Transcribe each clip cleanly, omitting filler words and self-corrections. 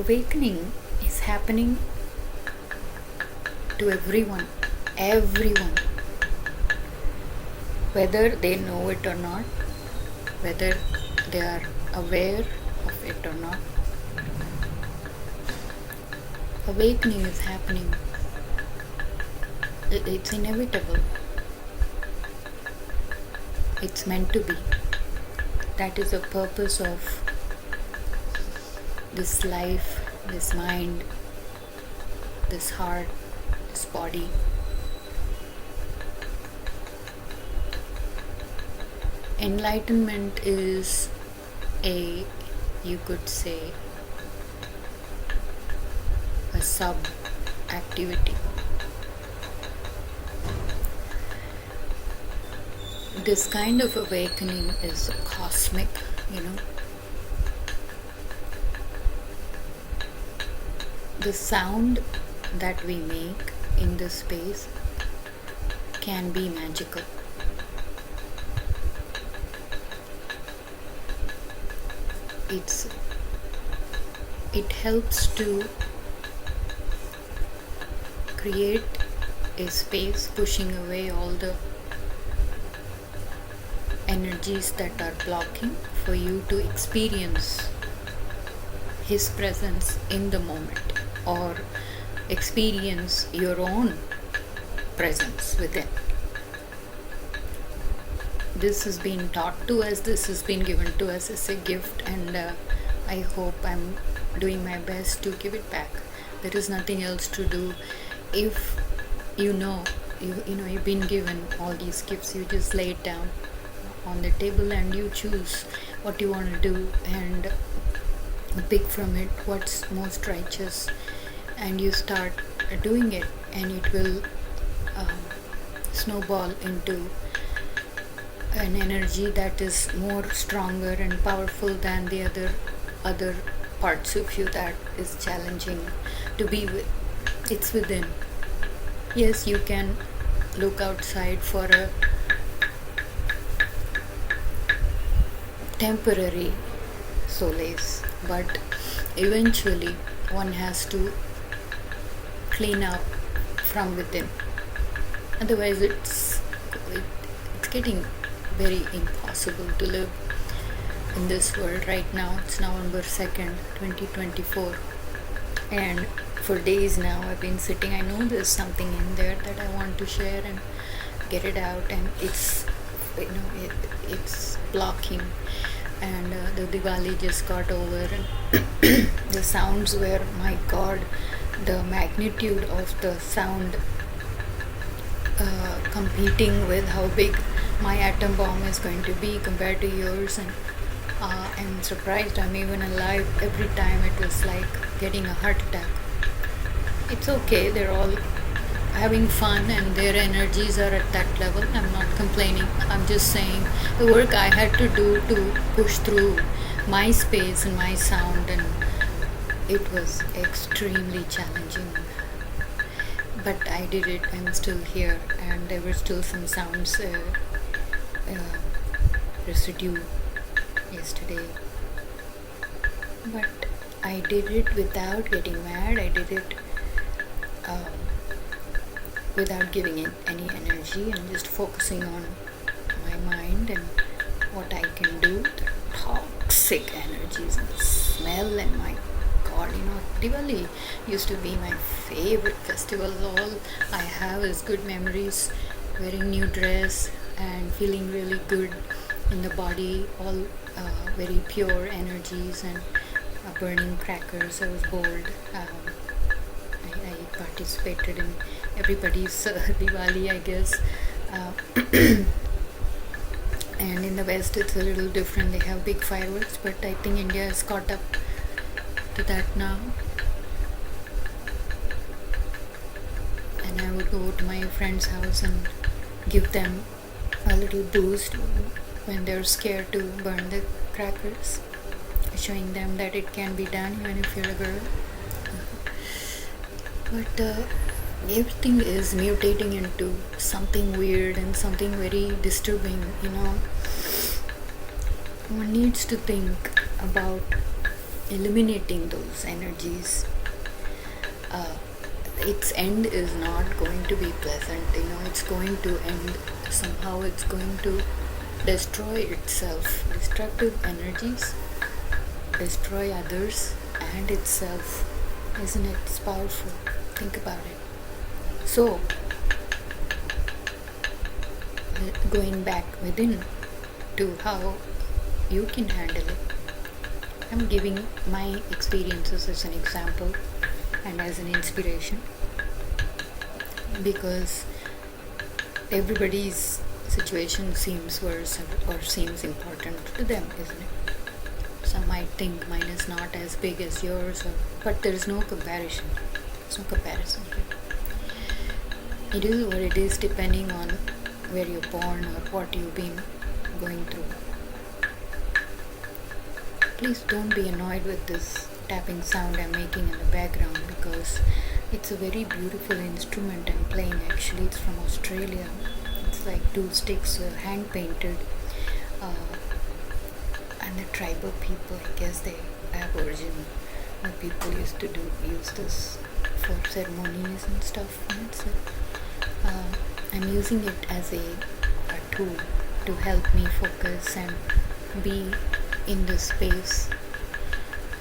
Awakening is happening to everyone, whether they know it or not, whether they are aware of it or not. Awakening is happening. It's inevitable. It's meant to be. That is the purpose of this life, this mind, this heart, this body. Enlightenment is you could say, a sub activity. This kind of awakening is cosmic, The sound that we make in this space can be magical. It helps to create a space pushing away all the energies that are blocking for you to experience His presence in the moment, or experience your own presence within. This has been taught to us, this has been given to us as a gift, and I hope I'm doing my best to give it back. There is nothing else to do. If you've been given all these gifts, you just lay it down on the table and you choose what you want to do and pick from it what's most righteous, and you start doing it, and it will snowball into an energy that is more stronger and powerful than the other parts of you that is challenging to be with. It's within. Yes, you can look outside for a temporary solace, but eventually one has to clean up from within. Otherwise it's getting very impossible to live in this world right now. It's November 2nd, 2024, and for days now I've been sitting. I know there's something in there that I want to share and get it out, and it's blocking. And the Diwali just got over, and the sounds were, my God, the magnitude of the sound competing with how big my atom bomb is going to be compared to yours, and I'm surprised I'm even alive. Every time it was like getting a heart attack. It's okay, they're all having fun and their energies are at that level. I'm not complaining. I'm just saying the work I had to do to push through my space and my sound, and it was extremely challenging. But I did it. I'm still here, and there were still some sounds residue yesterday. But I did it without getting mad. I did it without giving it any energy, and just focusing on my mind and what I can do. The toxic energies and the smell, and my God, Diwali used to be my favorite festival. All I have is good memories, wearing new dress and feeling really good in the body, all very pure energies, and burning crackers. I was bold. I participated in everybody's Diwali, I guess. And in the West it's a little different. They have big fireworks, but I think India has caught up to that now. And I would go to my friend's house and give them a little boost when they're scared to burn the crackers, showing them that it can be done even if you're a girl. But everything is mutating into something weird and something very disturbing. One needs to think about eliminating those energies, uh, its end is not going to be pleasant. It's going to end somehow. It's going to destroy itself. Destructive energies destroy others and itself. Isn't it? It's powerful. Think about it. So, going back within to how you can handle it, I'm giving my experiences as an example and as an inspiration, because everybody's situation seems worse or seems important to them, isn't it? Some might think mine is not as big as yours, but there is no comparison. There's no comparison. It is what it is, depending on where you're born or what you've been going through. Please don't be annoyed with this tapping sound I'm making in the background, because it's a very beautiful instrument I'm playing. Actually, it's from Australia. It's like 2 sticks, hand painted, and the tribal people, I guess the Aboriginal people used to use this for ceremonies and stuff. And so, I'm using it as a tool to help me focus and be in the space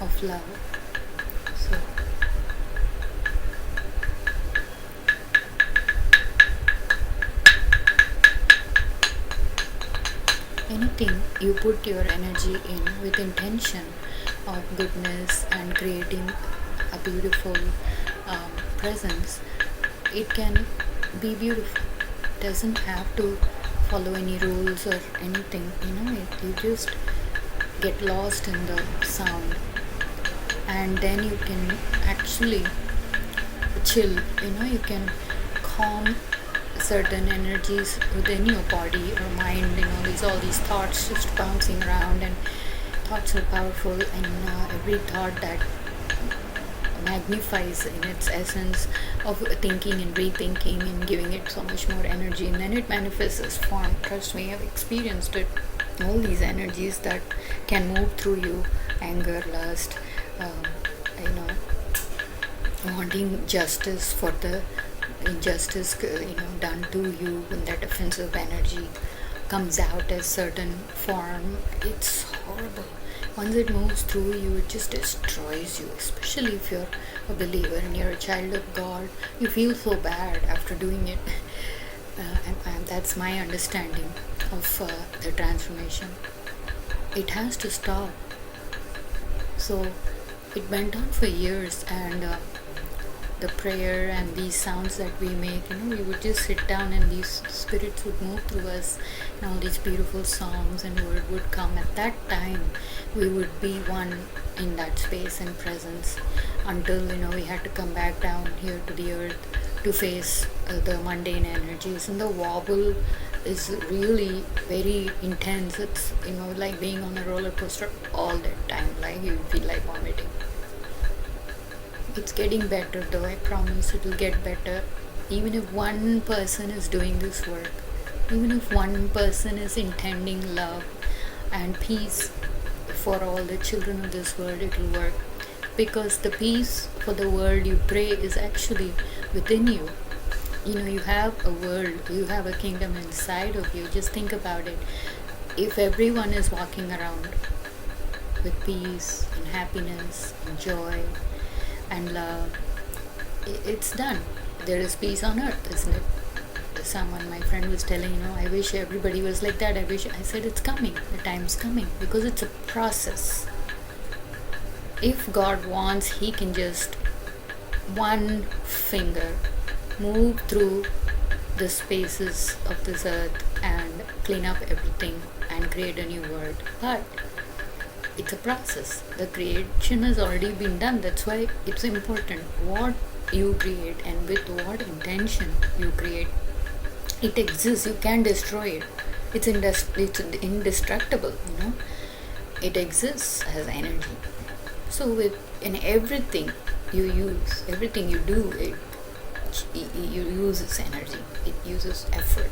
of love. So, anything you put your energy in with intention of goodness and creating a beautiful presence, it can be beautiful. It doesn't have to follow any rules or anything. You just get lost in the sound, and then you can actually chill. You can calm certain energies within your body or mind. There's all these thoughts just bouncing around, and thoughts are powerful, and every thought that magnifies in its essence of thinking and rethinking and giving it so much more energy, and then it manifests as form. Trust me, I've experienced it. All these energies that can move through you: anger, lust, wanting justice for the injustice done to you, when that offensive energy comes out as certain form. It's horrible. Once it moves through you, it just destroys you, especially if you're a believer and you're a child of God. You feel so bad after doing it. And that's my understanding of the transformation. It has to stop. So it went on for years, and the prayer and these sounds that we make, we would just sit down and these spirits would move through us, and all these beautiful songs and word would come. At that time, we would be one in that space and presence, until we had to come back down here to the earth to face the mundane energies. And the wobble is really very intense. It's like being on a roller coaster all that time, like you feel like vomiting. It's getting better though, I promise it will get better. Even if one person is doing this work, even if one person is intending love and peace for all the children of this world, it will work. Because the peace for the world you pray is actually within you. You have a world, you have a kingdom inside of you. Just think about it. If everyone is walking around with peace and happiness and joy and love, it's done. There is peace on earth, isn't it? Someone, my friend, was telling, I wish everybody was like that. I said it's coming. The time's coming, because it's a process. If God wants, He can just one finger move through the spaces of this earth and clean up everything and create a new world. But it's a process. The creation has already been done. That's why it's important what you create and with what intention you create. It exists. You can't destroy it. It's indestructible. It exists as energy. So in everything you use, everything you do, you use its energy. It uses effort.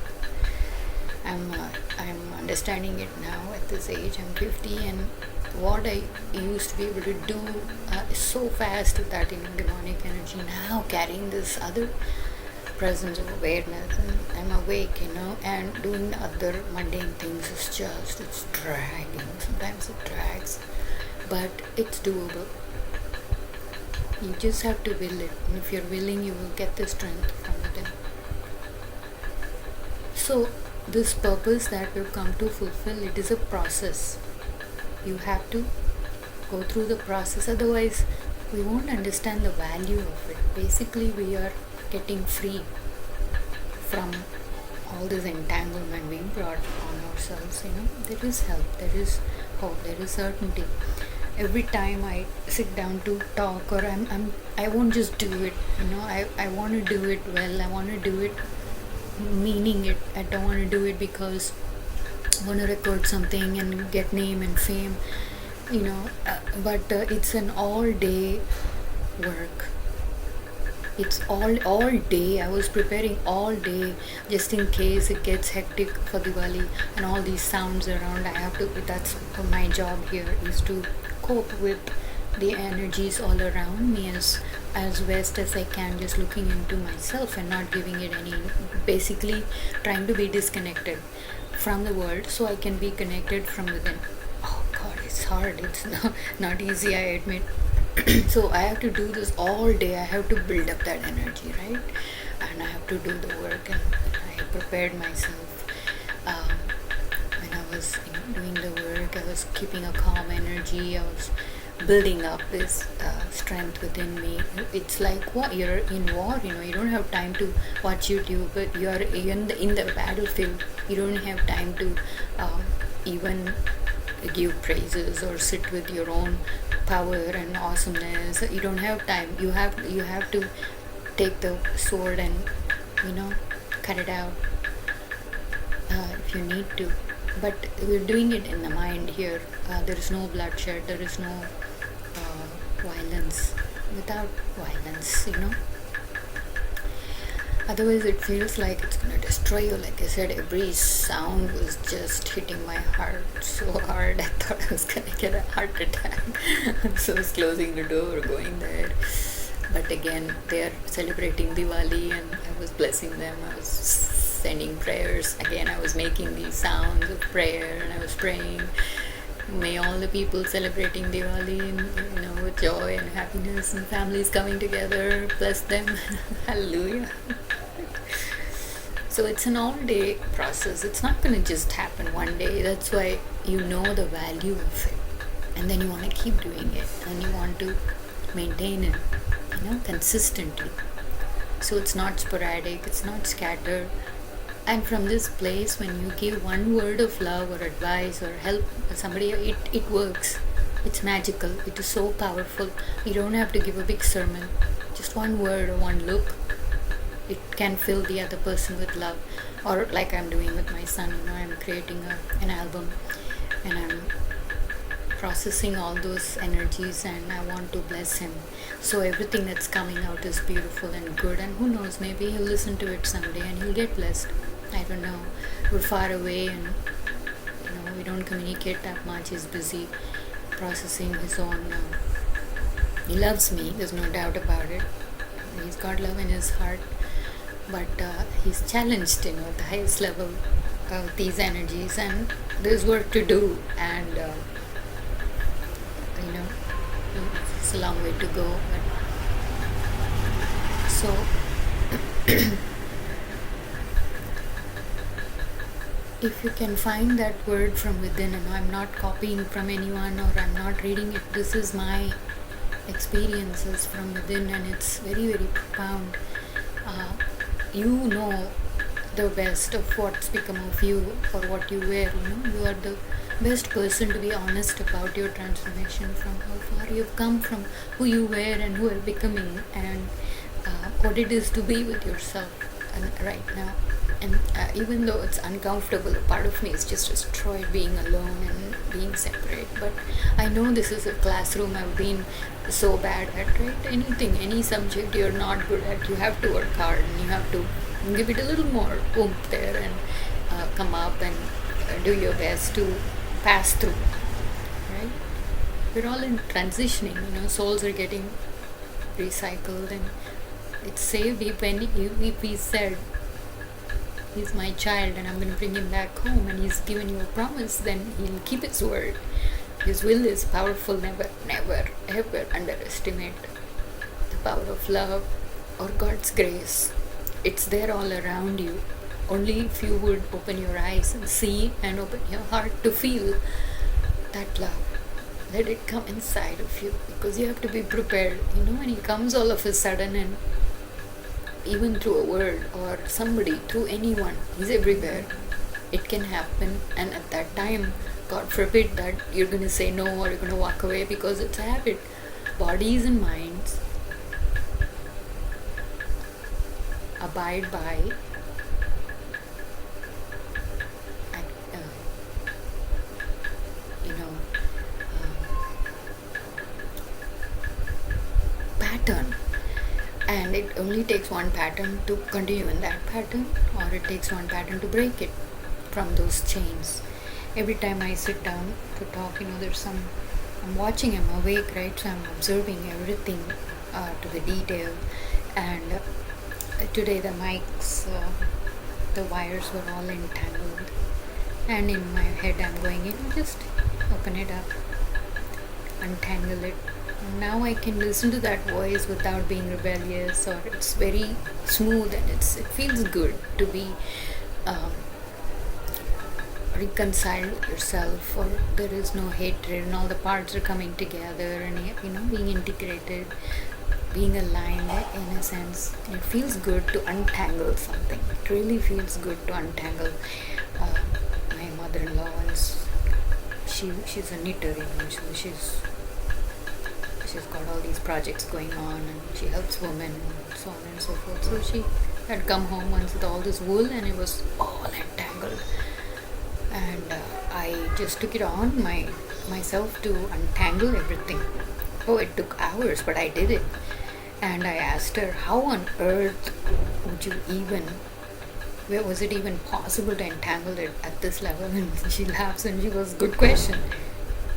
I'm understanding it now at this age. I'm 50, and what I used to be able to do so fast with that demonic energy, now carrying this other presence of awareness, and I'm awake, and doing the other mundane things is just, it's dragging. Sometimes it drags, but it's doable. You just have to will it, and if you're willing, you will get the strength from within. So this purpose that we've come to fulfill, it is a process. You have to go through the process, otherwise we won't understand the value of it. Basically, we are getting free from all this entanglement being brought on ourselves. There is help, there is hope, there is certainty. Every time I sit down to talk, or I won't just do it. I want to do it well. I want to do it meaning it. I don't want to do it because I want to record something and get name and fame. But it's an all-day work. It's all day. I was preparing all day just in case it gets hectic for Diwali and all these sounds around. I have to. That's my job here, is to cope with the energies all around me as best as I can, just looking into myself and not giving it any. Basically, trying to be disconnected from the world so I can be connected from within. Oh God, it's hard. It's not easy, I admit. So I have to do this all day. I have to build up that energy, right? And I have to do the work, and I prepared myself. When I was doing the work, I was keeping a calm energy. I was building up this strength within me. It's like you're in war. You don't have time to watch YouTube, but you're in the battlefield. You don't have time to even give praises or sit with your own power and awesomeness. You don't have time. You have to take the sword and cut it out if you need to. But we're doing it in the mind here. There is no bloodshed. There is no violence. Without violence, Otherwise, it feels like it's going to destroy you. Like I said, every sound was just hitting my heart so hard. I thought I was going to get a heart attack. So I was closing the door, going there. But again, they are celebrating Diwali, and I was blessing them. I was sending prayers. Again, I was making these sounds of prayer, and I was praying. May all the people celebrating Diwali, with joy and happiness, and families coming together, bless them. Hallelujah. So it's an all-day process. It's not going to just happen one day. That's why you know the value of it, and then you want to keep doing it, and you want to maintain it, consistently. So it's not sporadic. It's not scattered. And from this place, when you give one word of love or advice or help somebody, it works. It's magical. It is so powerful. You don't have to give a big sermon. Just one word or one look. It can fill the other person with love. Or like I'm doing with my son, I'm creating an album, and I'm processing all those energies, and I want to bless him. So everything that's coming out is beautiful and good, and who knows, maybe he'll listen to it someday and he'll get blessed. I don't know. We're far away, and we don't communicate that much. He's busy processing his own. He loves me. There's no doubt about it. He's got love in his heart, but he's challenged, at the highest level of these energies, and there's work to do. And it's a long way to go. But so. If you can find that word from within, and I'm not copying from anyone, or I'm not reading it, this is my experiences from within, and it's very, very profound. You know the best of what's become of you, or what you were. You are the best person to be honest about your transformation, from how far you've come, from who you were and who are becoming, and what it is to be with yourself right now. And even though it's uncomfortable, a part of me is just destroyed being alone and being separate. But I know this is a classroom I've been so bad at, right? Any subject you're not good at, you have to work hard, and you have to give it a little more oomph there, and come up and do your best to pass through, right? we're all in transitioning, souls are getting recycled, and it's saved if he said, he's my child and I'm going to bring him back home, and he's given you a promise, then he'll keep his word. His will is powerful. Never, never, ever underestimate the power of love or God's grace. It's there all around you. Only if you would open your eyes and see, and open your heart to feel that love. Let it come inside of you, because you have to be prepared. When it comes all of a sudden, and even through a word or somebody, through anyone, he's everywhere. It can happen, and at that time, God forbid that you're going to say no or you're going to walk away, because it's a habit. Bodies and minds abide by pattern, and it only takes one pattern to continue in that pattern, or it takes one pattern to break it from those chains. Every time I sit down to talk, I'm watching, I'm awake, right? So I'm observing everything to the detail. And today the mics, the wires were all entangled, and in my head I'm going, just open it up, untangle it. And now I can listen to that voice without being rebellious, or it's very smooth, and it feels good to be reconciled with yourself, or there is no hatred, and all the parts are coming together, and being integrated, being aligned in a sense. It feels good to untangle something. It really feels good to untangle. My mother-in-law she's a knitter, so she's got all these projects going on, and she helps women and so on and so forth. So she had come home once with all this wool, and it was all entangled, and I just took it on myself to untangle everything. It took hours, but I did it. And I asked her, how on earth would you where was it even possible to entangle it at this level? And she laughs and she goes, good question.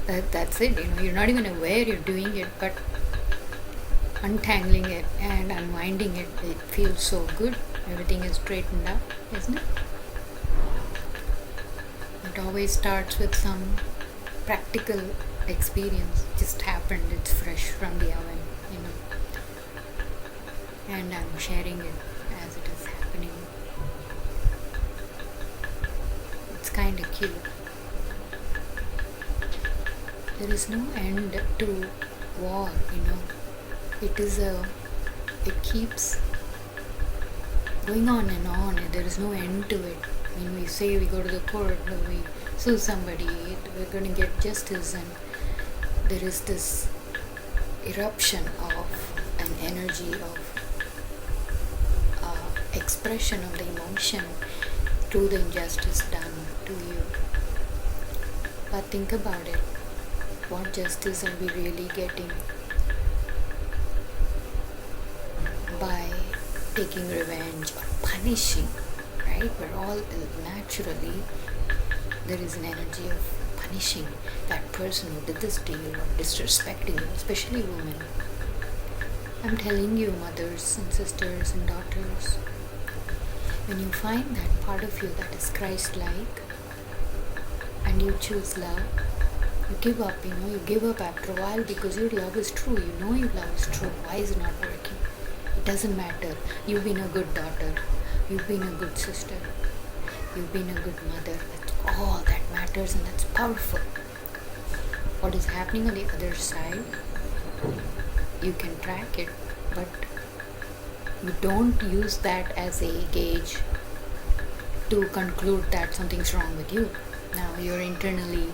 That's it, you're not even aware you're doing it, but untangling it and unwinding it feels so good. Everything is straightened up, isn't it? It always starts with some practical experience. It just happened, it's fresh from the oven, and I'm sharing it as it is happening. It's kind of cute. There is no end to war, it keeps going on and on, and there is no end to it. When we say we go to the court, or we sue somebody, we're going to get justice, and there is this eruption of an energy of expression of the emotion to the injustice done to you. But think about it. What justice are we really getting by taking revenge or punishing? Right? We're all naturally, there is an energy of punishing that person who did this to you or disrespecting you, especially women. I'm telling you, mothers and sisters and daughters, when you find that part of you that is Christ-like, and you choose love, you give up, you give up after a while, because your love is true. Your love is true. Why is it not working? It doesn't matter. You've been a good daughter. You've been a good sister. You've been a good mother. That's all that matters, and that's powerful. What is happening on the other side, you can track it, but you don't use that as a gauge to conclude that something's wrong with you. Now you're internally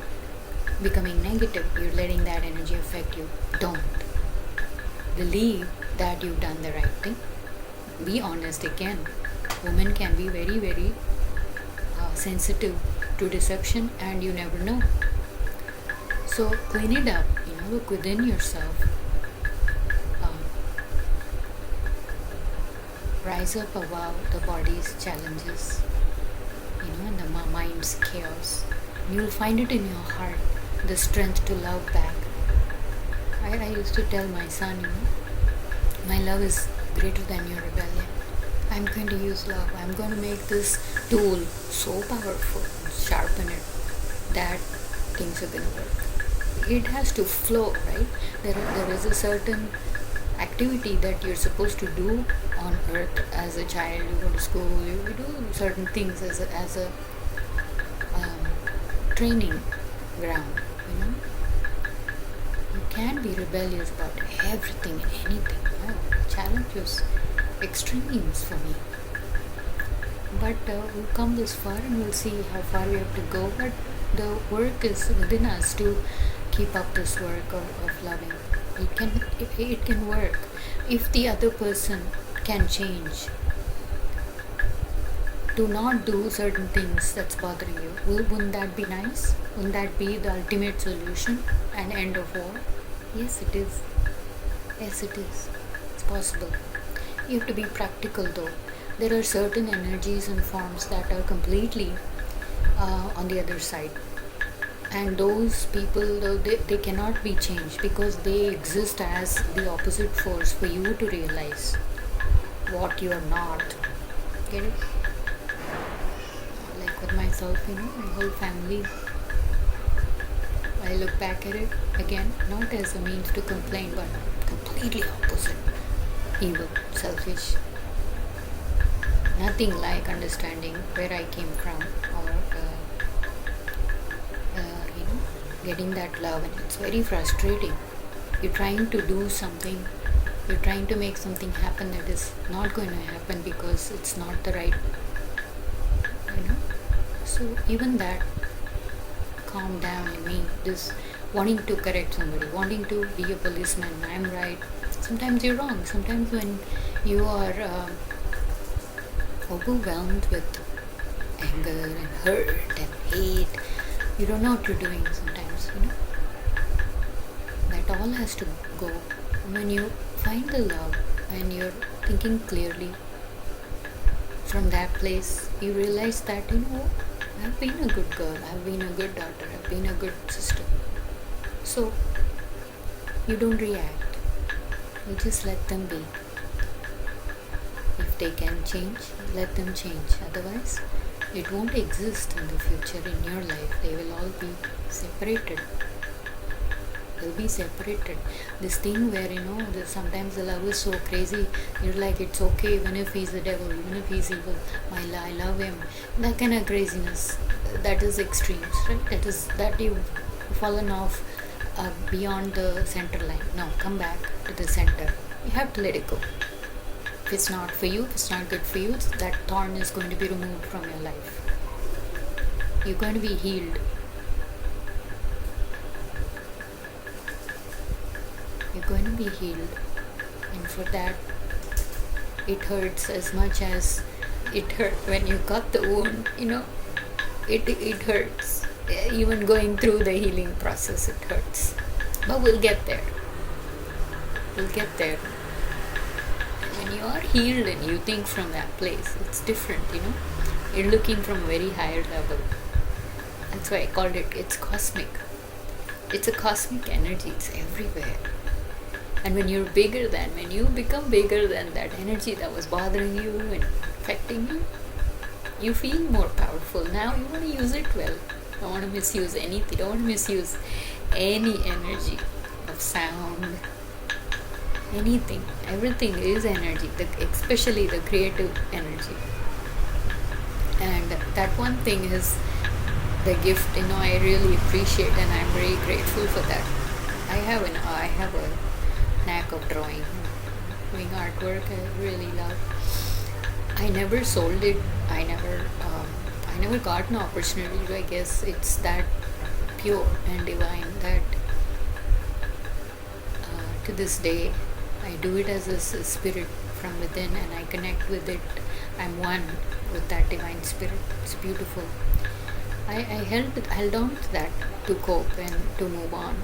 becoming negative. You're letting that energy affect you. Don't. Believe that you've done the right thing. Be honest again. Women can be very, very sensitive to deception, and you never know. So clean it up. Look within yourself. Rise up above the body's challenges, and the mind's chaos. You'll find it in your heart, the strength to love back, I used to tell my son, my love is greater than your rebellion. I'm going to use love. I'm going to make this tool so powerful, sharpen it, that things are going to work. It has to flow, right? There is a certain activity that you're supposed to do on earth as a child. You go to school, you do certain things as a training ground, you know. You can be rebellious about everything and anything. Challenge was extremes for me. But we'll come this far and we'll see how far we have to go. But the work is within us to keep up this work of loving. It can work if the other person can change to not do certain things that's bothering you. Wouldn't that be nice? Wouldn't that be the ultimate solution and end of war? Yes, it is. Yes, it is. It's possible. You have to be practical though. There are certain energies and forms that are completely on the other side. And those people, they cannot be changed because they exist as the opposite force for you to realize what you are not. Get it? Like with myself, my whole family, I look back at it again, not as a means to complain, but completely opposite. Evil, selfish. Nothing like understanding where I came from or getting that love, and it's very frustrating. You're trying to do something, you're trying to make something happen that is not going to happen because it's not the right, so even that calm down in me, this wanting to correct somebody, wanting to be a policeman. I'm right, sometimes you're wrong. Sometimes when you are overwhelmed with anger and hurt and hate, you don't know what you're doing sometimes, that all has to go. When you find the love and you're thinking clearly from that place, you realize that I've been a good girl, I've been a good daughter, I've been a good sister. So you don't react, you just let them be. If they can change, let them change. Otherwise, it won't exist in the future in your life. They will all be separated. They'll be separated. This thing where, sometimes the love is so crazy, you're like, it's okay even if he's the devil, even if he's evil, I love him. That kind of craziness, that is extremes, right? That you've fallen off beyond the center line. No, come back to the center. You have to let it go. If it's not for you, if it's not good for you, that thorn is going to be removed from your life. You're going to be healed. You're going to be healed. And for that, it hurts as much as it hurt when you got the wound, it hurts. Even going through the healing process, it hurts. But we'll get there. We'll get there. When you are healed and you think from that place, it's different, You're looking from a very higher level. That's why I called it's cosmic. It's a cosmic energy, it's everywhere. And when you become bigger than that energy that was bothering you and affecting you, you feel more powerful. Now you want to use it well. Don't want to misuse anything. Don't want to misuse any energy of sound. Anything, everything is energy, especially the creative energy. And that one thing is the gift, I really appreciate, and I'm very grateful for that. I have a knack of drawing, doing artwork. I really love. I never sold it. I never got an opportunity. I guess it's that pure and divine that to this day I do it as a spirit from within, and I connect with it. I'm one with that divine spirit. It's beautiful. I held on to that to cope and to move on,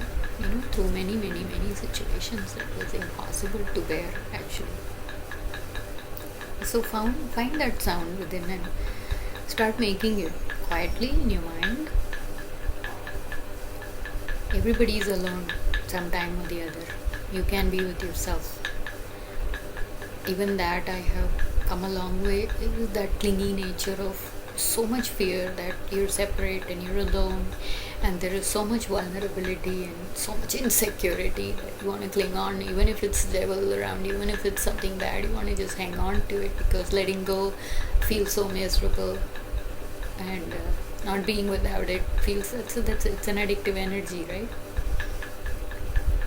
through many, many, many situations that was impossible to bear actually. So find that sound within and start making it quietly in your mind. Everybody is alone. It's sometime or the other. You can be with yourself. Even that I have come a long way. That clingy nature of so much fear that you're separate and you're alone, and there is so much vulnerability and so much insecurity that you want to cling on, even if it's devil around you, even if it's something bad, you want to just hang on to it because letting go feels so miserable, and not being without it feels that's it's an addictive energy, right?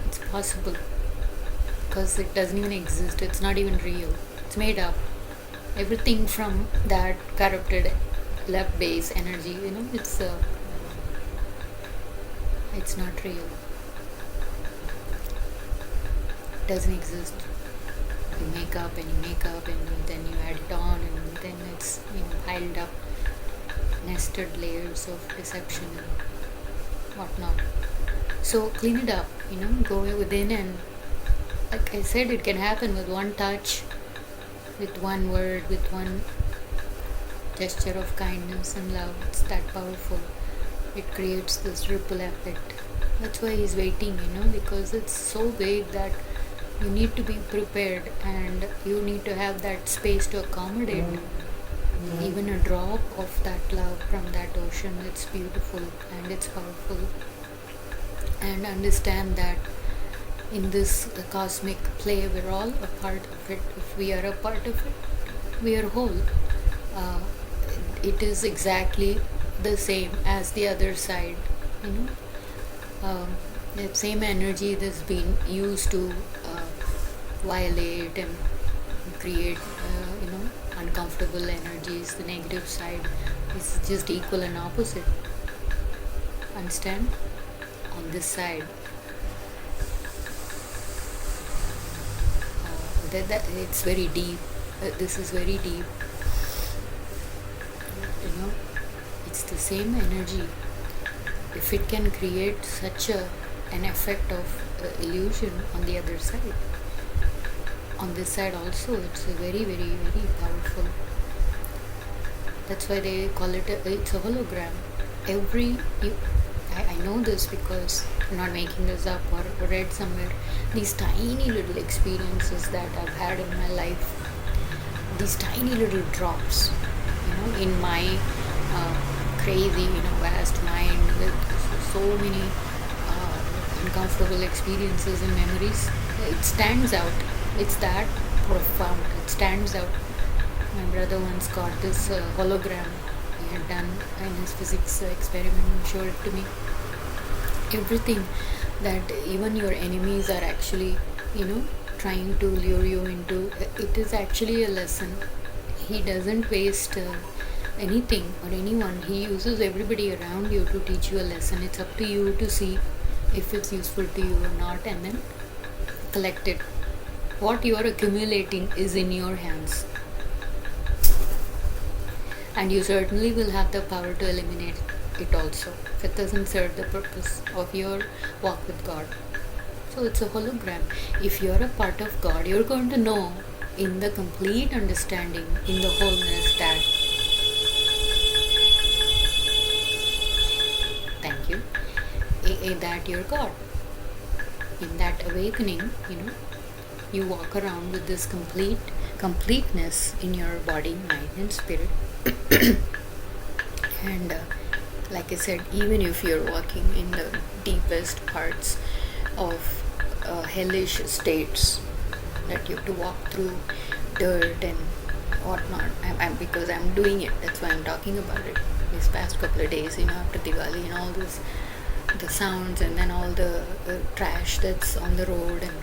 It's possible because it doesn't even exist. It's not even real. It's made up. Everything from that corrupted left base energy, it's not real. It doesn't exist. You make up and you make up and then you add it on, and then it's piled up, nested layers of deception and whatnot. So clean it up. Go within, and like I said, it can happen with one touch, with one word, with one gesture of kindness and love. It's that powerful. It creates this ripple effect. That's why he's waiting, because it's so big that you need to be prepared, and you need to have that space to accommodate even a drop of that love from that ocean. It's beautiful and it's powerful. And understand that in this cosmic play, we're all a part of it. If we are a part of it, we are whole. It is exactly the same as the other side. The same energy that's been used to violate and create uncomfortable energies, the negative side, is just equal and opposite. Understand? On this side, that it's very deep. This is very deep. It's the same energy. If it can create such an effect of illusion on the other side, on this side also, it's a very, very, very powerful. That's why they call it it's a hologram. I know this because I'm not making this up or read somewhere. These tiny little experiences that I've had in my life, these tiny little drops, in my crazy, vast mind with so many uncomfortable experiences and memories, it stands out. It's that profound. It stands out. My brother once got this hologram he had done in his physics experiment and showed it to me. Everything that even your enemies are actually, trying to lure you into, it is actually a lesson. He doesn't waste anything or anyone. He uses everybody around you to teach you a lesson. It's up to you to see if it's useful to you or not, and then collect it. What you are accumulating is in your hands, and you certainly will have the power to eliminate it also if it doesn't serve the purpose of your walk with God. So it's a hologram. If you're a part of God, you're going to know in the complete understanding, in the wholeness, that thank you, that you're God. In that awakening, you walk around with this completeness in your body, mind and spirit. And like I said, even if you're walking in the deepest parts of hellish states that you have to walk through dirt and whatnot, because I'm doing it, that's why I'm talking about it. These past couple of days, after Diwali, all this, the sounds and then all the trash that's on the road, and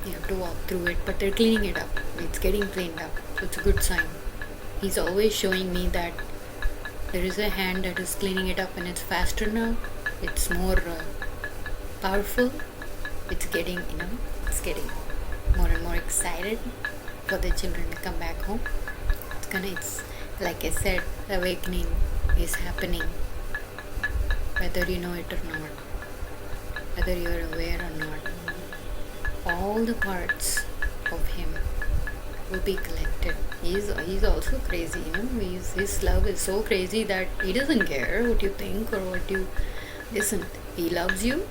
you have to walk through it, but they're cleaning it up. It's getting cleaned up, so it's a good sign. He's always showing me that there is a hand that is cleaning it up, and it's faster now. It's more powerful. It's getting more and more excited for the children to come back home. It's like I said, the awakening is happening, whether you know it or not, whether you're aware or not. All the parts of him will be collected. He's also crazy, his love is so crazy that he doesn't care what you think or what you isn't. He loves you.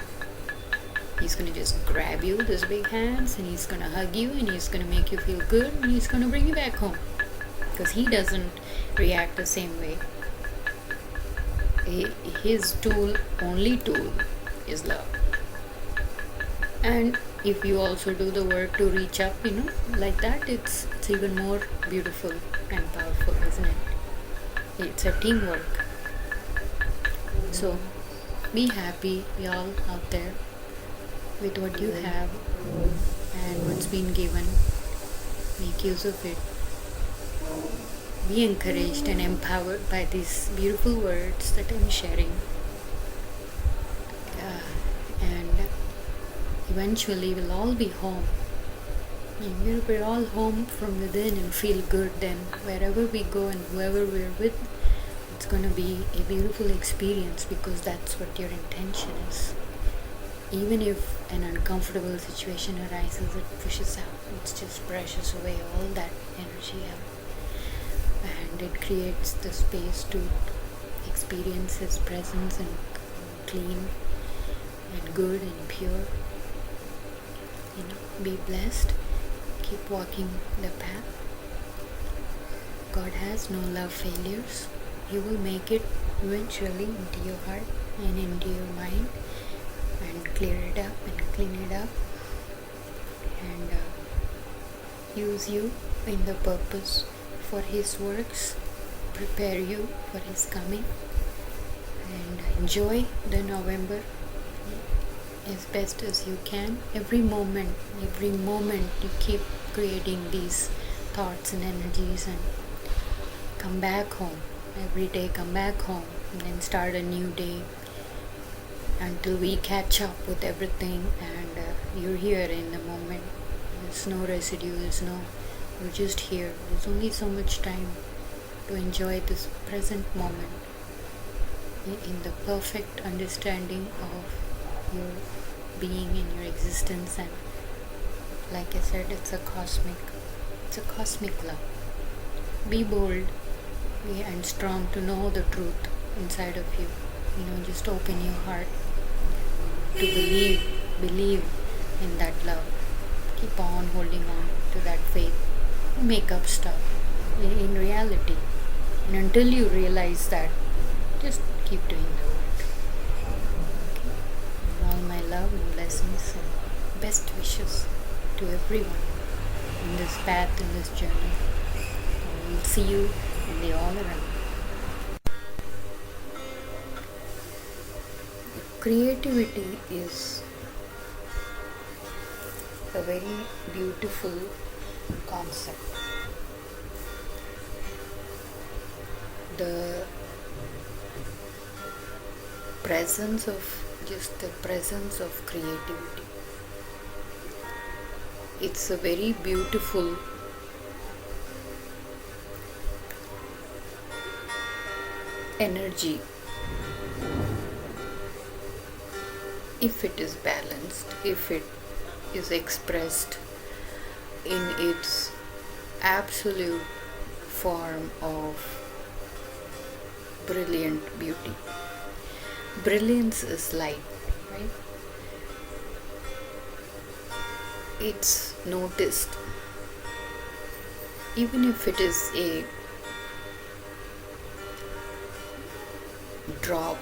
He's gonna just grab you with his big hands and he's gonna hug you and he's gonna make you feel good and he's gonna bring you back home. Because he doesn't react the same way. His only tool is love. And if you also do the work to reach up, like that, it's even more beautiful and powerful, isn't it? It's a teamwork. So be happy, y'all out there, with what you have and what's been given. Make use of it. Be encouraged and empowered by these beautiful words that I'm sharing. And eventually we'll all be home. And we're all home from within and feel good. Then wherever we go and whoever we're with, it's going to be a beautiful experience, because that's what your intention is. Even if an uncomfortable situation arises, it pushes out. It just brushes away all that energy out. And it creates the space to experience His presence and clean and good and pure. Be blessed. Keep walking the path. God has no love failures. He will make it eventually into your heart and into your mind and clear it up and clean it up and use you in the purpose for His works, prepare you for His coming, and enjoy the November as best as you can. Every moment you keep creating these thoughts and energies, and come back home. Every day come back home and then start a new day until we catch up with everything and you're here in the moment. There's no residue, we're just here. There's only so much time to enjoy this present moment in the perfect understanding of your being and your existence. And like I said, it's a cosmic love. Be bold and strong to know the truth inside of you. Just open your heart to believe in that love. Keep on holding on to that faith. Make up stuff in reality. And until you realize that, just keep doing the work. Okay? All my love and blessings and best wishes to everyone in this path, in this journey. We'll see you in the all around. Creativity is a very beautiful concept. The presence of creativity. It's a very beautiful energy if it is balanced, if it is expressed in its absolute form of brilliant beauty. Brilliance is light, right? It's noticed. Even if it is a drop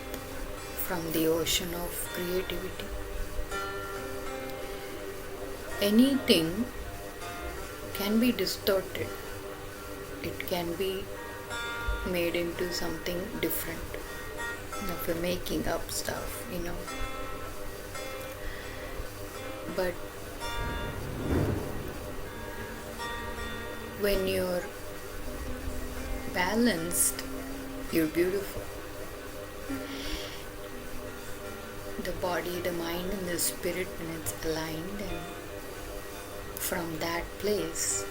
from the ocean of creativity. Anything can be distorted. It can be made into something different. If you're making up stuff, But when you're balanced, you're beautiful. The body, the mind, and the spirit, when it's aligned, and from that place,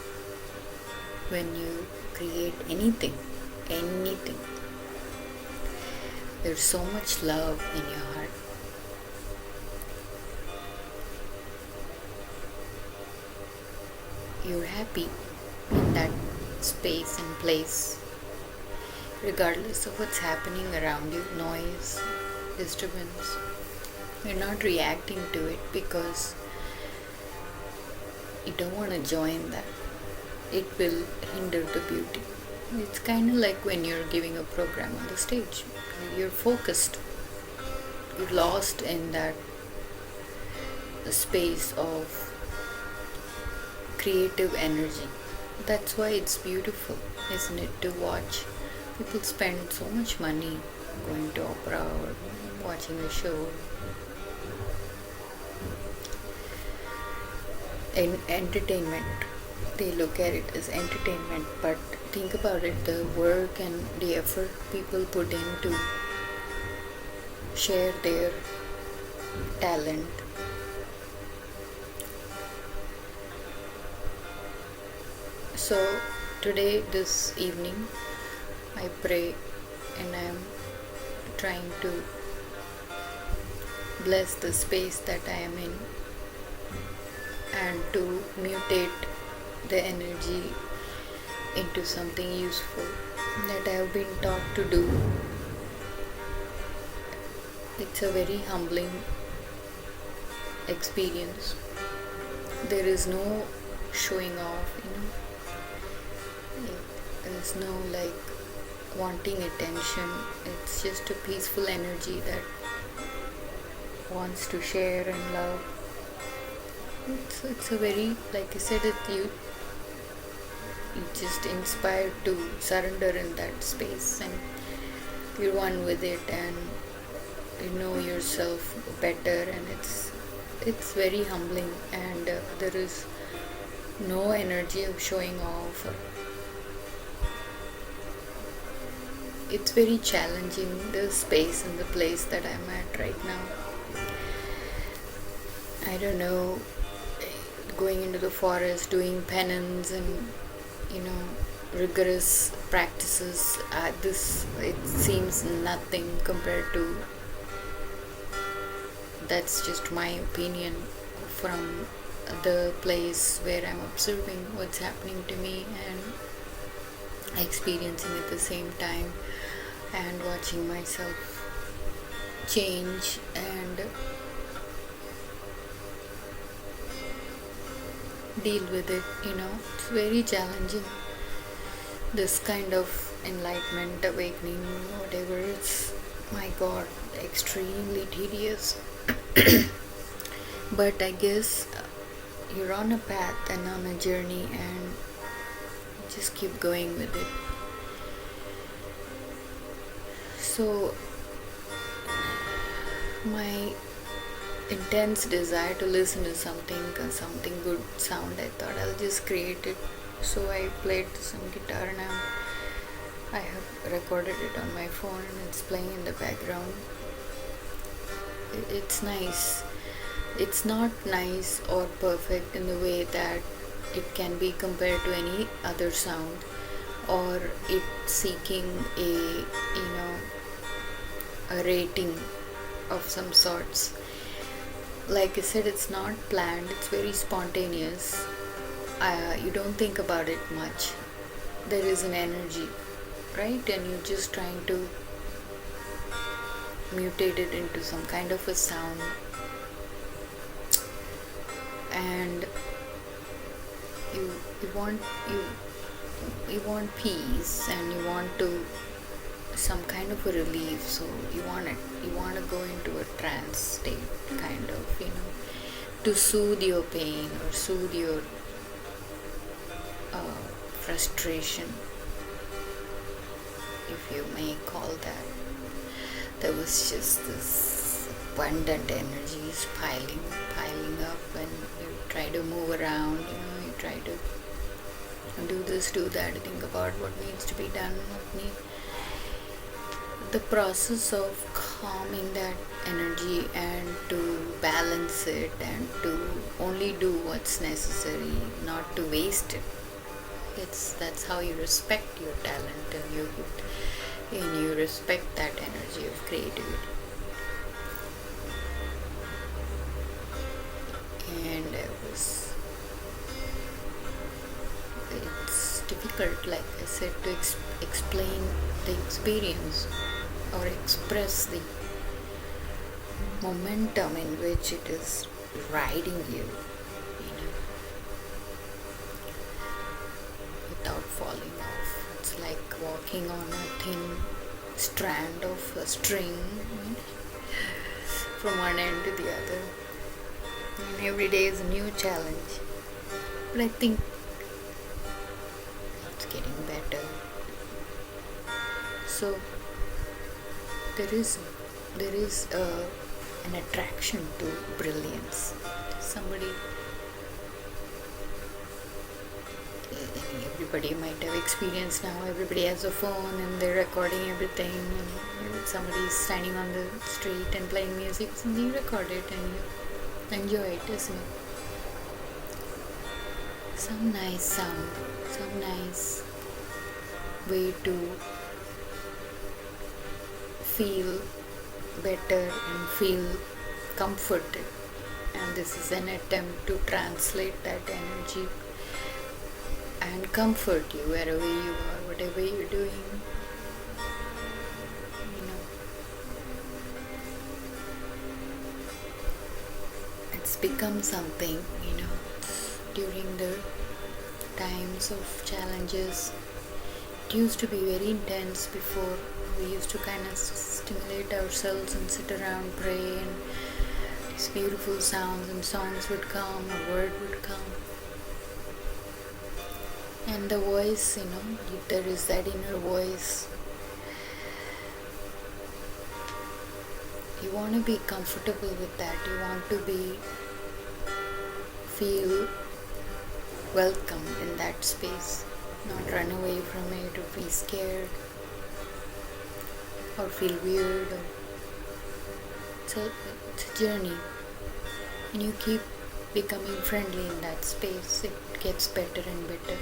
when you create anything, there's so much love in your heart. You're happy in that space and place, regardless of what's happening around you, noise, disturbance. You're not reacting to it because you don't want to join that. It will hinder the beauty. It's kind of like when you're giving a program on the stage. You're focused. You're lost in that space of creative energy. That's why it's beautiful, isn't it, to watch. People spend so much money going to opera or watching a show. In entertainment, they look at it as entertainment, but think about it, the work and the effort people put in to share their talent. So today, this evening, I pray and I'm trying to bless the space that I am in and to mutate the energy into something useful that I have been taught to do. It's a very humbling experience. There is no showing off, There's no wanting attention. It's just a peaceful energy that wants to share and love. It's a very, like I said, you just inspired to surrender in that space, and you're one with it, and you know yourself better, and it's very humbling, and there is no energy of showing off. It's very challenging, the space and the place that I'm at right now. I don't know, going into the forest, doing penance and rigorous practices. It seems nothing compared to. That's just my opinion from the place where I'm observing what's happening to me and experiencing at the same time, and watching myself change and deal with it. It's very challenging, this kind of enlightenment, awakening, whatever. It's, my god, extremely tedious. But I guess you're on a path and on a journey, and just keep going with it. So my intense desire to listen to something good sound, I thought I'll just create it. So I played some guitar, and I have recorded it on my phone, and it's playing in the background. It's nice. It's not nice or perfect in the way that it can be compared to any other sound, or it seeking a rating of some sorts. Like I said, it's not planned, it's very spontaneous. You don't think about it much. There is an energy, right? And you're just trying to mutate it into some kind of a sound. And you want peace, and you want to some kind of a relief. So you want to go into a trance state, kind of, to soothe your pain or soothe your frustration, if you may call that. There was just this abundant energies piling up, and you try to move around, you try to do this, do that, think about what needs to be done, the process of calming that energy and to balance it and to only do what's necessary, not to waste it. That's how you respect your talent, and you respect that energy of creativity. And it's difficult, like I said, to explain the experience or express the momentum in which it is riding you, without falling off. It's like walking on a thin strand of a string, from one end to the other. And every day is a new challenge. But I think it's getting better. So there is an attraction to brilliance. Somebody, everybody might have experienced now. Everybody has a phone and they're recording everything. And somebody's standing on the street and playing music, and you record it and you enjoy it, isn't it? Some nice sound, some nice way to feel better and feel comforted. And this is an attempt to translate that energy and comfort you wherever you are, whatever you're doing. It's become something, during the times of challenges. It used to be very intense before. We used to kind of stimulate ourselves and sit around, pray, and these beautiful sounds and songs would come, a word would come. And the voice, there is that inner voice. You want to be comfortable with that. You want to feel welcome in that space, not run away from it or be scared or feel weird. It's a journey, and you keep becoming friendly in that space. It gets better and better.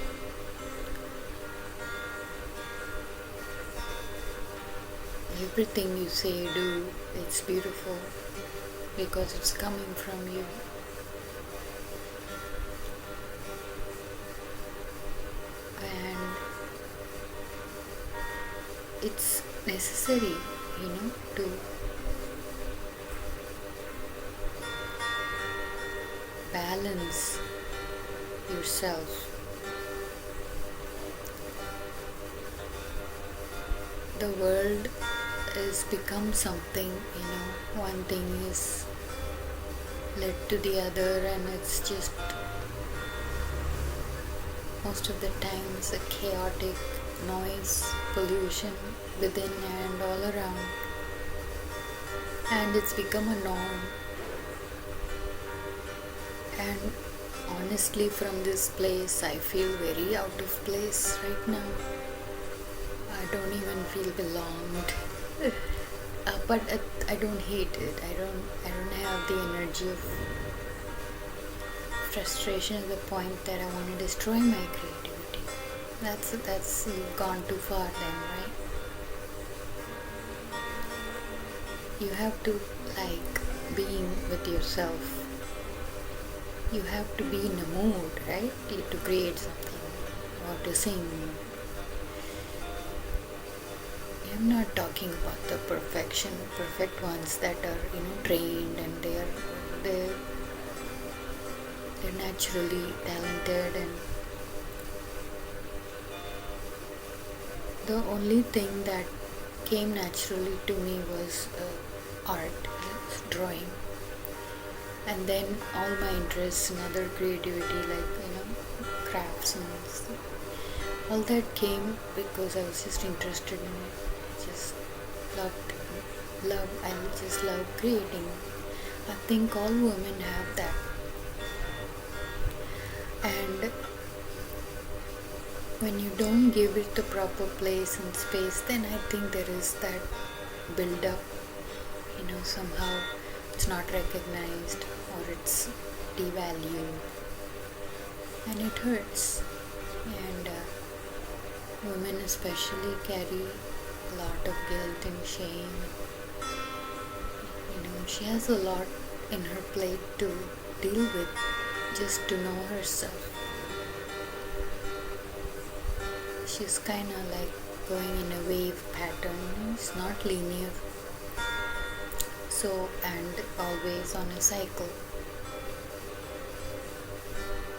Everything you say, do, it's beautiful because it's coming from you. And it's necessary, to balance yourself. The world has become something, one thing is led to the other, and it's just most of the time it's a chaotic noise, pollution within and all around, and it's become a norm. And honestly, from this place I feel very out of place right now. I don't even feel belonged. But I don't hate it. I don't have the energy of frustration to the point that I want to destroy my creativity. That's you've gone too far then, right? You have to like being with yourself. You have to be in a mood, right? To create something or to sing. I'm not talking about the perfect ones that are trained and they're naturally talented, and the only thing that came naturally to me was art, drawing, and then all my interests and other creativity like crafts and stuff. All that came because I was just interested in it. I just love creating. I think all women have that. And when you don't give it the proper place and space, then I think there is that build up, somehow it's not recognized or it's devalued, and it hurts. And women especially carry a lot of guilt and shame. She has a lot in her plate to deal with just to know herself. She's kind of like going in a wave pattern. It's not linear. So, and always on a cycle.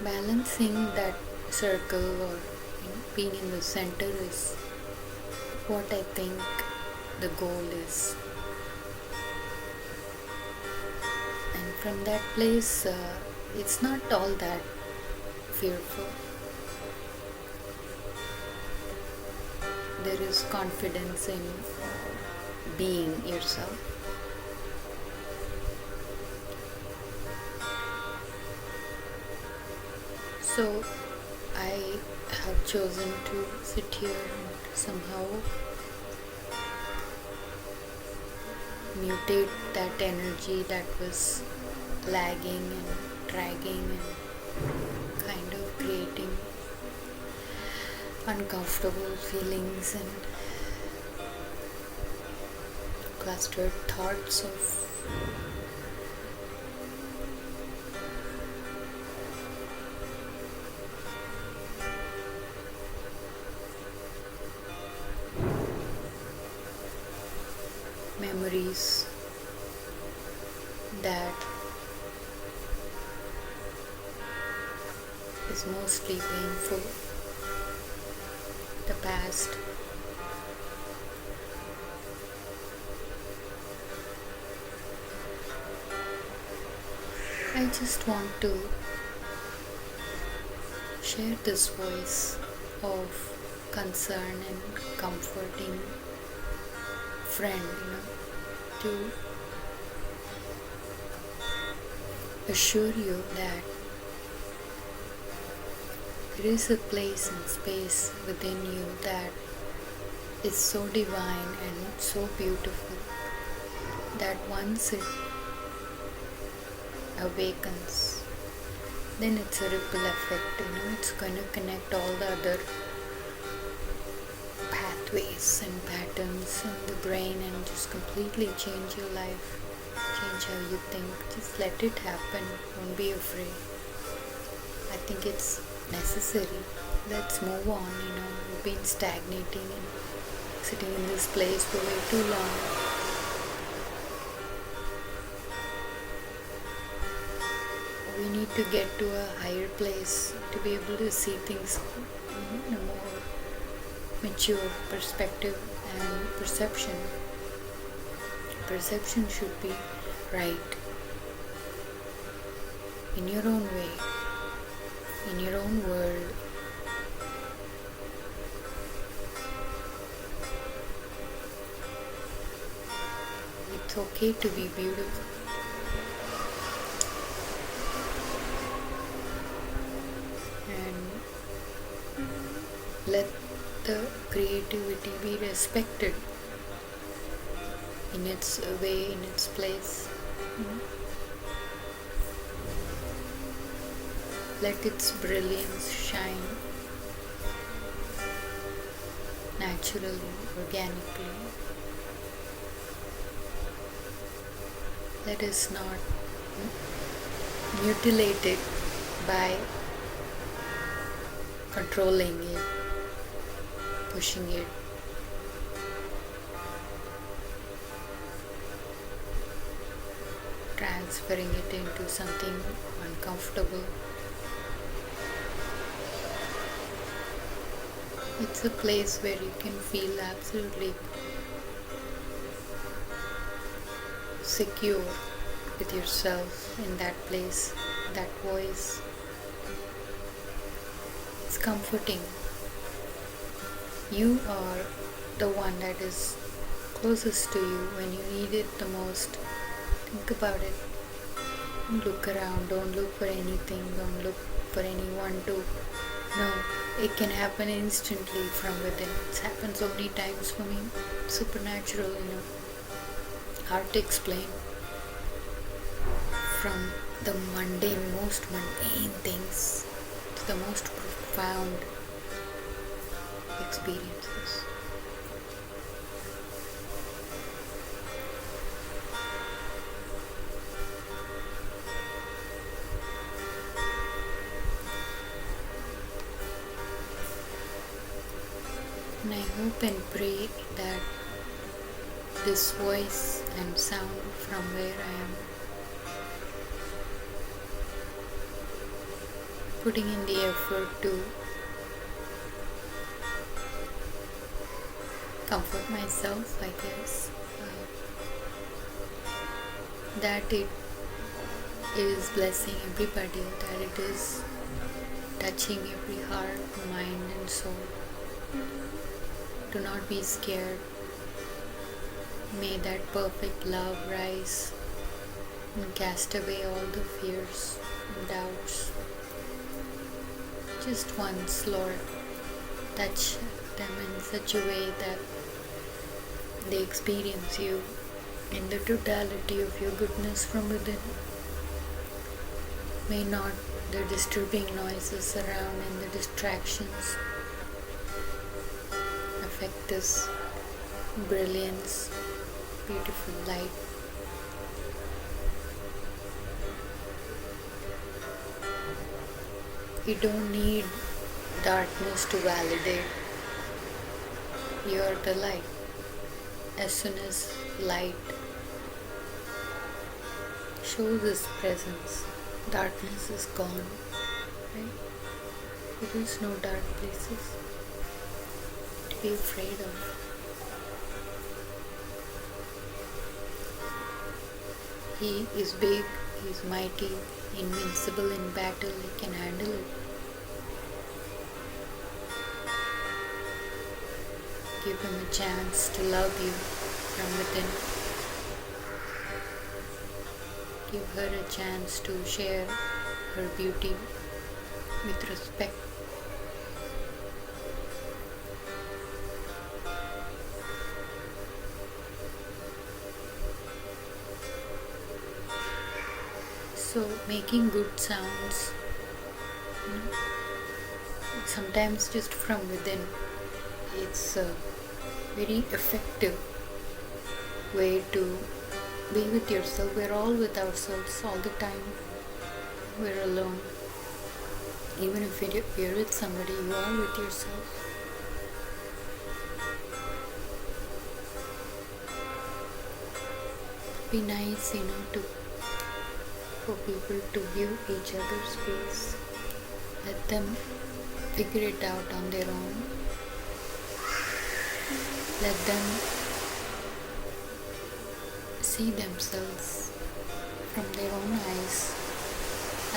Balancing that circle or being in the center is what I think the goal is. And from that place, it's not all that fearful. There is confidence in being yourself. So I have chosen to sit here and somehow mutate that energy that was lagging and dragging and kind of creating uncomfortable feelings and clustered thoughts of memories that is mostly painful. The past. I just want to share this voice of concern and comforting friend, to assure you that there is a place and space within you that is so divine and so beautiful that once it awakens, then it's a ripple effect, it's going to connect all the other pathways and patterns in the brain and just completely change your life, change how you think. Just let it happen, don't be afraid. I think it's necessary. Let's move on, we've been stagnating and sitting in this place for way too long. We need to get to a higher place to be able to see things in a more mature perspective and perception. Perception should be right in your own way, in your own world. It's okay to be beautiful. And let the creativity be respected in its way, in its place. Let its brilliance shine naturally, organically. Let us not mutilate it by controlling it, pushing it, transferring it into something uncomfortable. It's a place where you can feel absolutely secure with yourself in that place, that voice. It's comforting. You are the one that is closest to you when you need it the most. Think about it. Don't look around, don't look for anything, don't look for anyone to know. It can happen instantly from within. It's happened so many times for me. Supernatural, hard to explain. From the mundane, most mundane things to the most profound experiences. And I hope and pray that this voice and sound from where I am. Putting in the effort to comfort myself, I guess. That it is blessing everybody, that it is touching every heart, mind, and soul. Do not be scared. May that perfect love rise and cast away all the fears and doubts. Just once, Lord, touch them in such a way that they experience you in the totality of your goodness from within. May not the disturbing noises around and the distractions affect this brilliance, beautiful light. You don't need darkness to validate. You're the light. As soon as light shows its presence, darkness is gone. Right? There is no dark places to be afraid of. He is big, he is mighty, invincible in battle, he can handle it. Give him a chance to love you from within. Give her a chance to share her beauty with respect. So making good sounds, sometimes just from within, it's a very effective way to be with yourself. We're all with ourselves all the time. We're alone. Even if you're with somebody, you are with yourself. Be nice, for people to give each other space. Let them figure it out on their own. Let them see themselves from their own eyes.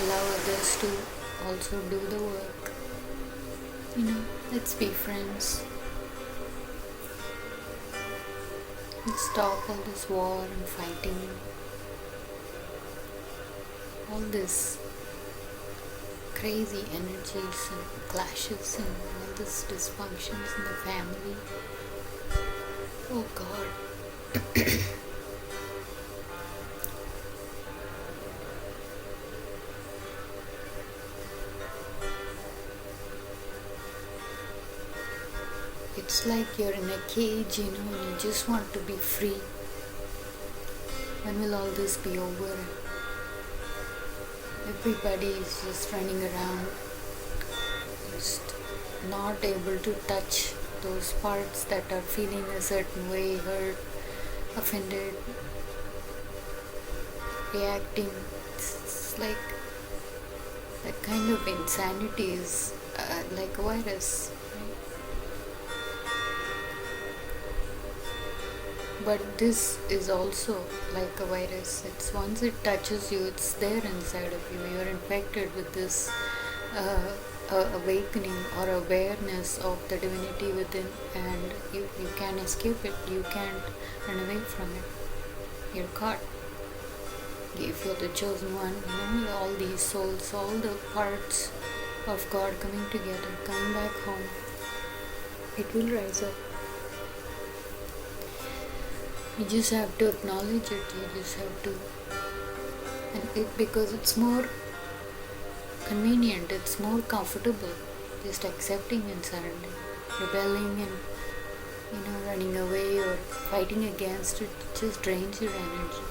Allow others to also do the work. Let's be friends. Let's stop all this war and fighting. All this crazy energies and clashes and all this dysfunctions in the family. Oh God. It's like you're in a cage, and you just want to be free. When will all this be over? Everybody is just running around, just not able to touch those parts that are feeling a certain way, hurt, offended, reacting. It's like that kind of insanity is like a virus. But this is also like a virus. It's once it touches you, it's there inside of you. You're infected with this awakening or awareness of the divinity within, and you can't escape it. You can't run away from it. You're caught. If you're the chosen one, all these souls, all the parts of God coming together, coming back home, it will rise up. You just have to acknowledge it. You just have to, because it's more convenient, it's more comfortable, just accepting and surrendering. Rebelling and running away or fighting against it just drains your energy.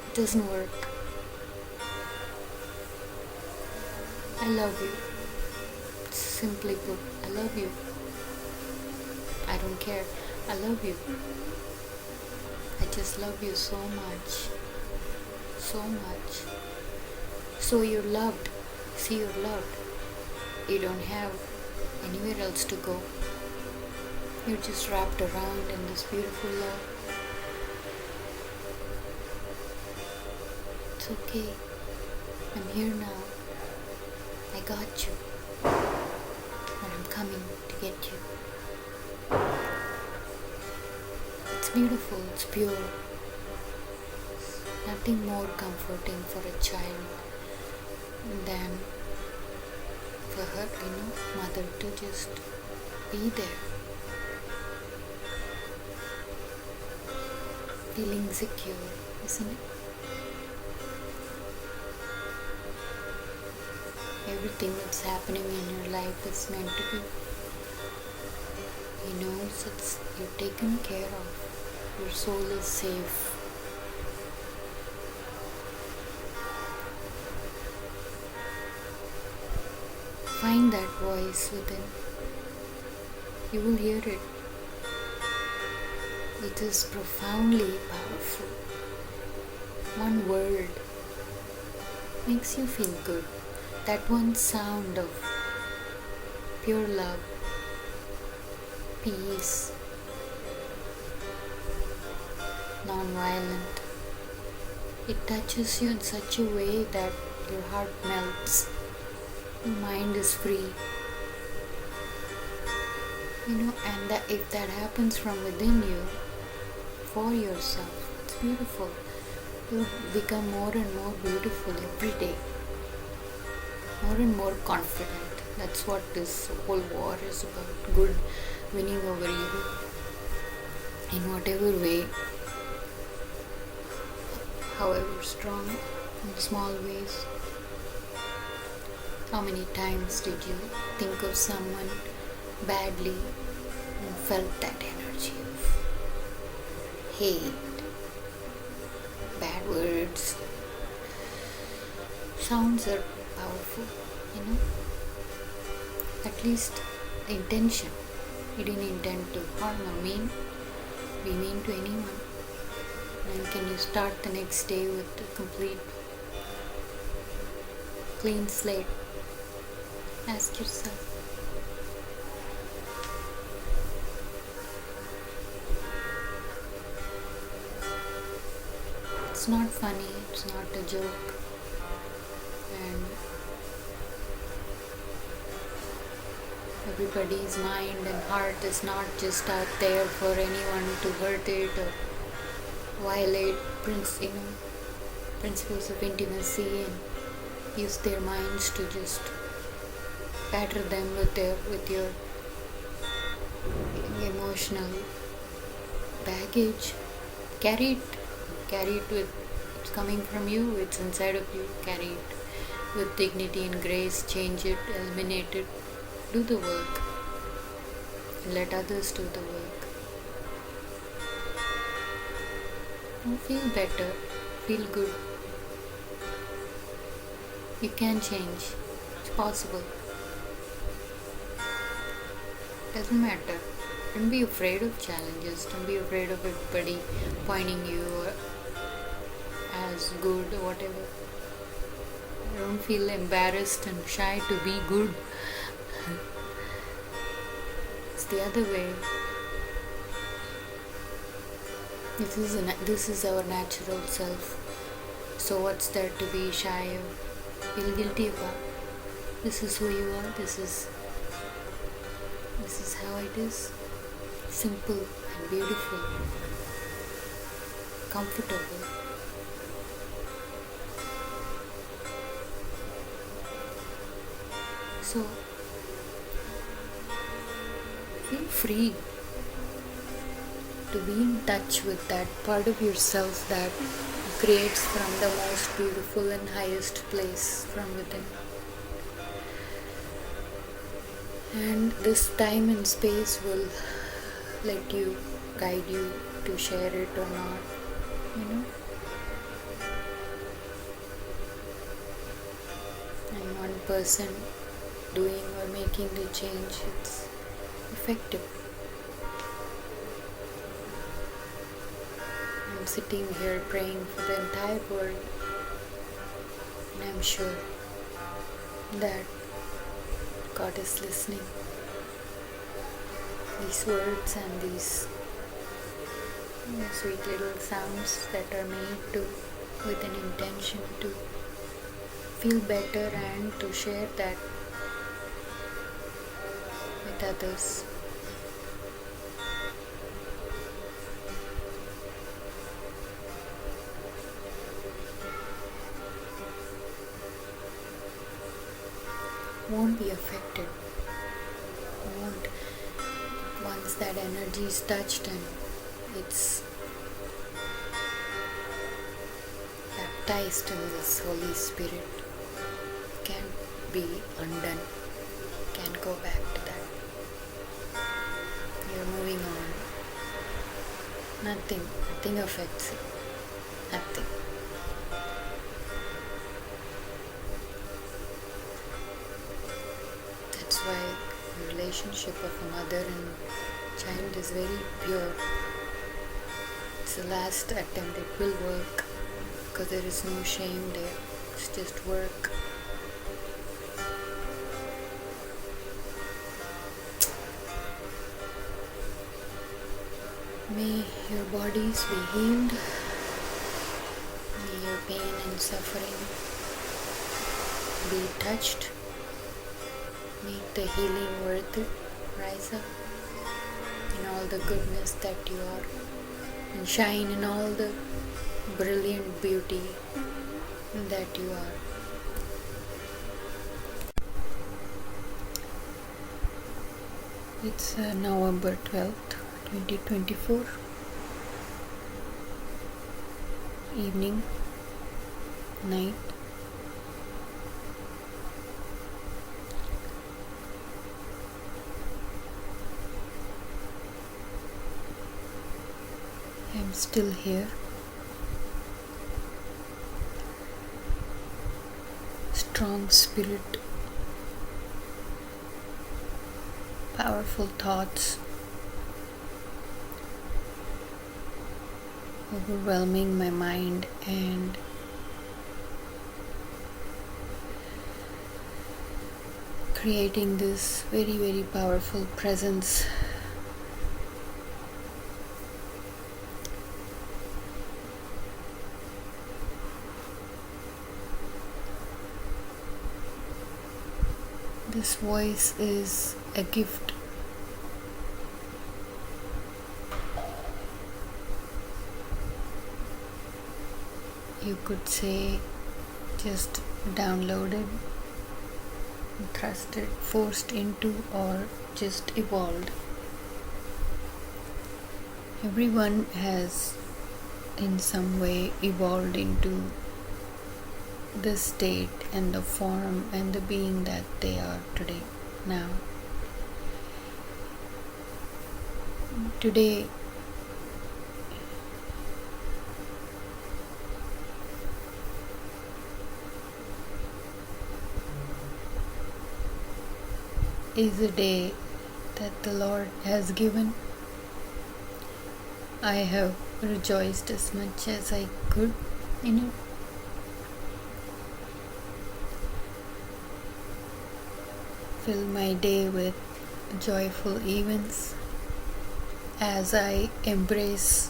It doesn't work. I love you. Simply put, I love you. I don't care. I love you. I just love you so much. So much. So you're loved. See, you're loved. You don't have anywhere else to go. You're just wrapped around in this beautiful love. It's okay. I'm here now. I got you. And I'm coming to get you. It's beautiful. It's pure. Nothing more comforting for a child than for her, mother to just be there. Feeling secure, isn't it? Everything that's happening in your life is meant to be. He knows you're taken care of. Your soul is safe. Find that voice within. You will hear it. It is profoundly powerful. One word makes you feel good. That one sound of pure love, peace, non-violent. It touches you in such a way that your heart melts. Your mind is free. And if that happens from within you, for yourself, it's beautiful. You become more and more beautiful every day. More and more confident. That's what this whole war is about. Good winning over evil. In whatever way, however strong, in small ways. How many times did you think of someone badly and felt that energy of hate, bad words? Sounds are powerful, At least the intention. You didn't intend to harm or be mean to anyone. And can you start the next day with a complete clean slate? Ask yourself. It's not funny, it's not a joke. And everybody's mind and heart is not just out there for anyone to hurt it or violate principles of intimacy and use their minds to just batter them with your emotional baggage. Carry it with, it's coming from you, it's inside of you. Carry it with dignity and grace. Change it, eliminate it. Do the work. Let others do the work. And feel better. Feel good. You can change. It's possible. Doesn't matter. Don't be afraid of challenges. Don't be afraid of everybody pointing you as good or whatever. Don't feel embarrassed and shy to be good. It's the other way. This is our natural self. So what's there to be shy of? Feel guilty about? This is who you are. This is how it is. Simple and beautiful. Comfortable. So feel free to be in touch with that part of yourself that creates from the most beautiful and highest place from within. And this time and space will let you, guide you to share it or not, And one person doing or making the change, it's effective. And I'm sitting here praying for the entire world, and I'm sure that God is listening. These words and these sweet little sounds that are made to with an intention to feel better and to share that with others. Won't be affected. Won't. Once that energy is touched and it's baptized in this Holy Spirit, can't be undone. Can't go back to that. You're moving on. Nothing affects it. Nothing. That's why the relationship of a mother and child is very pure. It's the last attempt. It will work because there is no shame there. It's just work. May your bodies be healed. May your pain and suffering be touched. Make the healing worth it. Rise up in all the goodness that you are, and shine in all the brilliant beauty that you are. It's November 12th, 2024, evening, night. I'm still here. Strong spirit, powerful thoughts, overwhelming my mind and creating this very, very powerful presence. This voice is a gift. You could say just downloaded, thrusted, forced into, or just evolved. Everyone has in some way evolved into the state and the form and the being that they are today, now. Today, is a day that the Lord has given. I have rejoiced as much as I could in it. Fill my day with joyful events as I embrace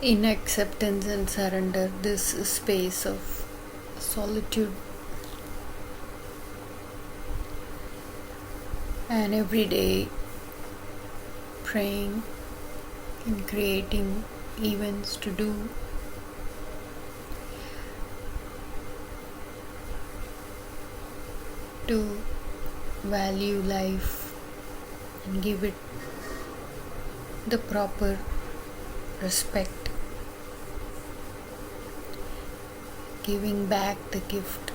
in acceptance and surrender this space of solitude. And every day praying and creating events to do. To value life and give it the proper respect, giving back the gift.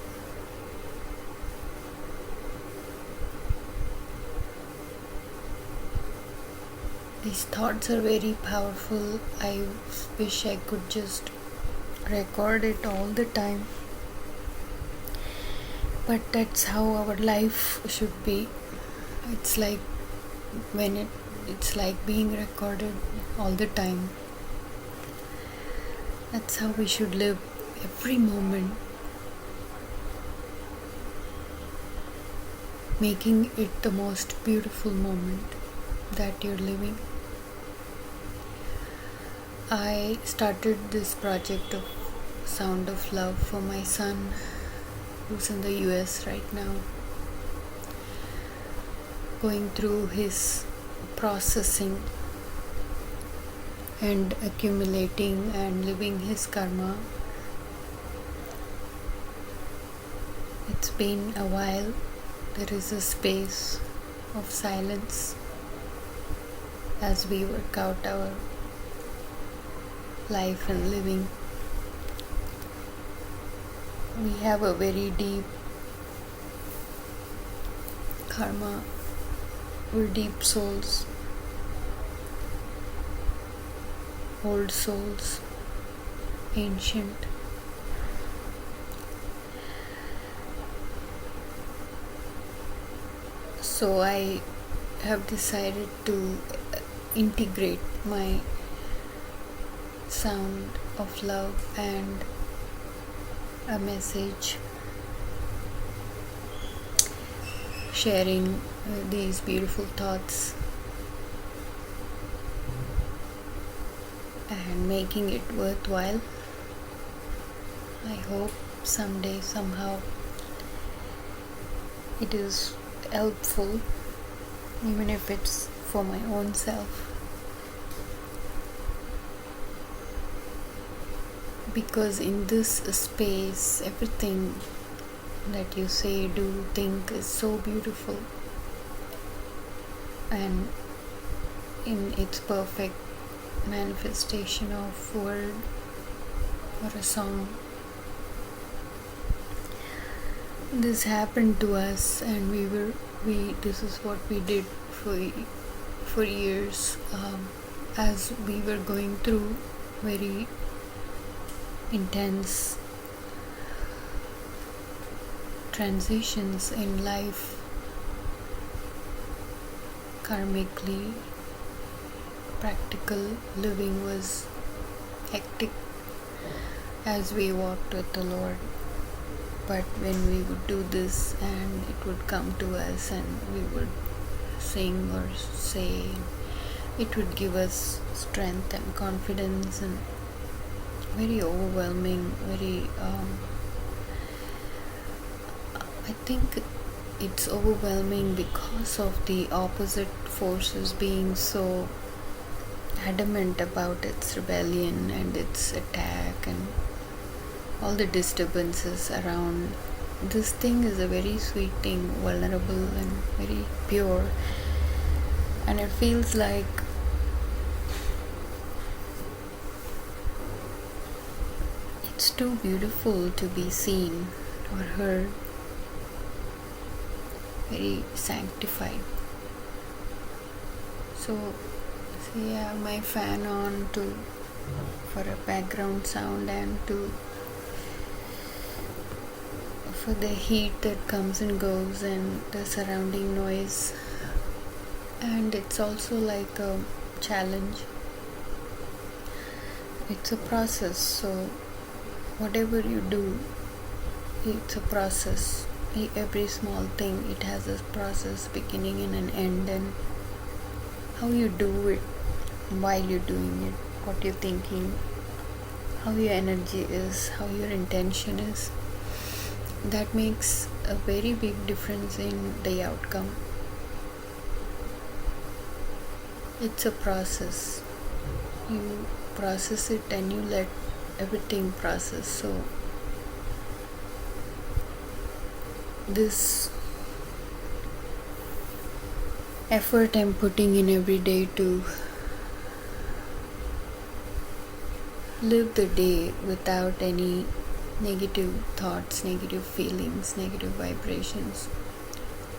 These thoughts are very powerful. I wish I could just record it all the time. But that's how our life should be. It's like it's like being recorded all the time. That's how we should live every moment, making it the most beautiful moment that you're living. I started this project of Sound of Love for my son, who's in the US right now, going through his processing and accumulating and living his karma. It's been a while. There is a space of silence as we work out our life and living. We have a very deep karma. We're deep souls, old souls, ancient. So I have decided to integrate my sound of love and a message, sharing these beautiful thoughts and making it worthwhile. I hope someday, somehow, it is helpful, even if it's for my own self. Because in this space, everything that you say, do, think is so beautiful, and in its perfect manifestation of word or a song. This happened to us, and this is what we did for years, as we were going through very intense transitions in life. Karmically, practical living was hectic as we walked with the Lord. But when we would do this and it would come to us and we would sing or say, it would give us strength and confidence, and very overwhelming, I think it's overwhelming because of the opposite forces being so adamant about its rebellion and its attack and all the disturbances around. This thing is a very sweet thing, vulnerable and very pure, and it feels like it's too beautiful to be seen or heard, very sanctified. So see, I have my fan on for a background sound and for the heat that comes and goes and the surrounding noise. And it's also like a challenge. It's a process, so whatever you do, it's a process. Every small thing, it has a process, beginning and an end, and how you do it, while you're doing it, what you're thinking, how your energy is, how your intention is, that makes a very big difference in the outcome. It's a process. You process it and you let everything process. So this effort I'm putting in every day to live the day without any negative thoughts, negative feelings, negative vibrations,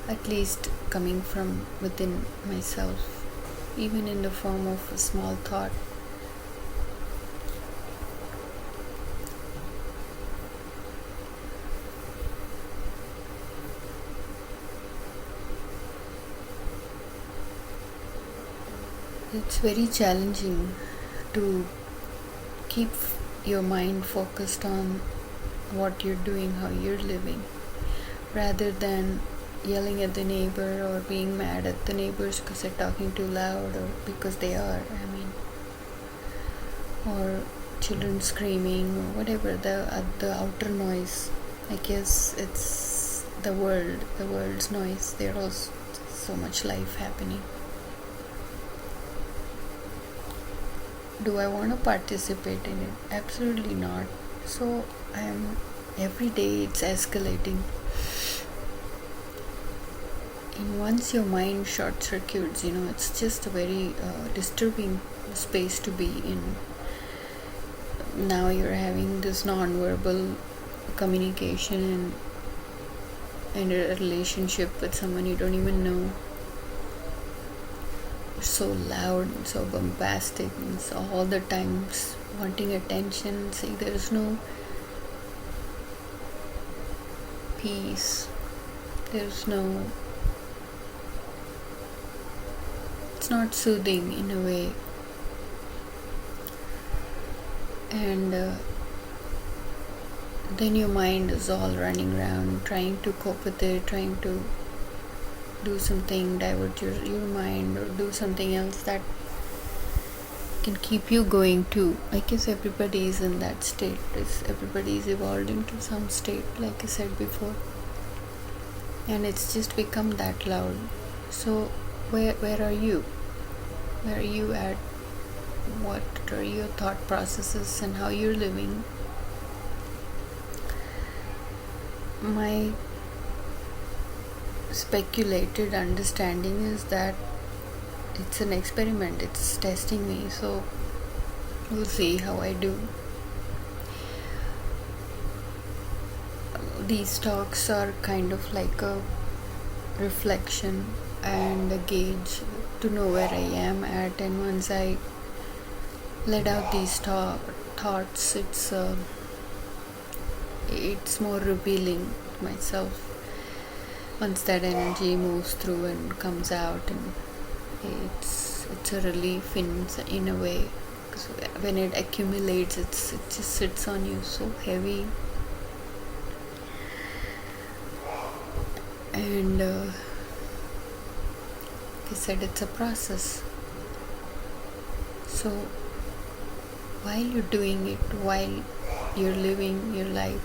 at least coming from within myself, even in the form of a small thought. It's very challenging to keep your mind focused on what you're doing, how you're living, rather than yelling at the neighbor or being mad at the neighbors because they're talking too loud, or because they are, or children screaming, or whatever the outer noise. I guess it's the world's noise. There's also so much life happening. Do I want to participate in it? Absolutely not. So every day it's escalating. And once your mind short circuits, it's just a very disturbing space to be in. Now you're having this non-verbal communication and a relationship with someone you don't even know. So loud and so bombastic and so all the times wanting attention. See, there's no peace. It's not soothing in a way. And then your mind is all running around trying to cope with it, trying to do something, divert your mind, or do something else that can keep you going too. I guess everybody is in that state. Everybody is evolved into some state, like I said before, and it's just become that loud. So where are you? Where are you at? What are your thought processes and how you're living? My speculated understanding is that it's an experiment. It's testing me, so we'll see how I do. These talks are kind of like a reflection and a gauge to know where I am at, and once I let out these thoughts, it's more revealing myself. Once that energy moves through and comes out, and it's a relief in a way, because when it accumulates, it just sits on you so heavy. And like I said, it's a process. So while you're doing it, while you're living your life,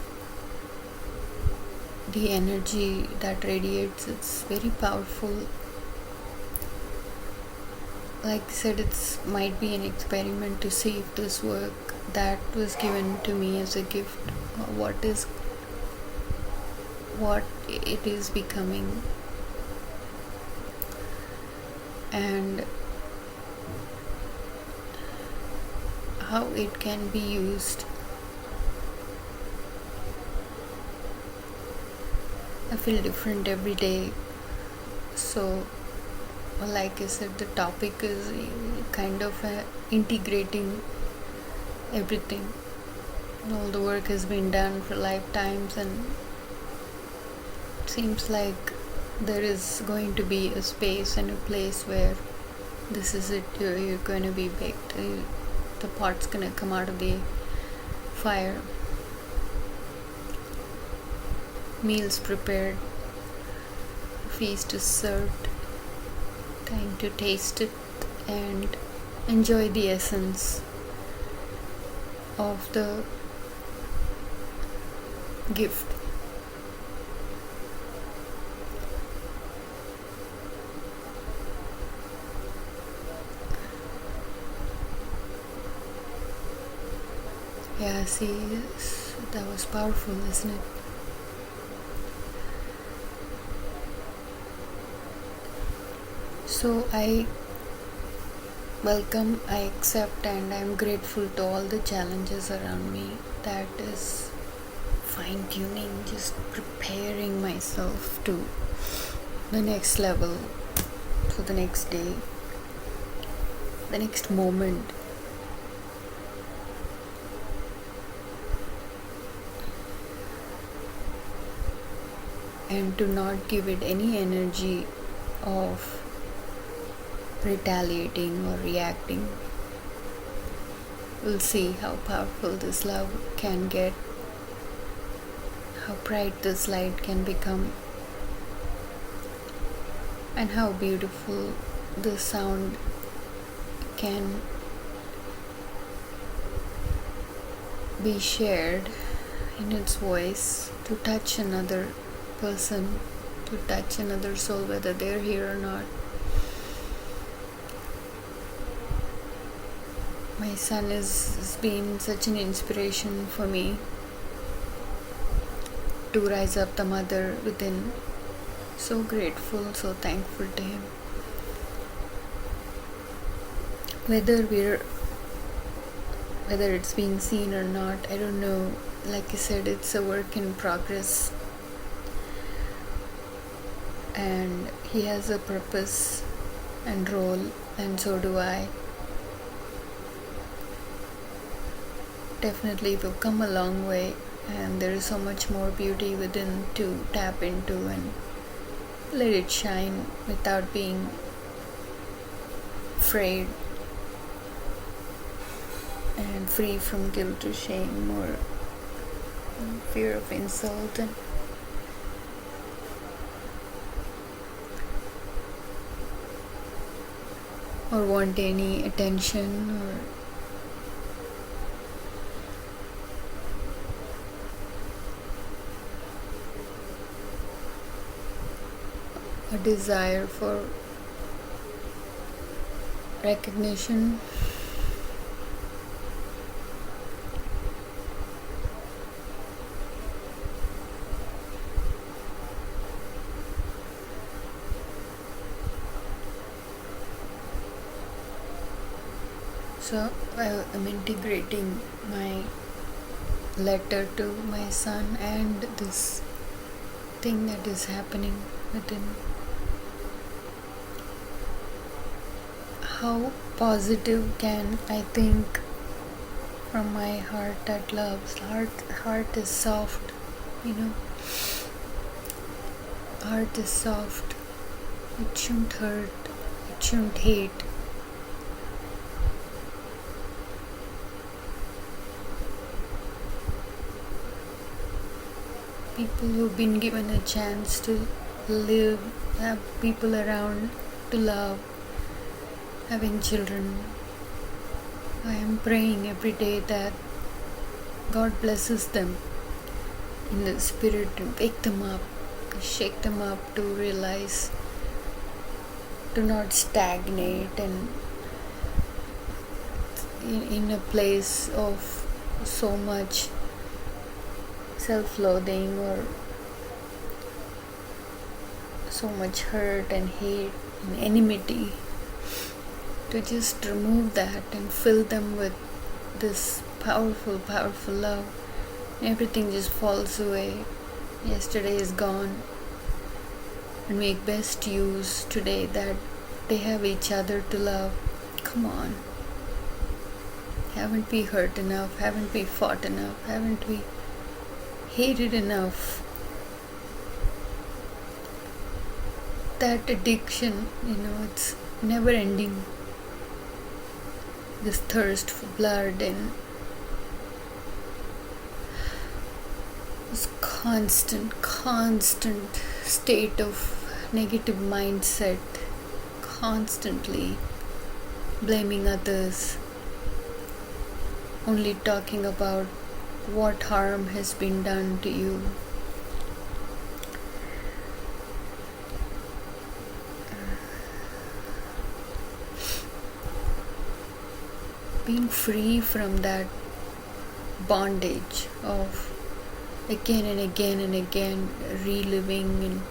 the energy that radiates, it's very powerful. Like I said, it might be an experiment to see if this work that was given to me as a gift, what it is becoming, and how it can be used. I feel different every day. So like I said, the topic is kind of integrating everything. All the work has been done for lifetimes, and it seems like there is going to be a space and a place where this is it. You're going to be baked. The pot's going to come out of the fire. Meals prepared. Feast is served. Time to taste it and enjoy the essence of the gift. Yeah, see, yes, that was powerful, isn't it? So I welcome, I accept, and I'm grateful to all the challenges around me. That is fine-tuning, just preparing myself to the next level, to the next day, the next moment. And to not give it any energy of retaliating or reacting. we'll see how powerful this love can get, how bright this light can become, and how beautiful the sound can be shared in its voice to touch another person, to touch another soul, whether they're here or not. My son has been such an inspiration for me to rise up the mother within. So grateful, so thankful to him. Whether it's being seen or not, I don't know. Like I said, it's a work in progress, and he has a purpose and role, and so do I. Definitely we've come a long way, and there is so much more beauty within to tap into and let it shine without being afraid and free from guilt or shame or fear of insult or want any attention or a desire for recognition. So I'm integrating my letter to my son and this thing that is happening within. How positive can I think from my heart that loves? Heart is soft, Heart is soft. It shouldn't hurt. It shouldn't hate. People who've been given a chance to live, have people around to love, having children. I am praying every day that God blesses them in the spirit and wake them up, shake them up to realize, to not stagnate and in a place of so much self-loathing or so much hurt and hate and enmity, to just remove that and fill them with this powerful love. Everything just falls away. Yesterday is gone, and make best use today that they have each other to love. Come on. Haven't we hurt enough? Haven't we fought enough? Haven't we hated enough? That addiction, it's never ending. This thirst for blood and this constant state of negative mindset, constantly blaming others, only talking about what harm has been done to you. Being free from that bondage of again and again reliving and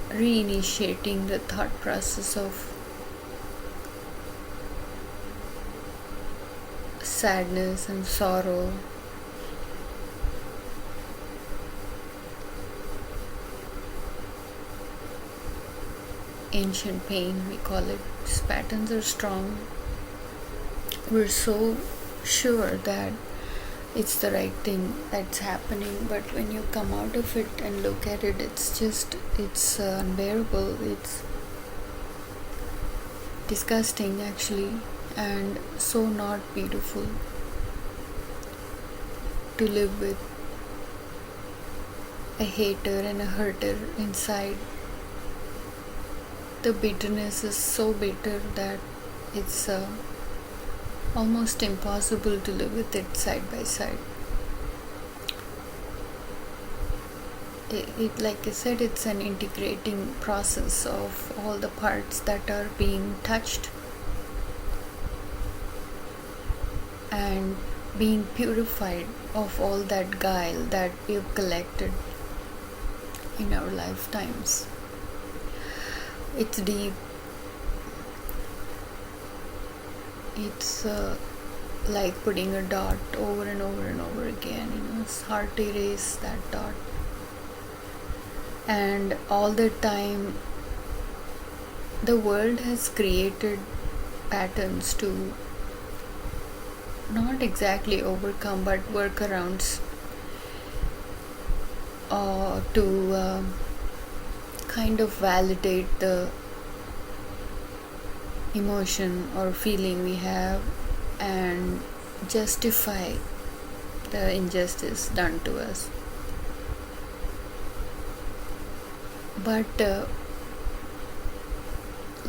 reinitiating the thought process of sadness and sorrow. Ancient pain, we call it. These patterns are strong. We're so sure that it's the right thing that's happening, but when you come out of it and look at it, it's unbearable. It's disgusting, actually. and so not beautiful to live with a hater and a hurter inside. The bitterness is so bitter that it's almost impossible to live with it side by side. Like I said, it's an integrating process of all the parts that are being touched and being purified of all that guile that we've collected in our lifetimes. It's deep. It's like putting a dot over and over and over again. It's hard to erase that dot. And all the time, the world has created patterns to not exactly overcome, but workarounds to kind of validate the emotion or feeling we have and justify the injustice done to us. But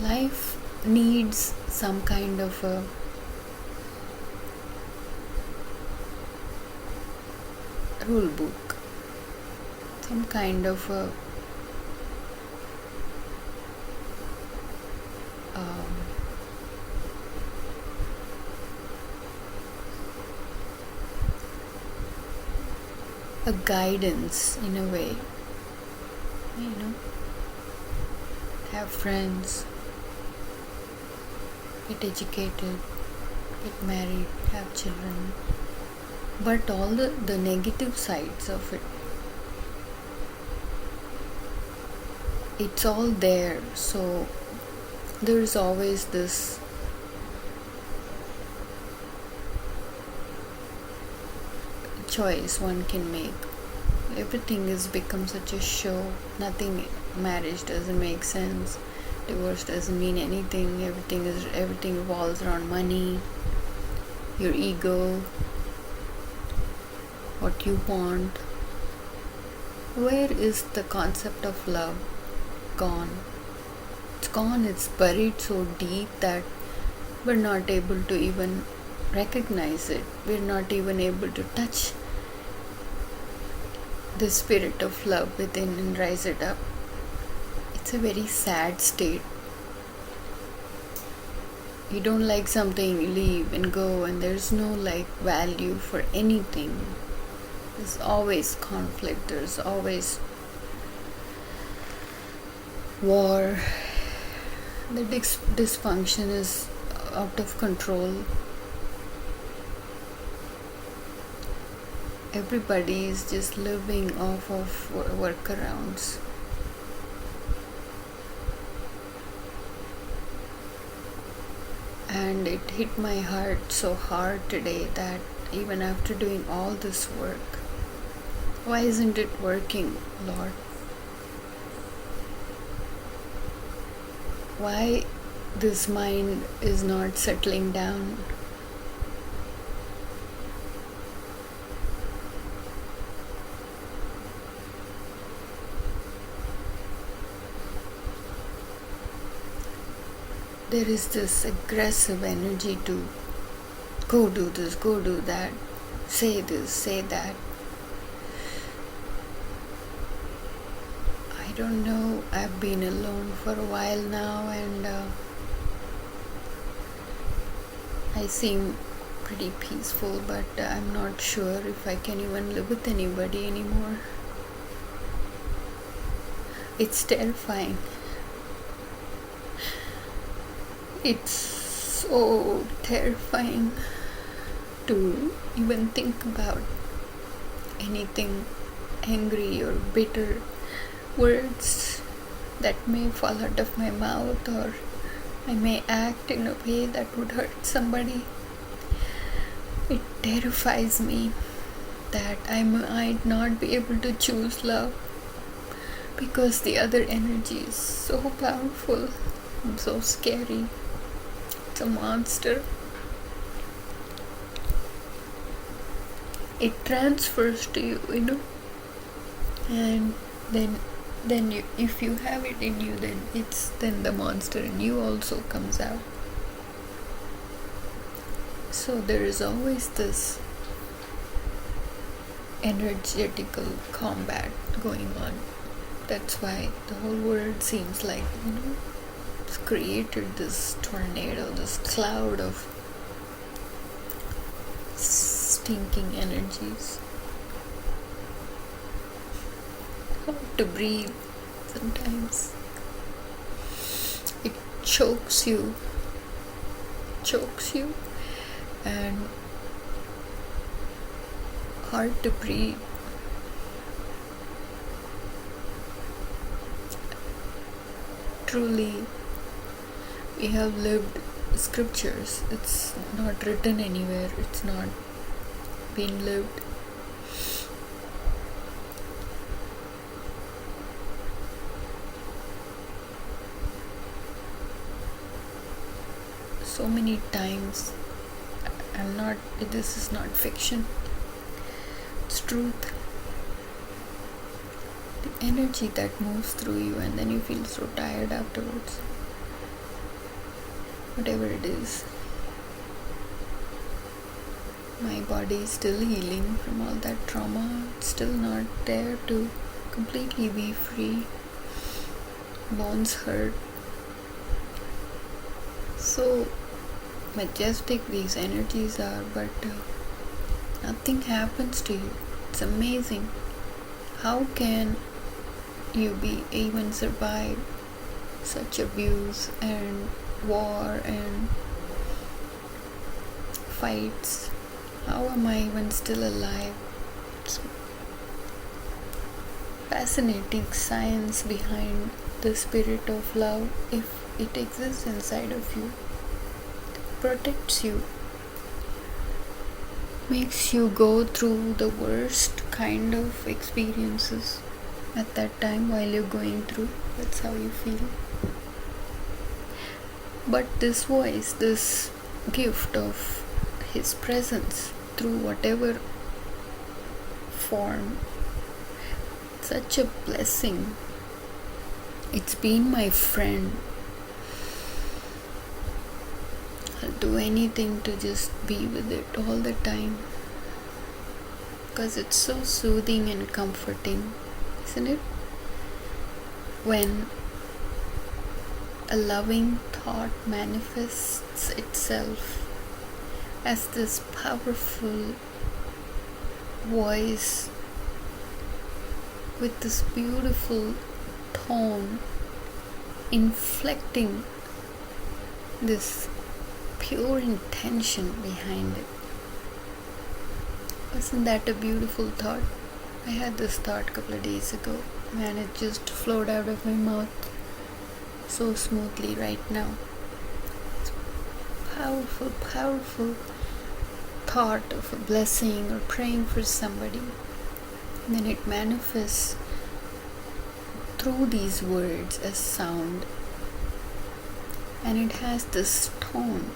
life needs some kind of a rule book, some kind of a guidance in a way, have friends, get educated, get married, have children, but all the negative sides of it, it's all there. So there's always this choice one can make. Everything has become such a show. Nothing, marriage doesn't make sense, divorce doesn't mean anything. Everything revolves around money, your ego, what you want. Where is the concept of love gone? It's gone. It's buried so deep that we're not able to even recognize it. We're not even able to touch the spirit of love within and rise it up. It's a very sad state. You don't like something, you leave and go, and there's no value for anything. There's always conflict, there's always war. The dysfunction is out of control. Everybody is just living off of workarounds. And it hit my heart so hard today that even after doing all this work, why isn't it working, Lord? Why this mind is not settling down? There is this aggressive energy to go do this, go do that, say this, say that. I don't know, I've been alone for a while now, and I seem pretty peaceful, but I'm not sure if I can even live with anybody anymore. It's terrifying. It's so terrifying to even think about anything angry or bitter words that may fall out of my mouth, or I may act in a way that would hurt somebody. It terrifies me that I might not be able to choose love because the other energy is so powerful and so scary. It's a monster. It transfers to you, and then you, if you have it in you, then the monster in you also comes out. So there is always this energetical combat going on. That's why the whole world seems like, it's created this tornado, this cloud of stinking energies. Hard to breathe sometimes. It chokes you, and hard to breathe. Truly, we have lived scriptures. It's not written anywhere, it's not being lived. So many times, this is not fiction, it's truth. The energy that moves through you, and then you feel so tired afterwards. Whatever it is, my body is still healing from all that trauma. It's still not there to completely be free. Bones hurt. So majestic these energies are, but nothing happens to you. It's amazing. How can you be even survive such abuse and war and fights? How am I even still alive? It's fascinating science behind the spirit of love. If it exists inside of you, it protects you, makes you go through the worst kind of experiences at that time while you're going through. That's how you feel. But this voice, this gift of His presence through whatever form, such a blessing. It's been my friend. I'll do anything to just be with it all the time, because it's so soothing and comforting, isn't it? When a loving thought manifests itself as this powerful voice with this beautiful tone, inflecting this pure intention behind it. Wasn't that a beautiful thought? I had this thought a couple of days ago, and it just flowed out of my mouth so smoothly right now. It's powerful, powerful thought of a blessing or praying for somebody. And then it manifests through these words as sound, and it has this tone,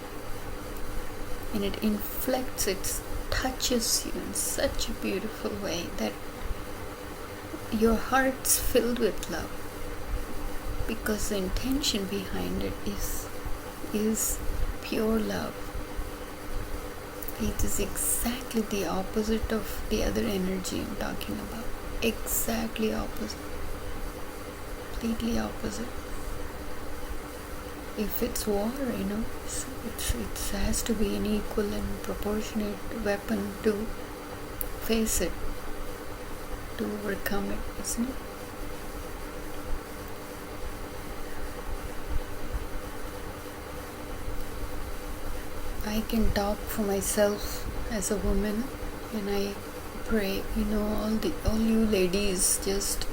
and it inflects, it touches you in such a beautiful way that your heart's filled with love, because the intention behind it is pure love. It is exactly the opposite of the other energy I'm talking about. Exactly opposite. Completely opposite. If it's war, it has to be an equal and proportionate weapon to face it, to overcome it, isn't it? I can talk for myself as a woman, and I pray, all you ladies, just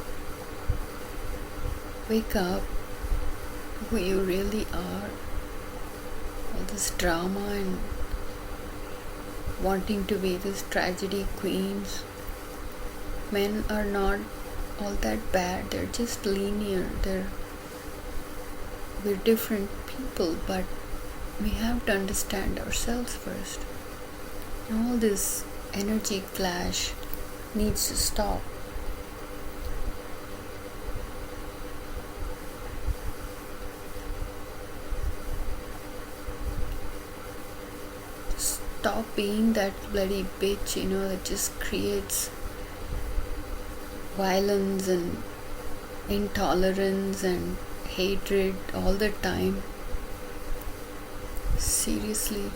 wake up who you really are. All this drama and wanting to be this tragedy queens. Men are not all that bad, they're just linear, we're different people, but we have to understand ourselves first. And all this energy clash needs to stop. Stop being that bloody bitch, that just creates violence and intolerance and hatred all the time. Seriously,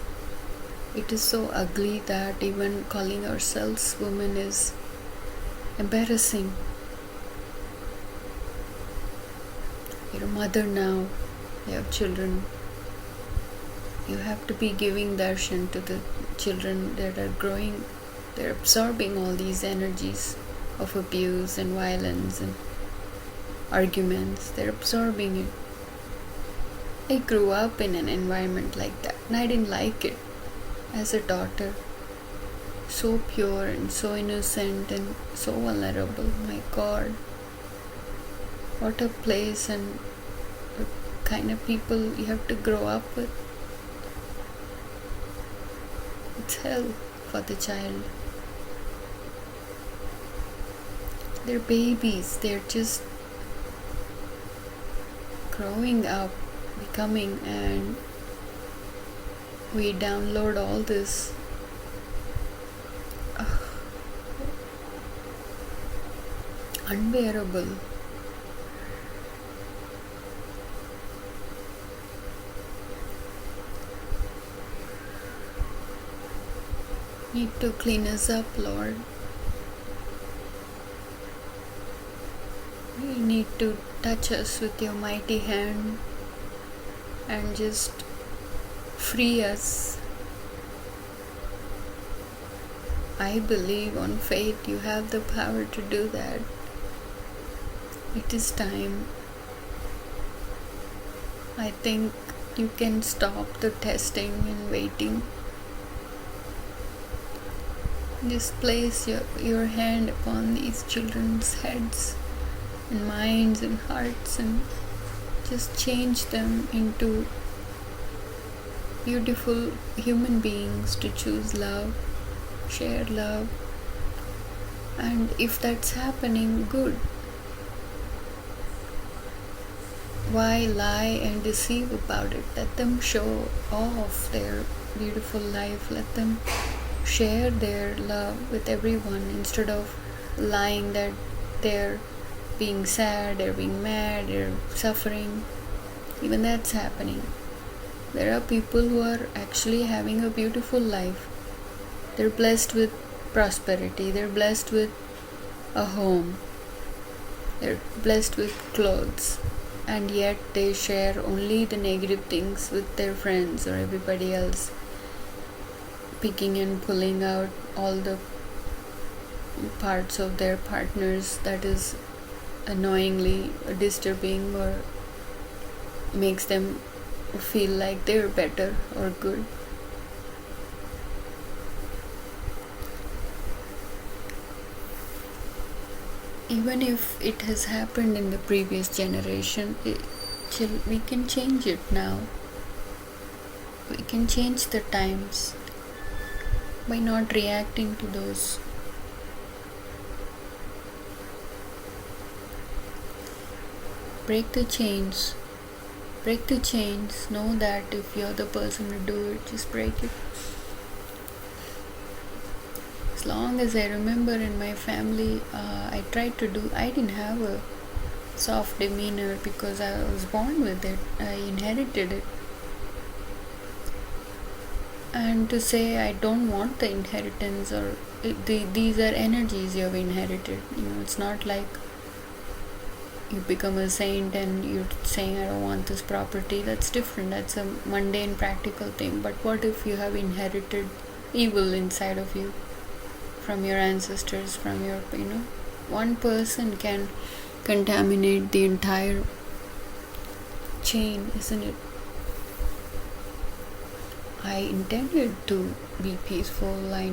it is so ugly that even calling ourselves women is embarrassing. You're a mother now, you have children. You have to be giving darshan to the children that are growing. They're absorbing all these energies of abuse and violence and arguments. They're absorbing it. I grew up in an environment like that and I didn't like it as a daughter. So pure and so innocent and so vulnerable. My God. What a place and the kind of people you have to grow up with. It's hell for the child. They're babies. They're just growing up, becoming, and we download all this. Unbearable. Need to clean us up, Lord. You need to touch us with your mighty hand and just free us. I believe on faith you have the power to do that. It is time. I think you can stop the testing and waiting. Just place your hand upon these children's heads and minds and hearts and just change them into beautiful human beings to choose love, share love. And if that's happening, good. Why lie and deceive about it? Let them show off their beautiful life. Let them share their love with everyone instead of lying that they're being sad, they're being mad, they're suffering. Even that's happening. There are people who are actually having a beautiful life. They're blessed with prosperity, they're blessed with a home, they're blessed with clothes, and yet they share only the negative things with their friends or everybody else, picking and pulling out all the parts of their partners that is annoyingly disturbing or makes them feel like they're better or good. Even if it has happened in the previous generation, we can change it now. We can change the times by not reacting to those. Break the chains. Break the chains. Know that if you're the person to do it, just break it. As long as I remember in my family, I didn't have a soft demeanor because I was born with it. I inherited it. And to say I don't want the inheritance or these are energies you have inherited. It's not like you become a saint and you're saying I don't want this property. That's different. That's a mundane practical thing. But what if you have inherited evil inside of you from your ancestors, from your one person can contaminate the entire chain, isn't it? I intended to be peaceful. I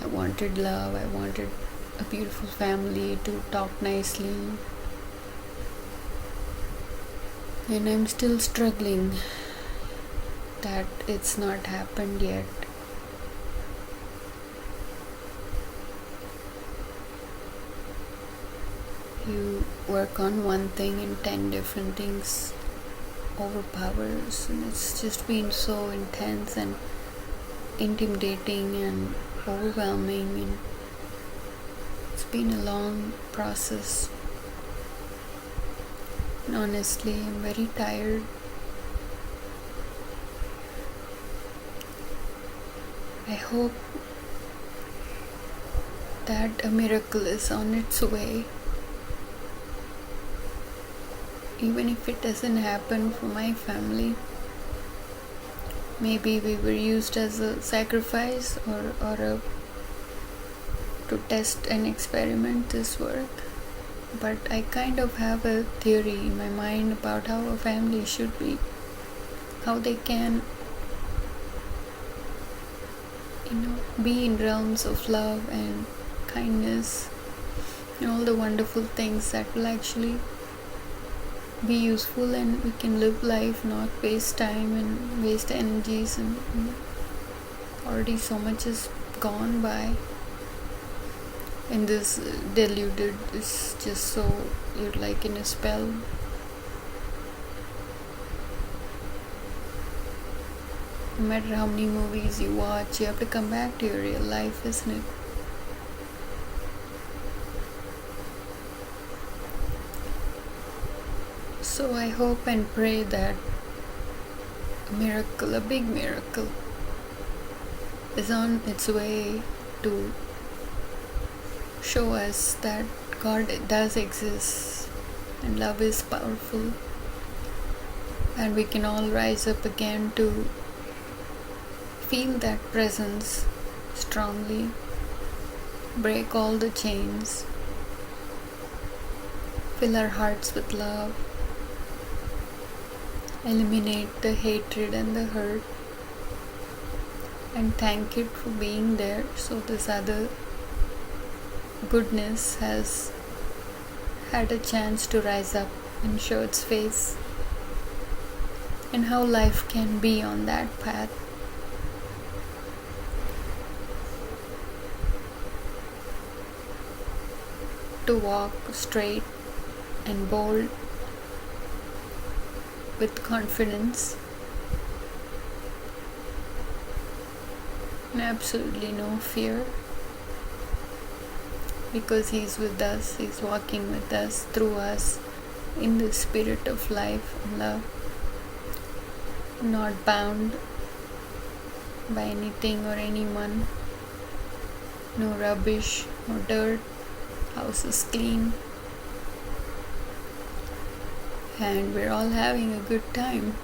wanted love. I wanted a beautiful family, to talk nicely. And I'm still struggling that it's not happened yet. You work on one thing and 10 different things overpowers, and it's just been so intense and intimidating and overwhelming, and it's been a long process. And honestly, I'm very tired. I hope that a miracle is on its way. Even if it doesn't happen for my family, maybe we were used as a sacrifice or to test and experiment this work. But I kind of have a theory in my mind about how a family should be, how they can, be in realms of love and kindness and all the wonderful things that will actually be useful, and we can live life, not waste time and waste energies, and already so much is gone by. And this deluded is just so you're like in a spell. No matter how many movies you watch, you have to come back to your real life, isn't it? So I hope and pray that a miracle, a big miracle, is on its way to show us that God does exist and love is powerful, and we can all rise up again to feel that presence strongly, break all the chains, fill our hearts with love, eliminate the hatred and the hurt, and thank it for being there, so this other goodness has had a chance to rise up and show its face, and how life can be on that path. To walk straight and bold with confidence and absolutely no fear, because He's with us, He's walking with us, through us, in the spirit of life and love, not bound by anything or anyone. No rubbish, no dirt, house is clean, and we're all having a good time.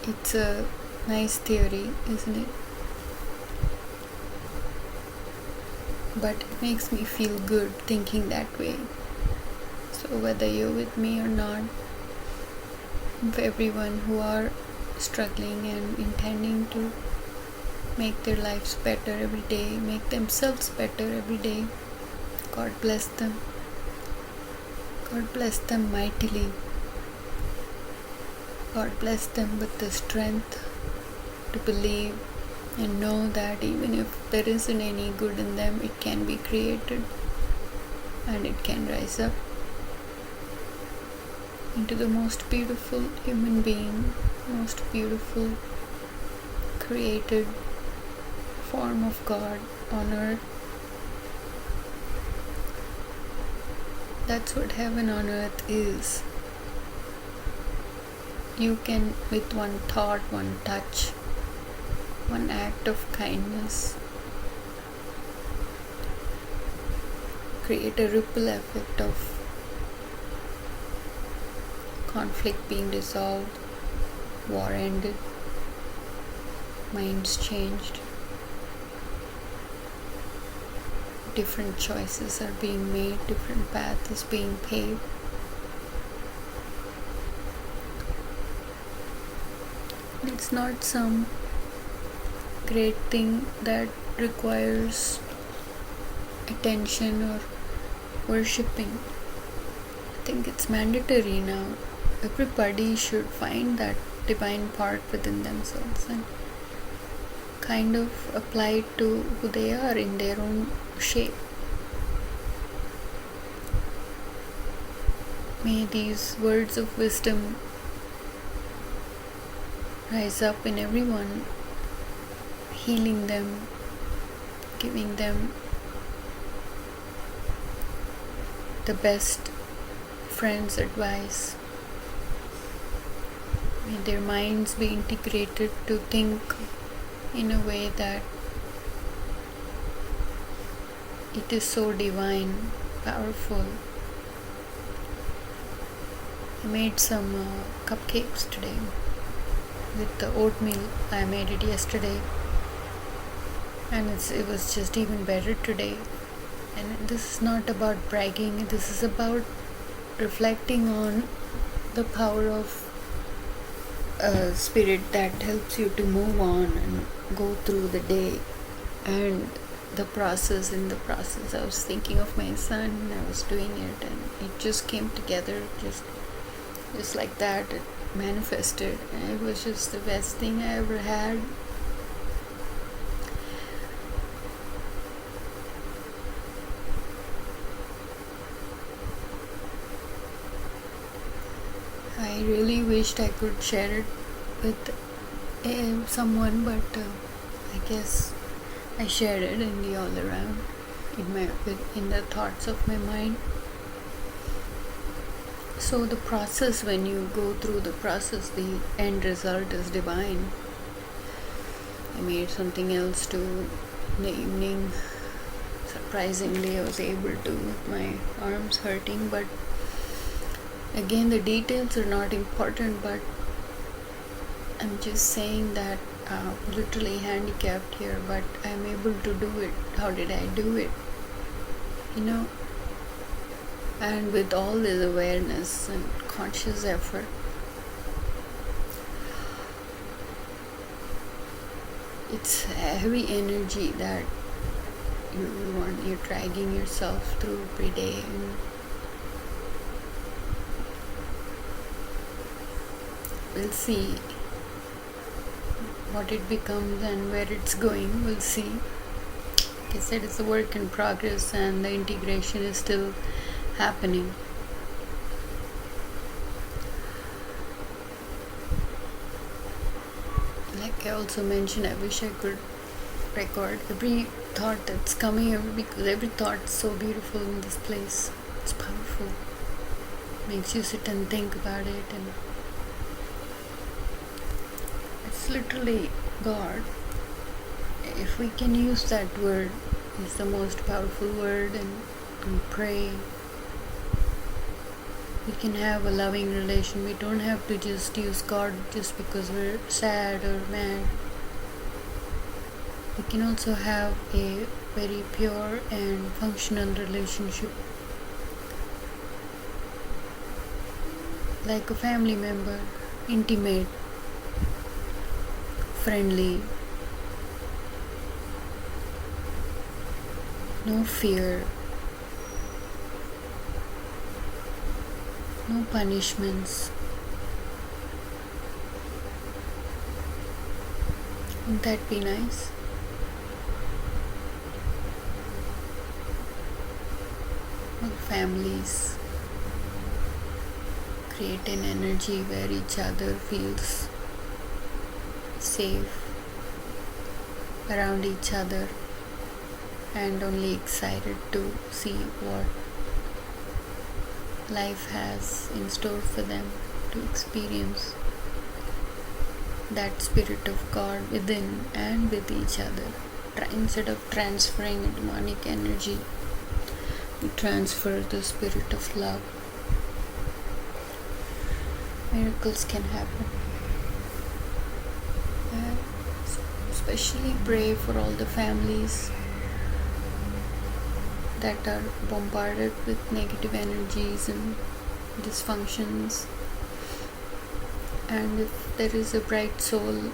It's a nice theory, isn't it? But it makes me feel good thinking that way. So whether you're with me or not, for everyone who are struggling and intending to make their lives better every day, make themselves better every day, God bless them. God bless them mightily. God bless them with the strength to believe and know that even if there isn't any good in them, it can be created and it can rise up into the most beautiful human being, most beautiful created form of God on earth. That's what heaven on earth is. You can, with one thought, one touch, one act of kindness, create a ripple effect of conflict being dissolved, war ended, minds changed, different choices are being made, different path is being paved. It's not some great thing that requires attention or worshipping. I think it's mandatory now everybody should find that divine part within themselves and kind of apply it to who they are in their own shape. May these words of wisdom rise up in everyone, healing them, giving them the best friend's advice. May their minds be integrated to think in a way that it is so divine, powerful. I made some cupcakes today with the oatmeal. I made it yesterday, and it was just even better today. And this is not about bragging, this is about reflecting on the power of a spirit that helps you to move on and go through the day. And the process, in the process, I was thinking of my son and I was doing it, and it just came together just like that. It manifested, and it was just the best thing I ever had. I really wished I could share it with someone, but I guess I shared it in the all around, in the thoughts of my mind. So the process, when you go through the process, the end result is divine. I made something else too in the evening. Surprisingly, I was able to with my arms hurting, but again, the details are not important, but I'm just saying that literally handicapped here, but I'm able to do it. How did I do it? And with all this awareness and conscious effort. It's heavy energy that you're dragging yourself through every day, and we'll see what it becomes and where it's going. We'll see. Like I said, it's a work in progress and the integration is still happening. Like I also mentioned, I wish I could record every thought that's coming, because every thought is so beautiful in this place. It's powerful. Makes you sit and think about it, and it's literally God. If we can use that word, it's the most powerful word, and pray, we can have a loving relation. We don't have to just use God just because we're sad or mad. We can also have a very pure and functional relationship, like a family member, intimate, friendly, no fear, no punishments. Wouldn't that be nice? All families create an energy where each other feels safe around each other and only excited to see what life has in store for them to experience that spirit of God within and with each other. Instead of transferring a demonic energy, we transfer the spirit of love. Miracles can happen. And especially pray for all the families that are bombarded with negative energies and dysfunctions. And if there is a bright soul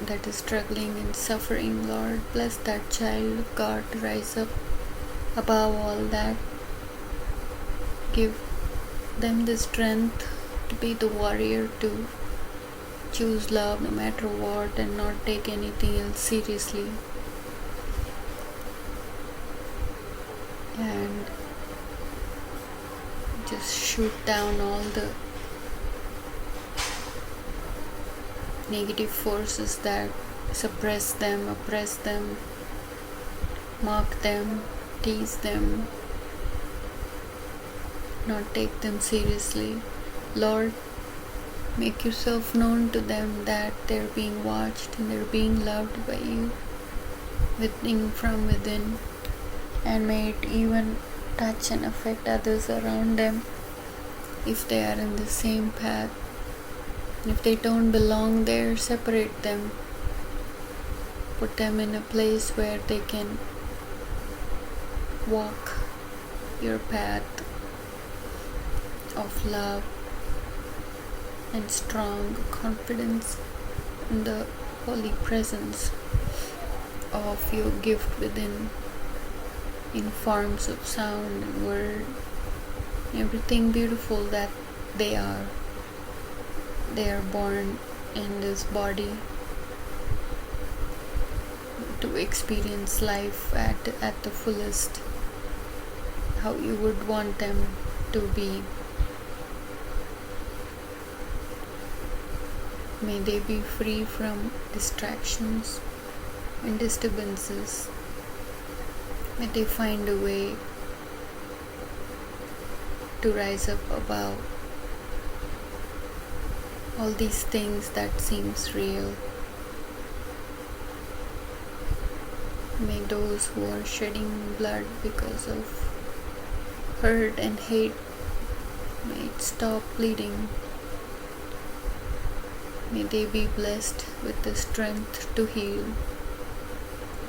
that is struggling and suffering, Lord, bless that child of God to rise up above all that. Give them the strength to be the warrior, to choose love no matter what and not take anything else seriously. And just shoot down all the negative forces that suppress them, oppress them, mock them, tease them, not take them seriously. Lord, make yourself known to them that they're being watched and they're being loved by you from within, and may it even touch and affect others around them if they are in the same path. If they don't belong there, separate them. Put them in a place where they can walk your path of love and strong confidence in the holy presence of your gift within, in forms of sound and word, everything beautiful that they are. They are born in this body to experience life at the fullest, how you would want them to be. May they be free from distractions and disturbances. May they find a way to rise up above all these things that seems real. May those who are shedding blood because of hurt and hate, may it stop bleeding. May they be blessed with the strength to heal,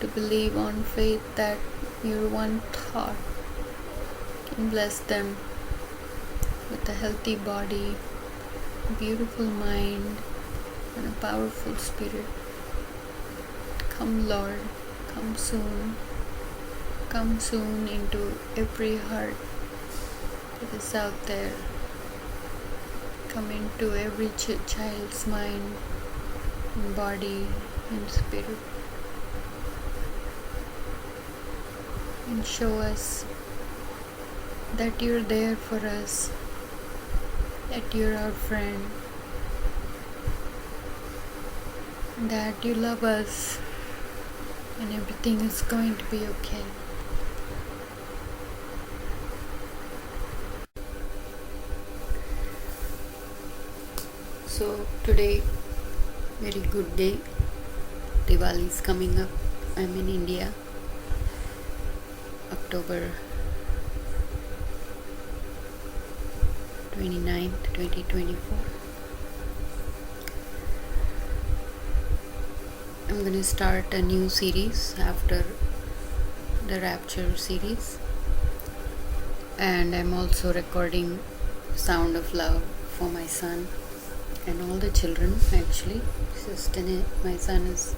to believe on faith that your one thought can bless them with a healthy body, a beautiful mind, and a powerful spirit. Come, Lord, come soon. Come soon into every heart that is out there. Come into every child's mind and body and spirit, and show us that you're there for us, that you're our friend, that you love us, and everything is going to be okay. So today, very good day. Diwali is coming up. I'm in India, October 29th, 2024. I'm going to start a new series after the Rapture series, and I'm also recording Sound of Love for my son and all the children. Actually, my son is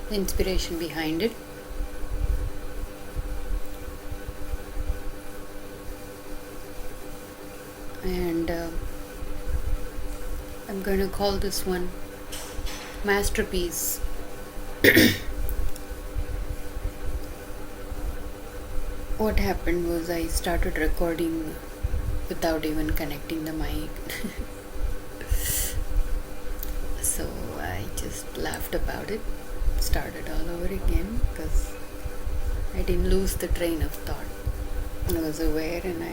the inspiration behind it. And I'm going to call this one Masterpiece. What happened was I started recording without even connecting the mic. So I just laughed about it, started all over again, because I didn't lose the train of thought. I was aware, and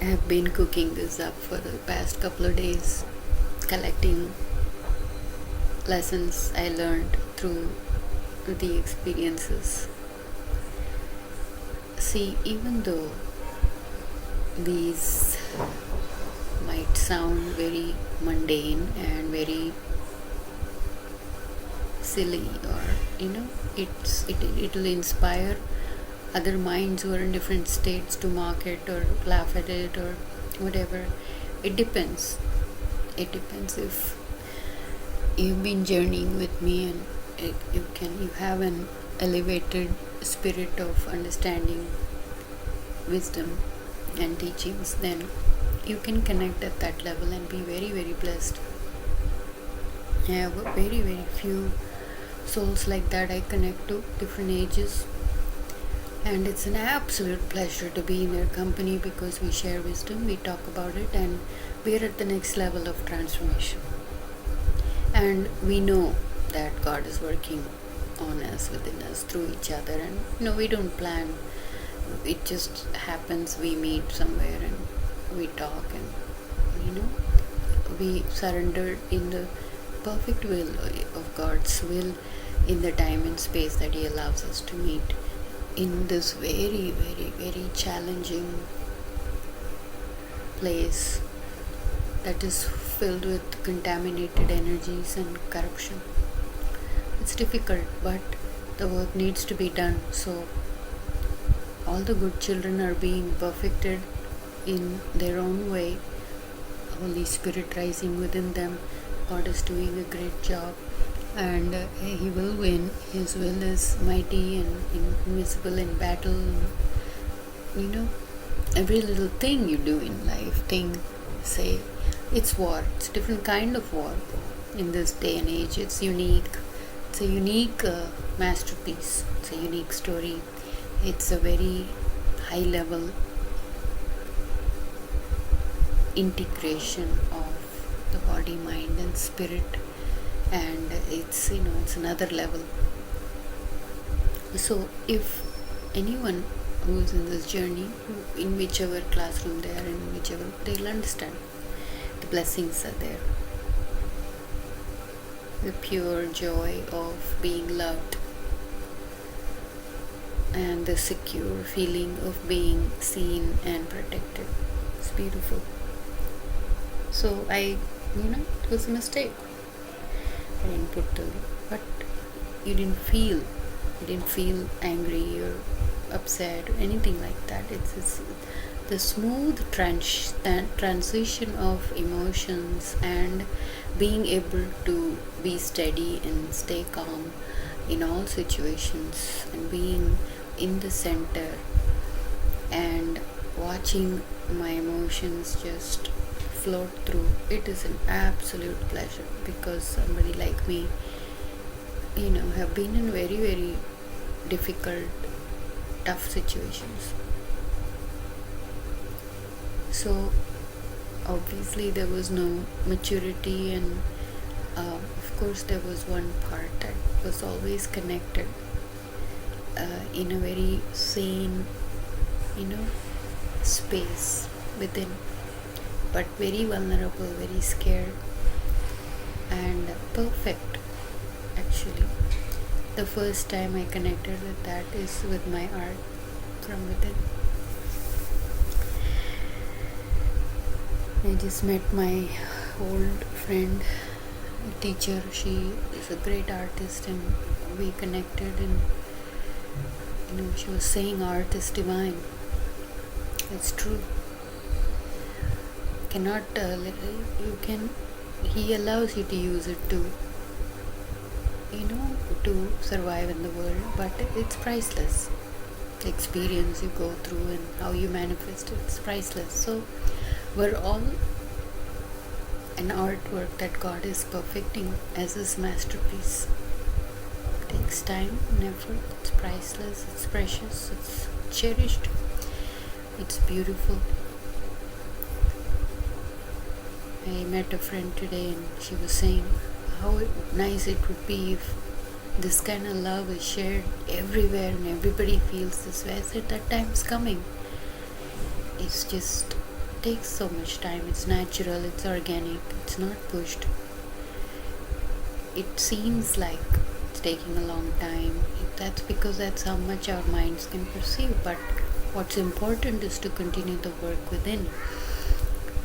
I have been cooking this up for the past couple of days, collecting lessons I learned through the experiences. See, even though these might sound very mundane and very silly, or it will inspire other minds who are in different states to mock it or laugh at it or whatever. It depends if you've been journeying with me and you have an elevated spirit of understanding, wisdom and teachings, then you can connect at that level and be very, very blessed. I have very, very few souls like that I connect to, different ages, and it's an absolute pleasure to be in their company because we share wisdom, we talk about it, and we are at the next level of transformation. And we know that God is working on us, within us, through each other, and we don't plan. It just happens. We meet somewhere and we talk, and we surrender in the perfect will of God's will, in the time and space that He allows us to meet in this very, very, very challenging place that is filled with contaminated energies and corruption. It's difficult, but the work needs to be done. So all the good children are being perfected in their own way. Holy Spirit rising within them. God is doing a great job, and He will win. His will is mighty and invisible in battle. And, every little thing you do in life, say, it's war. It's a different kind of war in this day and age. It's unique. It's a unique masterpiece. It's a unique story. It's a very high level integration of the body, mind and spirit, and it's another level. So if anyone who's in this journey, in whichever classroom they are in, whichever, they'll understand the blessings are there, the pure joy of being loved, and the secure feeling of being seen and protected. It's beautiful. So it was a mistake. I didn't put but you didn't feel angry or upset or anything like that. It's the smooth transition of emotions, and being able to be steady and stay calm in all situations, and being in the center and watching my emotions just float through. It is an absolute pleasure, because somebody like me have been in very, very difficult, tough situations. So obviously there was no maturity, and of course there was one part that was always connected in a very sane space within, but very vulnerable, very scared, and perfect. Actually, the first time I connected with that is with my art from within. I just met my old friend, teacher. She is a great artist, and we connected, and she was saying art is divine. It's true. He allows you to use it to survive in the world, but it's priceless. The experience you go through and how you manifest it's priceless. So we're all an artwork that God is perfecting as His masterpiece. It takes time and effort. It's priceless, it's precious, it's cherished, it's beautiful. I met a friend today, and she was saying how nice it would be if this kind of love is shared everywhere and everybody feels this way. I said, that time's coming. It's just takes so much time. It's natural, it's organic, it's not pushed. It seems like it's taking a long time. That's because that's how much our minds can perceive. But what's important is to continue the work within.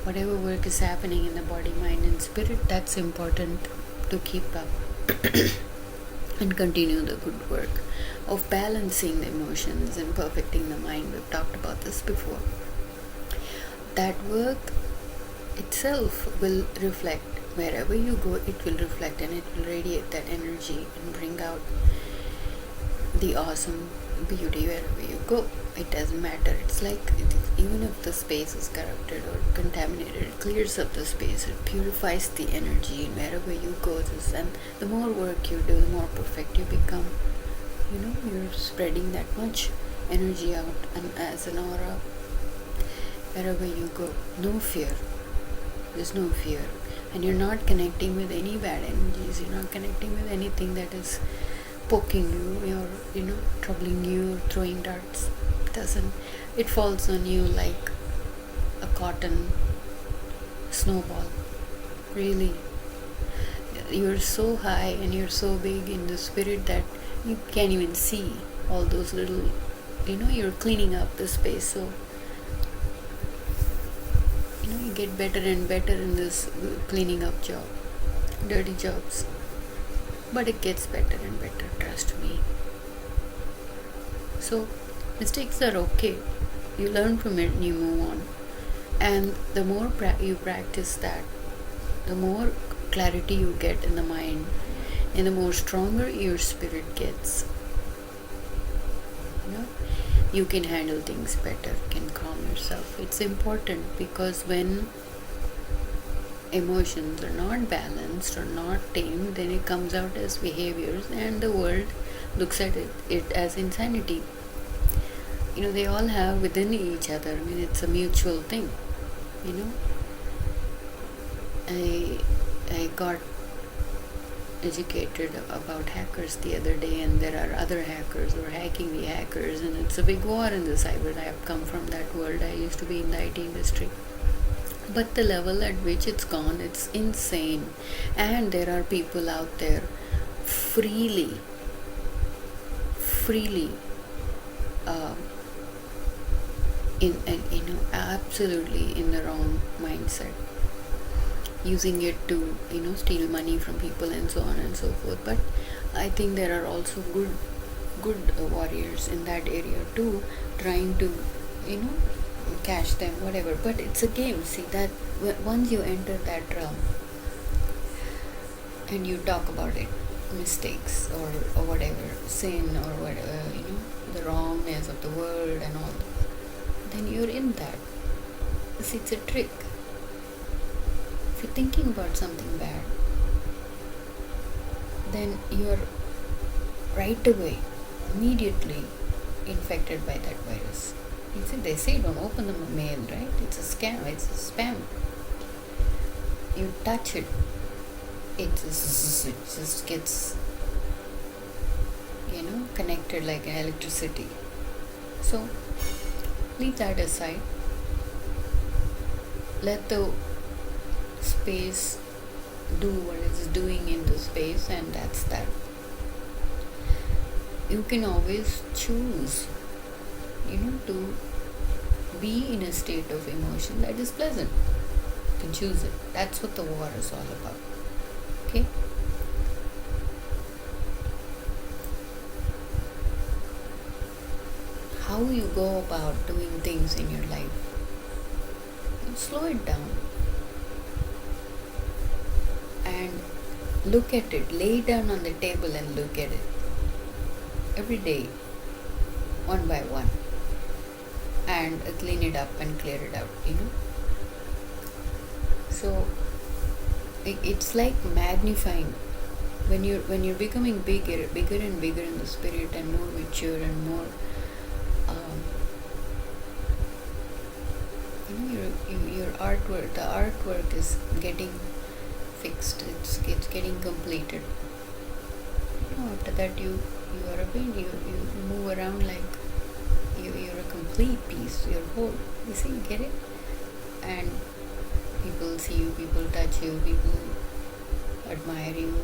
Whatever work is happening in the body, mind and spirit, that's important to keep up and continue the good work of balancing the emotions and perfecting the mind. We've talked about this before. That work itself will reflect wherever you go. It will reflect, and it will radiate that energy and bring out the awesome beauty wherever you go. It doesn't matter. It's like even if the space is corrupted or contaminated, it clears up the space, it purifies the energy, and wherever you go, this, and the more work you do, the more perfect you become. You're spreading that much energy out, and as an aura, wherever you go, no fear. There's no fear, and you're not connecting with any bad energies. You're not connecting with anything that is poking you or troubling you, or throwing darts. It falls on you like a cotton snowball. Really, you're so high and you're so big in the spirit that you can't even see all those little, you're cleaning up the space. So you get better and better in this cleaning up job, dirty jobs, but it gets better and better, trust me. So mistakes are okay, you learn from it and you move on. And the more you practice that, the more clarity you get in the mind, and the more stronger your spirit gets. You can handle things better, can calm yourself. It's important, because when emotions are not balanced or not tamed, then it comes out as behaviors, and the world looks at it as insanity. They all have within each other. It's a mutual thing. I got educated about hackers the other day, and there are other hackers who are hacking the hackers, and it's a big war in the cyber. I have come from that world. I used to be in the IT industry, but the level at which it's gone, it's insane. And there are people out there freely absolutely in the wrong mindset, using it to steal money from people and so on and so forth. But I think there are also good warriors in that area too, trying to catch them, whatever. But it's a game. See, that once you enter that realm and you talk about it, mistakes or whatever, sin or whatever, the wrongness of the world and all, then you're in that. See, it's a trick. If you're thinking about something bad, then you're right away, immediately infected by that virus. They say don't open the mail, right? It's a scam, it's a spam. You touch it, it just gets connected like electricity. So leave that aside. Let the space do what it's doing in the space, and that's that. You can always choose to be in a state of emotion that is pleasant. You can choose it. That's what the war is all about. Okay? How you go about doing things in your life, slow it down and look at it. Lay down on the table and look at it every day, one by one, and clean it up and clear it out. So it's like magnifying. When you're becoming bigger and bigger in the spirit, and more mature and more your artwork, the artwork is getting fixed, it's getting completed. After that you are a painter, you move around like you're a complete piece, you're whole. You see, get it? And people see you, people touch you, people admire you,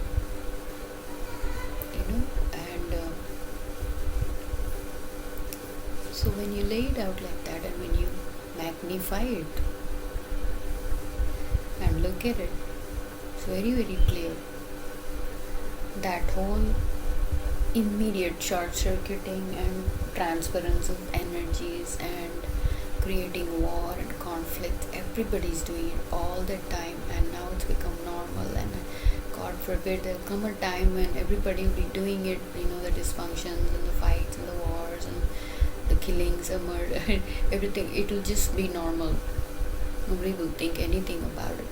and so when you lay it out like that, and when you magnify it and look at it, it's very, very clear. That whole immediate short circuiting and transference of energies and creating war and conflict, everybody's doing it all the time, and now it's become normal. And God forbid there'll come a time when everybody will be doing it, the dysfunctions and the fights and the wars and the killings, a murder, everything, it will just be normal. Nobody will think anything about it.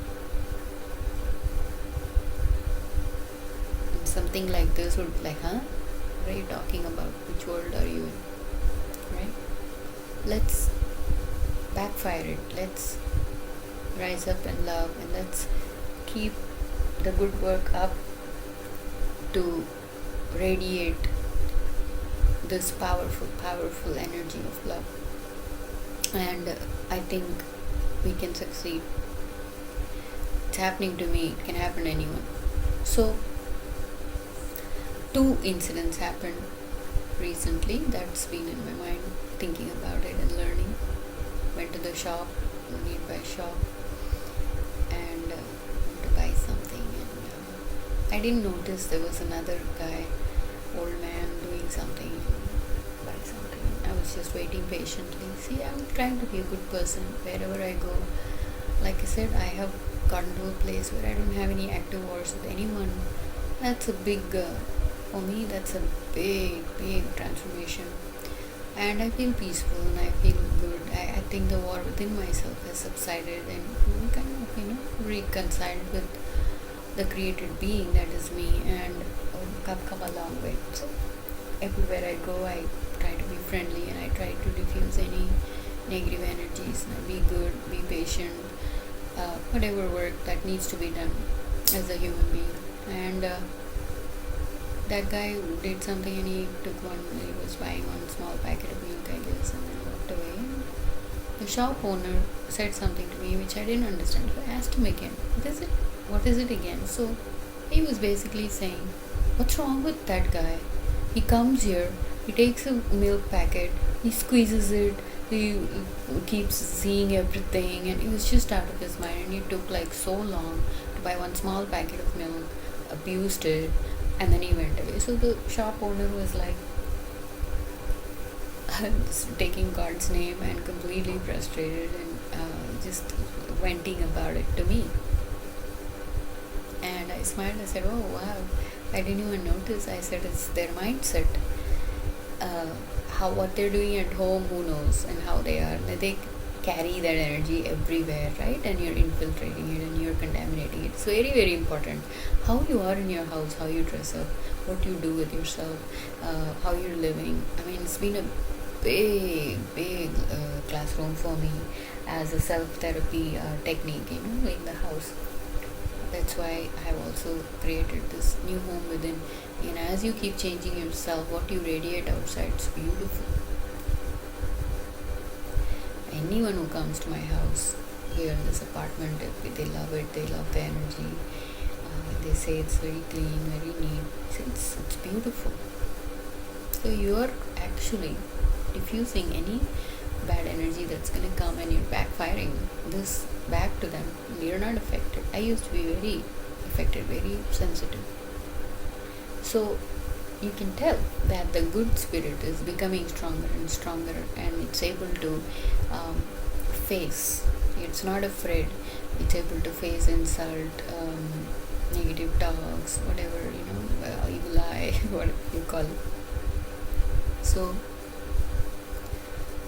And something like this would be like, huh? What are you talking about? Which world are you in? Right? Let's backfire it. Let's rise up in love, and let's keep the good work up to radiate this powerful energy of love. And I think we can succeed. It's happening to me, it can happen to anyone. So, two incidents happened recently that's been in my mind, thinking about it and learning. Went to the shop, nearby shop, and went to buy something, and I didn't notice there was another guy, old man, doing something, buy something. I was just waiting patiently. See, I'm trying to be a good person wherever I go. Like I said, I have gotten to a place where I don't have any active wars with anyone. That's a big, for me, that's a big transformation. And I feel peaceful and I feel good. I think the war within myself has subsided, and I'm kind of, reconciled with the created being that is me, and I've come a long way. So everywhere I go, I try to be friendly and I try to diffuse any negative energies. And be good, be patient, whatever work that needs to be done as a human being. And that guy did something, and he took one. He was buying one small packet of milk, I guess, and then walked away. And the shop owner said something to me which I didn't understand. So I asked him again, what is it again? So he was basically saying, what's wrong with that guy? He comes here, he takes a milk packet, he squeezes it, he keeps seeing everything, and he was just out of his mind, and he took like so long to buy one small packet of milk, abused it, and then he went away. So the shop owner was like taking God's name and completely frustrated, and just venting about it to me. And I smiled. I said, oh wow, I didn't even notice. I said, it's their mindset. What they're doing at home, who knows, and how they are. They carry that energy everywhere, right? And you're infiltrating it and you're contaminating it. It's very important how you are in your house, how you dress up, what you do with yourself, how you're living. I mean, it's been a big classroom for me as a self-therapy technique, in the house. That's why I have also created this new home within. And as you keep changing yourself, what you radiate outside is beautiful. Anyone who comes to my house here in this apartment, they love it. They love the energy. They say it's very clean, very neat. It's beautiful. So you are actually diffusing any bad energy that's going to come, and you're backfiring this back to them. You're not affected. I used to be very affected, very sensitive. So you can tell that the good spirit is becoming stronger and stronger, and it's able to face. It's not afraid. It's able to face insult, negative talks, whatever, evil eye, whatever you call it. So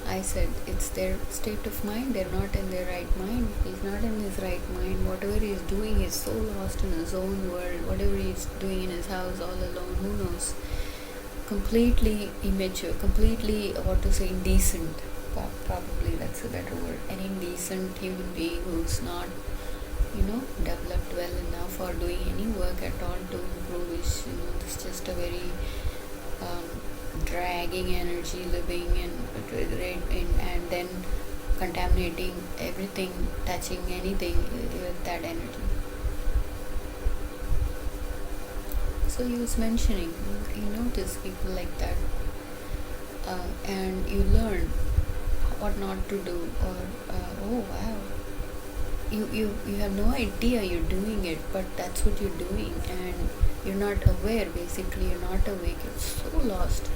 I said, it's their state of mind. They're not in their right mind. He's not in his right mind. Whatever he's doing, he's so lost in his own world. Whatever he's doing in his house all alone, who knows? Completely immature, completely, indecent. Probably that's a better word. An indecent human being who's not, developed well enough or doing any work at all to improve his, it's just a very dragging energy, living and then contaminating everything, touching anything with that energy. So he was mentioning, you notice people like that, and you learn what not to do, or oh wow, you have no idea you're doing it, but that's what you're doing, and you're not aware. Basically, you're not awake. You're so lost.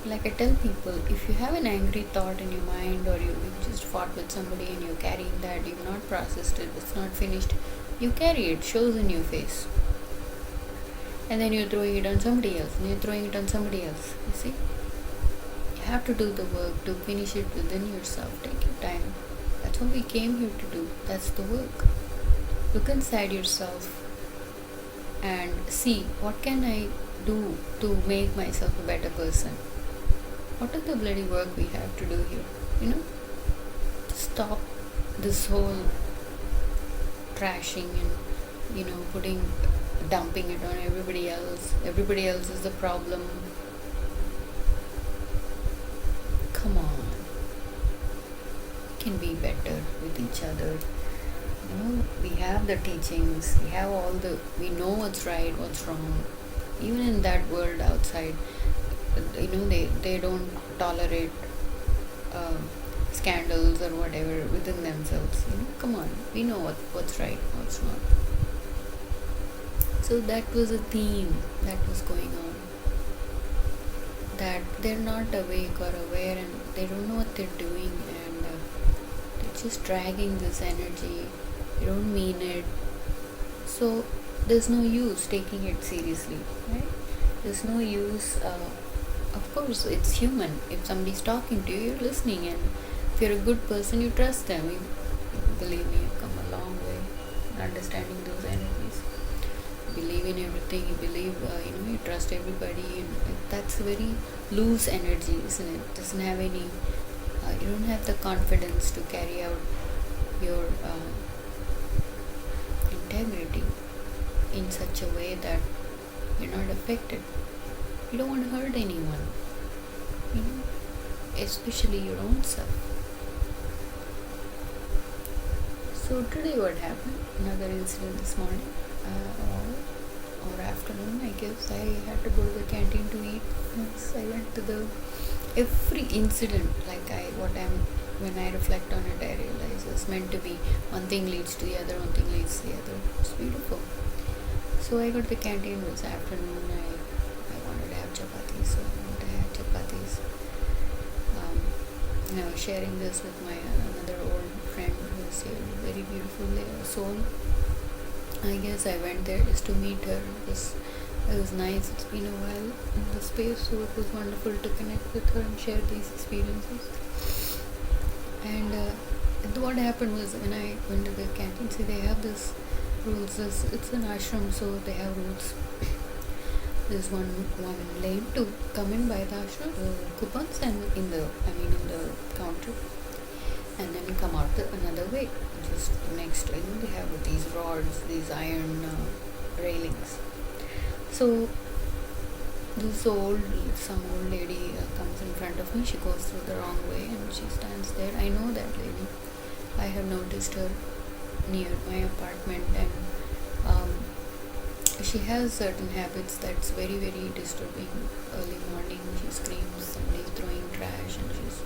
Like I tell people, if you have an angry thought in your mind, or you just fought with somebody and you're carrying that, you've not processed it, it's not finished, you carry it, shows in your face. And then you're throwing it on somebody else, and you're throwing it on somebody else. You see? You have to do the work to finish it within yourself. Take your time. That's what we came here to do. That's the work. Look inside yourself and see what can I do to make myself a better person. What is the bloody work we have to do here? Stop this whole trashing and putting dumping it on everybody else. Everybody else is the problem. Come on, we can be better with each other. We have the teachings, we know what's right, what's wrong. Even in that world outside, they don't tolerate scandals or whatever within themselves. Come on, we know what's right, what's not. So that was a theme that was going on, that they're not awake or aware and they don't know what they're doing, and they're just dragging this energy. They don't mean it. So there's no use taking it seriously, right? There's no use. Of course, it's human. If somebody's talking to you, you're listening, and if you're a good person, you trust them. Believe me, you've come a long way in understanding those energies. You believe in everything. You believe, you trust everybody, and that's a very loose energy, isn't it? It doesn't have any. You don't have the confidence to carry out your integrity in such a way that you're not affected. You don't want to hurt anyone, especially your own self. So today what happened? Another incident this morning or afternoon, I guess. I had to go to the canteen to eat. Yes, I went to every incident, when I reflect on it, I realize it's meant to be. One thing leads to the other, one thing leads to the other. It's beautiful. So I got to the canteen this afternoon. I wanted to have chapatis, so I went to have chapatis. I was sharing this with my another old friend who is a very beautiful soul. I guess I went there just to meet her. It was nice. It's been a while in the space, so it was wonderful to connect with her and share these experiences. And what happened was, when I went to the canteen, see, they have this rules. It's an ashram, so they have rules. There's one lane to come in by the ashram, coupons, and in the counter, and then come out another way. Just next, they have these rods, these iron railings. So some old lady comes in front of me. She goes through the wrong way and she stands there. I know that lady. I have noticed her near my apartment, and she has certain habits that's very, very disturbing. Early morning, she screams, somebody's throwing trash, and she's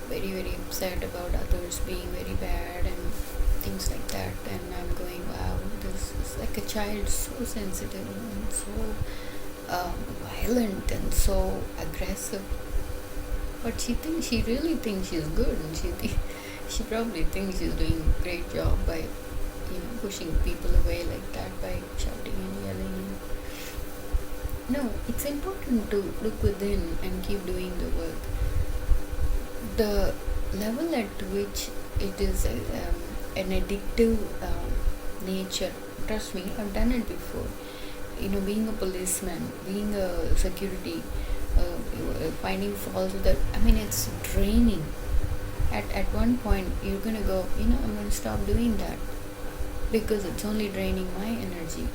very, very upset about others being very bad and things like that. And I'm going, wow, this is like a child, so sensitive and so violent and so aggressive. But she really thinks she's good, and she probably thinks she's doing a great job by pushing people away like that, by shouting and yelling. No, it's important to look within and keep doing the work. The level at which it is an addictive nature, trust me, I've done it before. Being a policeman, being a security, finding faults with that, it's draining. At one point, you're going to go, I'm going to stop doing that, because it's only draining my energy.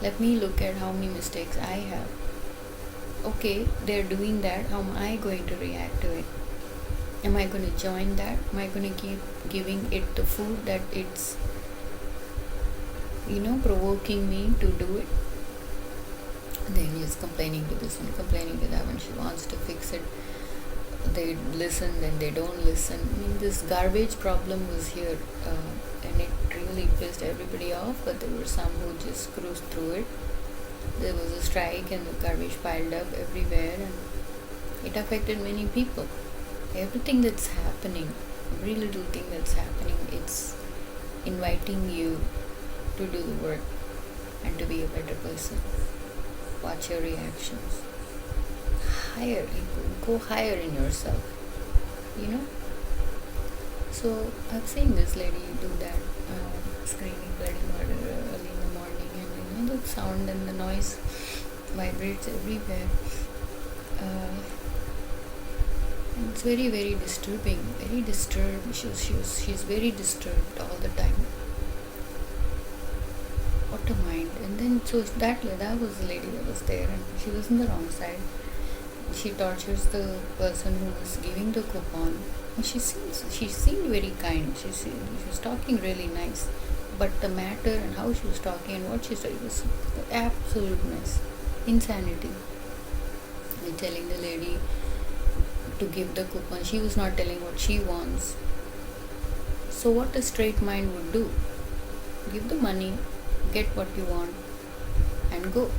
Let me look at how many mistakes I have. Okay, they're doing that. How am I going to react to it? Am I going to join that? Am I going to keep giving it the food that it's, provoking me to do it? And then he's complaining to this one, complaining to that one. She wants to fix it. They listen, then they don't listen. This garbage problem was here, and it really pissed everybody off, but there were some who just cruised through it. There was a strike and the garbage piled up everywhere, and it affected many people. Everything that's happening, every little thing that's happening, it's inviting you to do the work and to be a better person. Watch your reactions. higher, you go higher in yourself, you know. So I've seen this lady do that, screaming bloody murder early in the morning, and the sound and the noise vibrates everywhere. Uh, and it's very, very disturbing, very disturbed. She's very disturbed all the time. What a mind! And then so that was the lady that was there, and she was on the wrong side. She tortures the person who was giving the coupon. And she seemed very kind. She was talking really nice, but the matter and how she was talking and what she said was absolute mess, insanity. And telling the lady to give the coupon, she was not telling what she wants. So what a straight mind would do: give the money, get what you want, and go,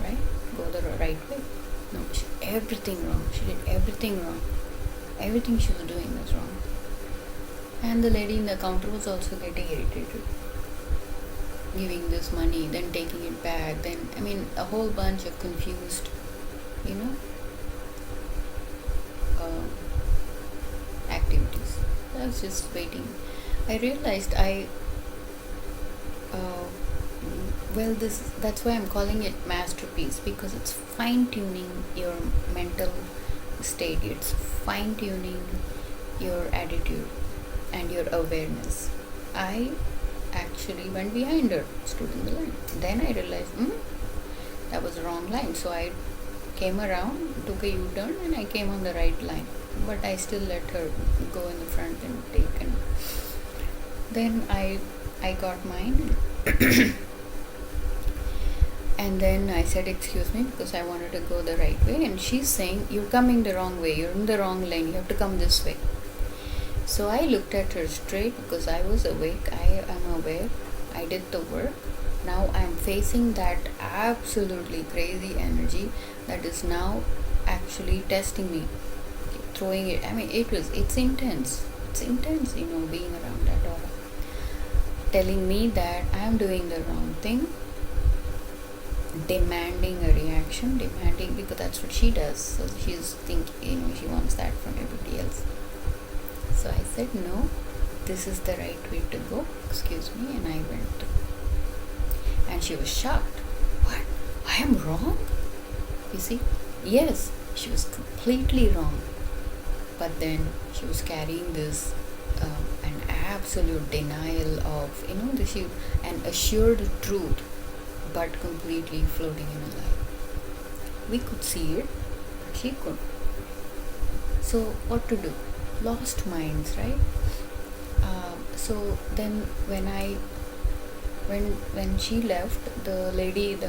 right? Go the right way. No, everything wrong. She did everything wrong. Everything she was doing was wrong. And the lady in the counter was also getting irritated. Giving this money, then taking it back, then, a whole bunch of confused, activities. I was just waiting. I realized that's why I'm calling it masterpiece, because it's fine tuning your mental state, it's fine tuning your attitude and your awareness. I actually went behind her, stood in the line. Then I realized that was the wrong line. So I came around, took a U-turn, and I came on the right line. But I still let her go in the front and take. And then I got mine. And then I said, excuse me, because I wanted to go the right way. And she's saying, you're coming the wrong way. You're in the wrong lane. You have to come this way. So I looked at her straight because I was awake. I am aware. I did the work. Now I'm facing that absolutely crazy energy that is now actually testing me, throwing it. It's intense. It's intense, being around that aura. Telling me that I'm doing the wrong thing. Demanding a reaction, because that's what she does. So she's thinking, she wants that from everybody else. So I said, no, this is the right way to go. Excuse me, and I went. And she was shocked. What? I am wrong? You see? Yes, she was completely wrong. But then she was carrying this an absolute denial of, an assured truth, but completely floating in a lie. We could see it, but she couldn't. So what to do? Lost minds, right? So then when she left, the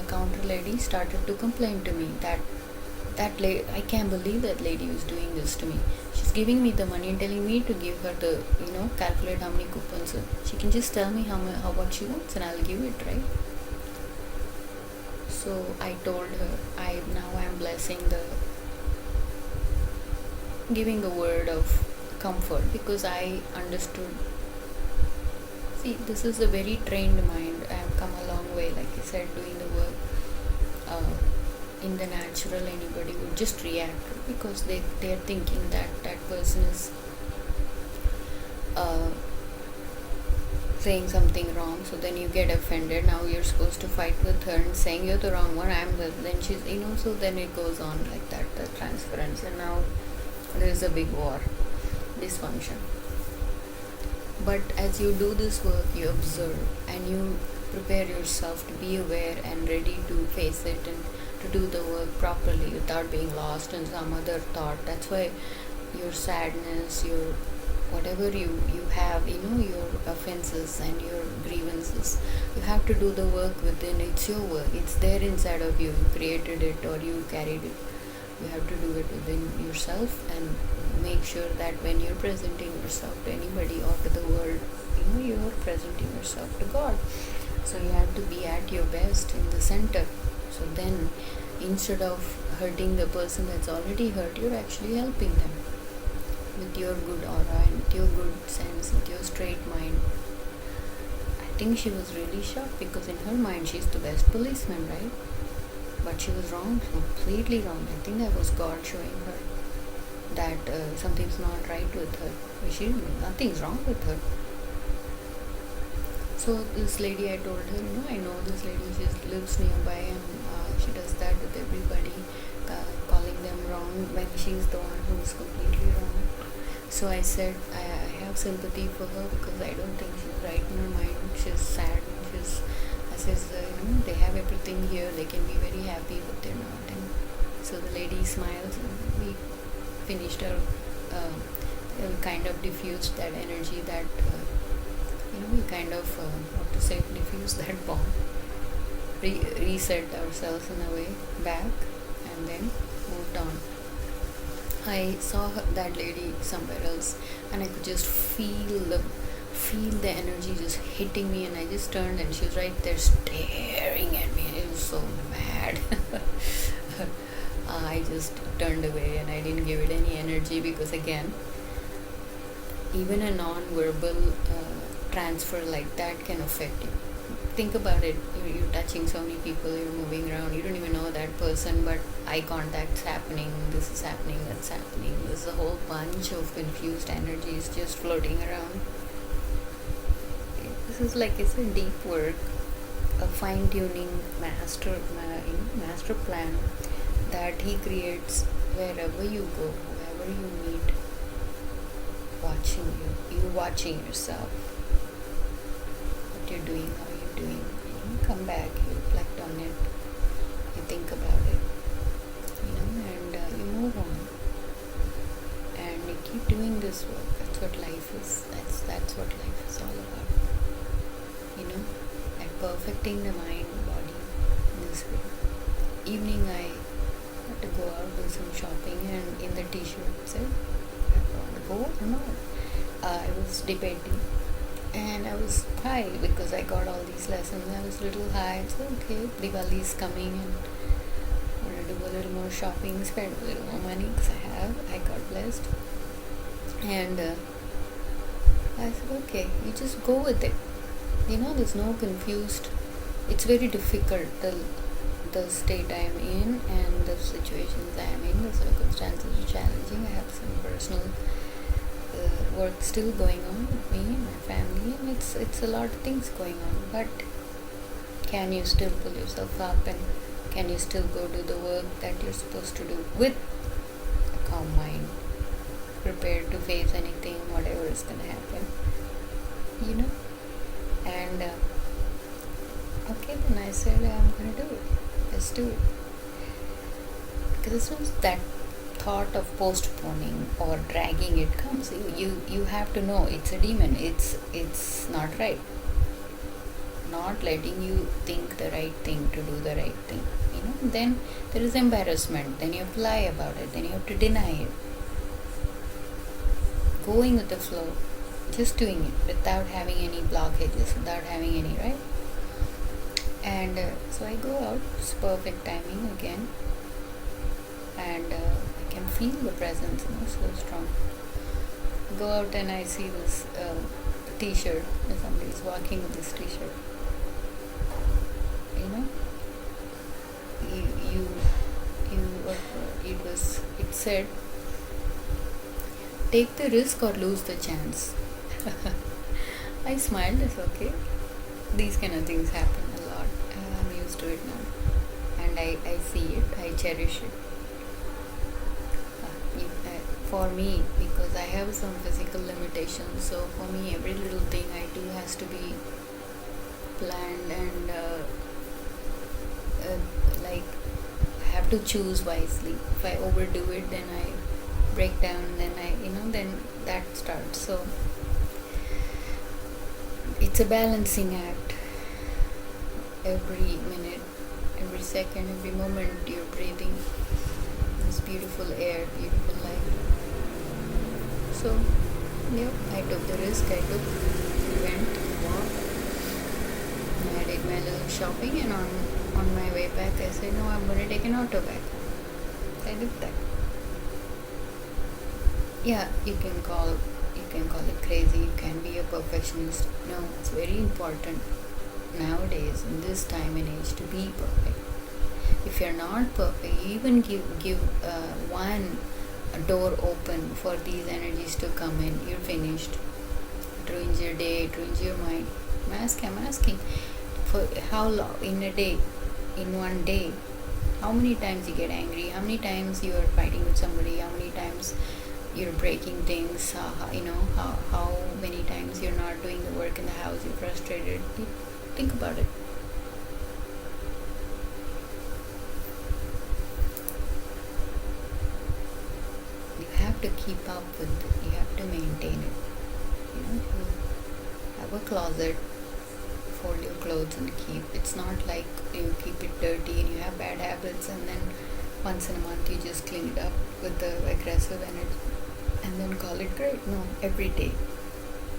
counter lady started to complain to me that I can't believe that lady was doing this to me. She's giving me the money and telling me to give her the, calculate how many coupons. She can just tell me how what she wants and I'll give it, right? So I told her, I'm blessing giving a word of comfort, because I understood. See, this is a very trained mind. I have come a long way, like I said, doing the work. In the natural, anybody would just react because they're thinking that person is saying something wrong. So then you get offended. Now you're supposed to fight with her and saying you're the wrong one. Then she's, so then it goes on like that, the transference, and now there's a big war, dysfunction. But as you do this work, you observe and you prepare yourself to be aware and ready to face it and to do the work properly without being lost in some other thought. That's why your sadness, your whatever you have, your offenses and your grievances, you have to do the work within. It's your work. It's there inside of you. You created it or you carried it. You have to do it within yourself and make sure that when you're presenting yourself to anybody or to the world, you're presenting yourself to God. So you have to be at your best in the center. So then, instead of hurting the person that's already hurt, you're actually helping them with your good aura and with your good sense, with your straight mind. I think she was really shocked because in her mind she's the best policeman, right? But she was wrong, completely wrong. I think that was God showing her that something's not right with her. Nothing's wrong with her. So this lady, I told her, I know this lady, she lives nearby, and she does that with everybody, calling them wrong when she's the one who's completely wrong. So I said, I have sympathy for her because I don't think she's right in her mind. She's sad. I says, they have everything here. They can be very happy, but they're not. And so the lady smiles, and we finished our, kind of diffused that energy that, we kind of, diffused that bomb, reset ourselves in a way back, and then moved on. I saw that lady somewhere else, and I could just feel the energy just hitting me, and I just turned, and she was right there staring at me. I was so mad. I just turned away, and I didn't give it any energy, because again, even a non-verbal transfer like that can affect you. Think about it. You're touching so many people, you're moving around, you don't even know that person, but eye contact's happening, this is happening, that's happening. There's a whole bunch of confused energies just floating around. This is like, it's a deep work, a fine-tuning master plan that he creates wherever you go, whoever you meet, watching you watching yourself, what you're doing, how you're doing. You come back, you reflect on it, you think about it, and you move on, and you keep doing this work. That's what life is. That's what life is all about. At perfecting the mind, body in this way. Evening, I had to go out, do some shopping, and in the t-shirt said, I want to go or not. I was debating, and I was high because I got all these lessons. I was a little high. So okay, Diwali is coming, and I want to do a little more shopping, spend a little more money because I got blessed. And I said, okay, you just go with it. There's no confused. It's very difficult, the state I am in and the situations I am in. The circumstances are challenging. I have some personal work still going on with me and my family, and it's a lot of things going on. But can you still pull yourself up, and can you still go do the work that you're supposed to do with a calm mind, prepared to face anything, whatever is going to happen, And okay, then I said, I'm going to do it. Let's do it. Because as soon as that thought of postponing or dragging it comes, you have to know it's a demon. It's not right. Not letting you think the right thing to do the right thing. Then there is embarrassment. Then you have to lie about it. Then you have to deny it. Going with the flow. Just doing it without having any blockages, without having any, right? And so I go out. It's perfect timing again. And I can feel the presence, so strong. I go out and I see this t-shirt. Somebody's walking with this t-shirt. It said, take the risk or lose the chance. I smiled. It's okay. These kind of things happen a lot. I'm used to it now. And I see it. I cherish it. For me, because I have some physical limitations, so for me every little thing I do has to be planned, and I have to choose wisely. If I overdo it, then I break down, then then that starts. So it's a balancing act. Every minute, every second, every moment you're breathing this beautiful air, beautiful life. So I took the risk. I went, walked, and I did my little shopping, and on my way back I said, no, I'm going to take an auto back. I did that. Yeah, you can call it crazy, you can be a perfectionist. No, it's very important nowadays in this time and age to be perfect. If you're not perfect, even give one door open for these energies to come in, you're finished. It ruins your day, it ruins your mind. I'm asking, for how long in a day, in one day, how many times you get angry, how many times you are fighting with somebody, how many times you're breaking things, how many times you're not doing the work in the house, you're frustrated. Think about it. You have to keep up with it, you have to maintain it. You have a closet, fold your clothes and keep. It's not like you keep it dirty and you have bad habits and then once in a month you just clean it up with the aggressive energy and then call it great. No, every day.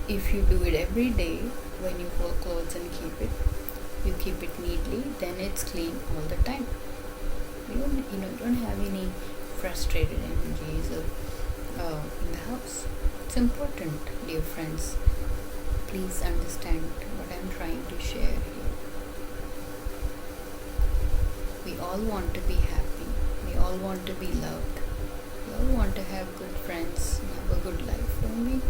If you do it every day, when you fold clothes and you keep it neatly, then it's clean all the time. You don't have any frustrated energies in the house. It's important, dear friends. Please understand what I'm trying to share here. We all want to be happy. We all want to be loved. We all want to have good friends and have a good life, don't we?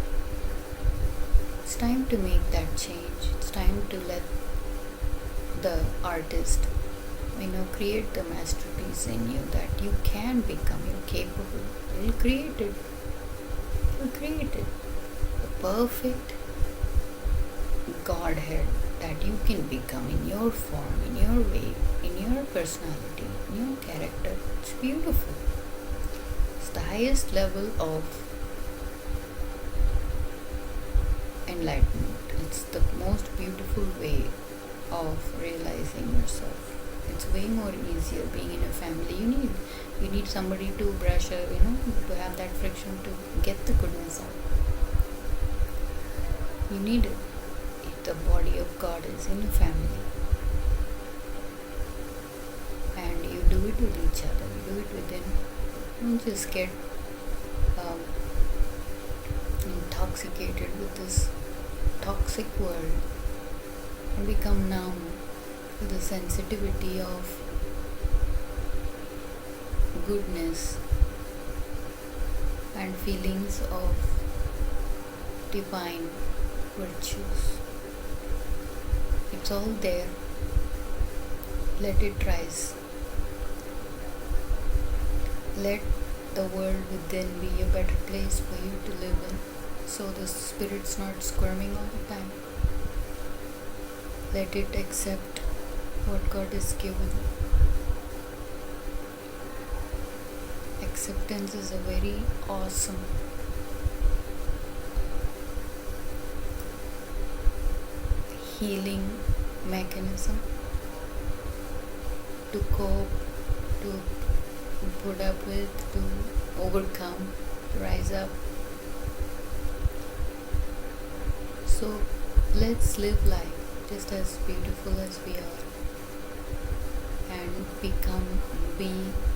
It's time to make that change. It's time to let the artist, create the masterpiece in you that you can become. You're capable. You'll create it. You'll create it. The perfect Godhead that you can become in your form, in your way, in your personality, in your character. It's beautiful. It's the highest level of enlightenment. It's the most beautiful way of realizing yourself. It's way more easier being in a family. You need somebody to brush, to have that friction to get the goodness out. You need it. The body of God is in a family, and you do it with each other. You do it within. Don't just get intoxicated with this toxic world and become numb to the sensitivity of goodness and feelings of divine virtues. It's all there. Let it rise. Let the world within be a better place for you to live in, so the spirit's not squirming all the time. Let it accept what God has given. Acceptance is a very awesome healing mechanism to cope, to put up with, to overcome, to rise up. So let's live life just as beautiful as we are and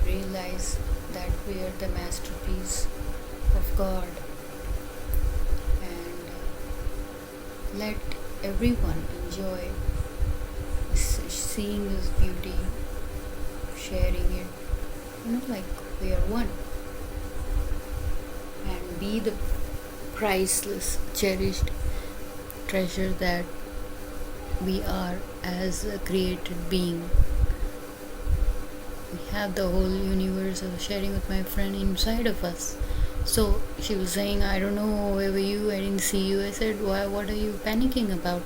realize that we are the masterpiece of God, and let everyone enjoy seeing this beauty, sharing it, like we are one, and be the priceless, cherished treasure that we are as a created being. We have the whole universe. I was sharing with my friend inside of us. So she was saying, I don't know, where were you? I didn't see you. I said, why? What are you panicking about?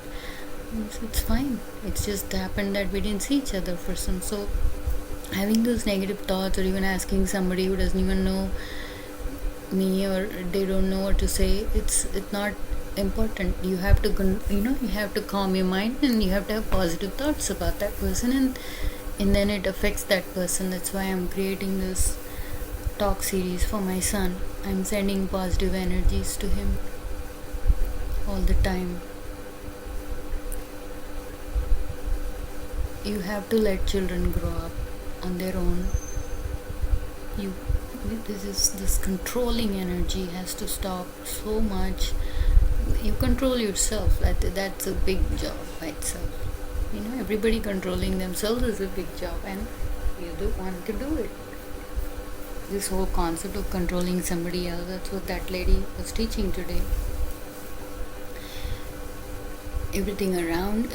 It's fine. It's just happened that we didn't see each other for some. So having those negative thoughts, or even asking somebody who doesn't even know me, or they don't know what to say, it's not important. You have to you have to calm your mind, and you have to have positive thoughts about that person, and then it affects that person. That's why I'm creating this talk series for my son. I'm sending positive energies to him all the time. You have to let children grow up on their own. This controlling energy has to stop so much. You control yourself. That's a big job by itself. Everybody controlling themselves is a big job, and You're the one to do it. This whole concept of controlling somebody else, that's what that lady was teaching today. Everything around,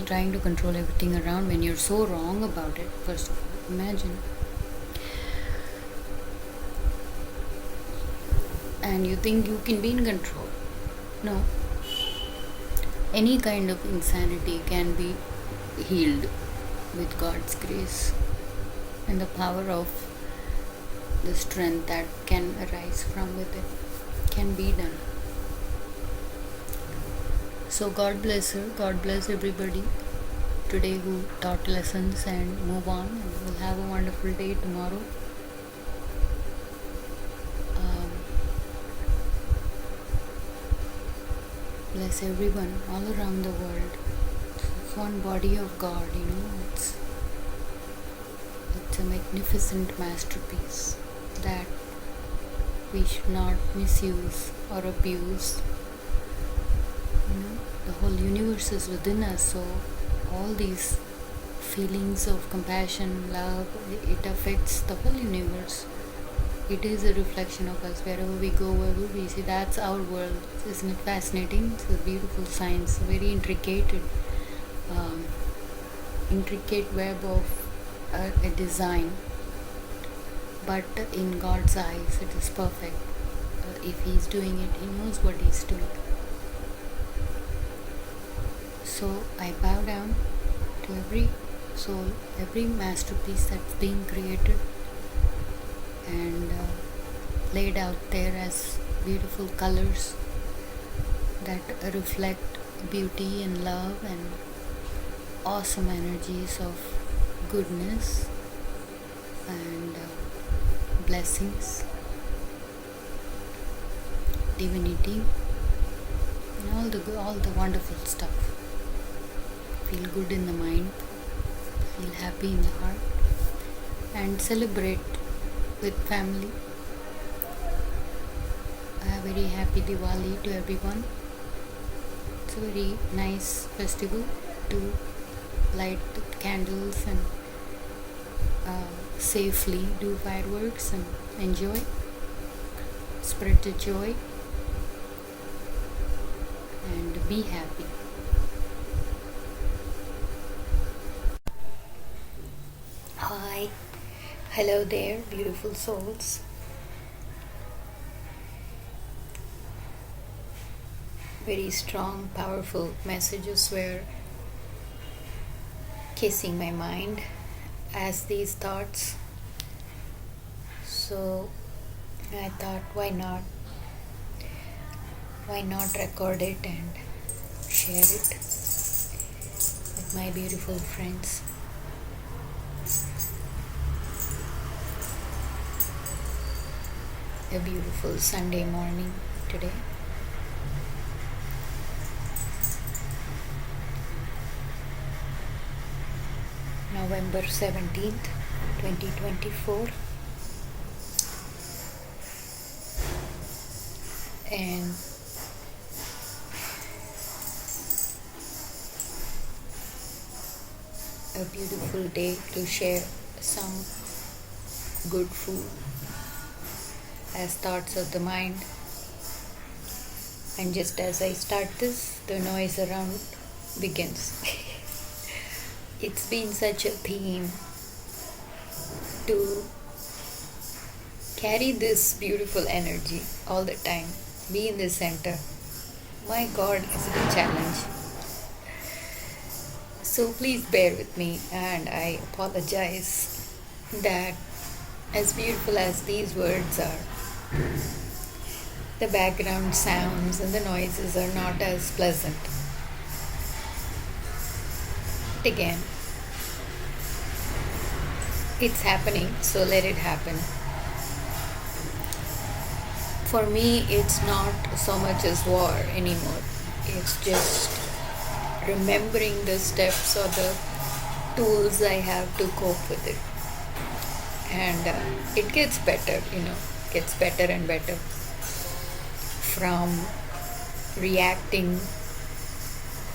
trying to control everything around when you're so wrong about it. First of all, imagine. And you think you can be in control. No. Any kind of insanity can be healed with God's grace and the power of the strength that can arise from within can be done. So God bless her, God bless everybody today who taught lessons, and move on, and we'll have a wonderful day tomorrow. Bless everyone all around the world. It's one body of God, it's a magnificent masterpiece that we should not misuse or abuse. The whole universe is within us, so all these feelings of compassion, love, it affects the whole universe. It is a reflection of us wherever we go, wherever we see. That's our world. Isn't it fascinating? It's a beautiful science, a very intricate web of a design. But in God's eyes, it is perfect. If He's doing it, He knows what He's doing. So I bow down to every soul, every masterpiece that's being created and laid out there as beautiful colors that reflect beauty and love and awesome energies of goodness and blessings, divinity, and all the wonderful stuff. Feel good in the mind, feel happy in the heart, and celebrate with family. A very happy Diwali to everyone. It's a very nice festival to light candles and safely do fireworks and enjoy, spread the joy, and be happy. Hi, hello there, beautiful souls. Very strong, powerful messages were kissing my mind as these thoughts. So I thought, why not record it and share it with my beautiful friends. A beautiful Sunday morning today. November 17th, 2024. And a beautiful day to share some good food as thoughts of the mind. And just as I start this, the noise around begins. It's been such a theme to carry this beautiful energy all the time, be in the center. My God, is it a challenge? So please bear with me, and I apologize that as beautiful as these words are, the background sounds and the noises are not as pleasant. But again, it's happening, so let it happen. For me, it's not so much as war anymore. It's just remembering the steps or the tools I have to cope with it. And it gets better, gets better and better. From reacting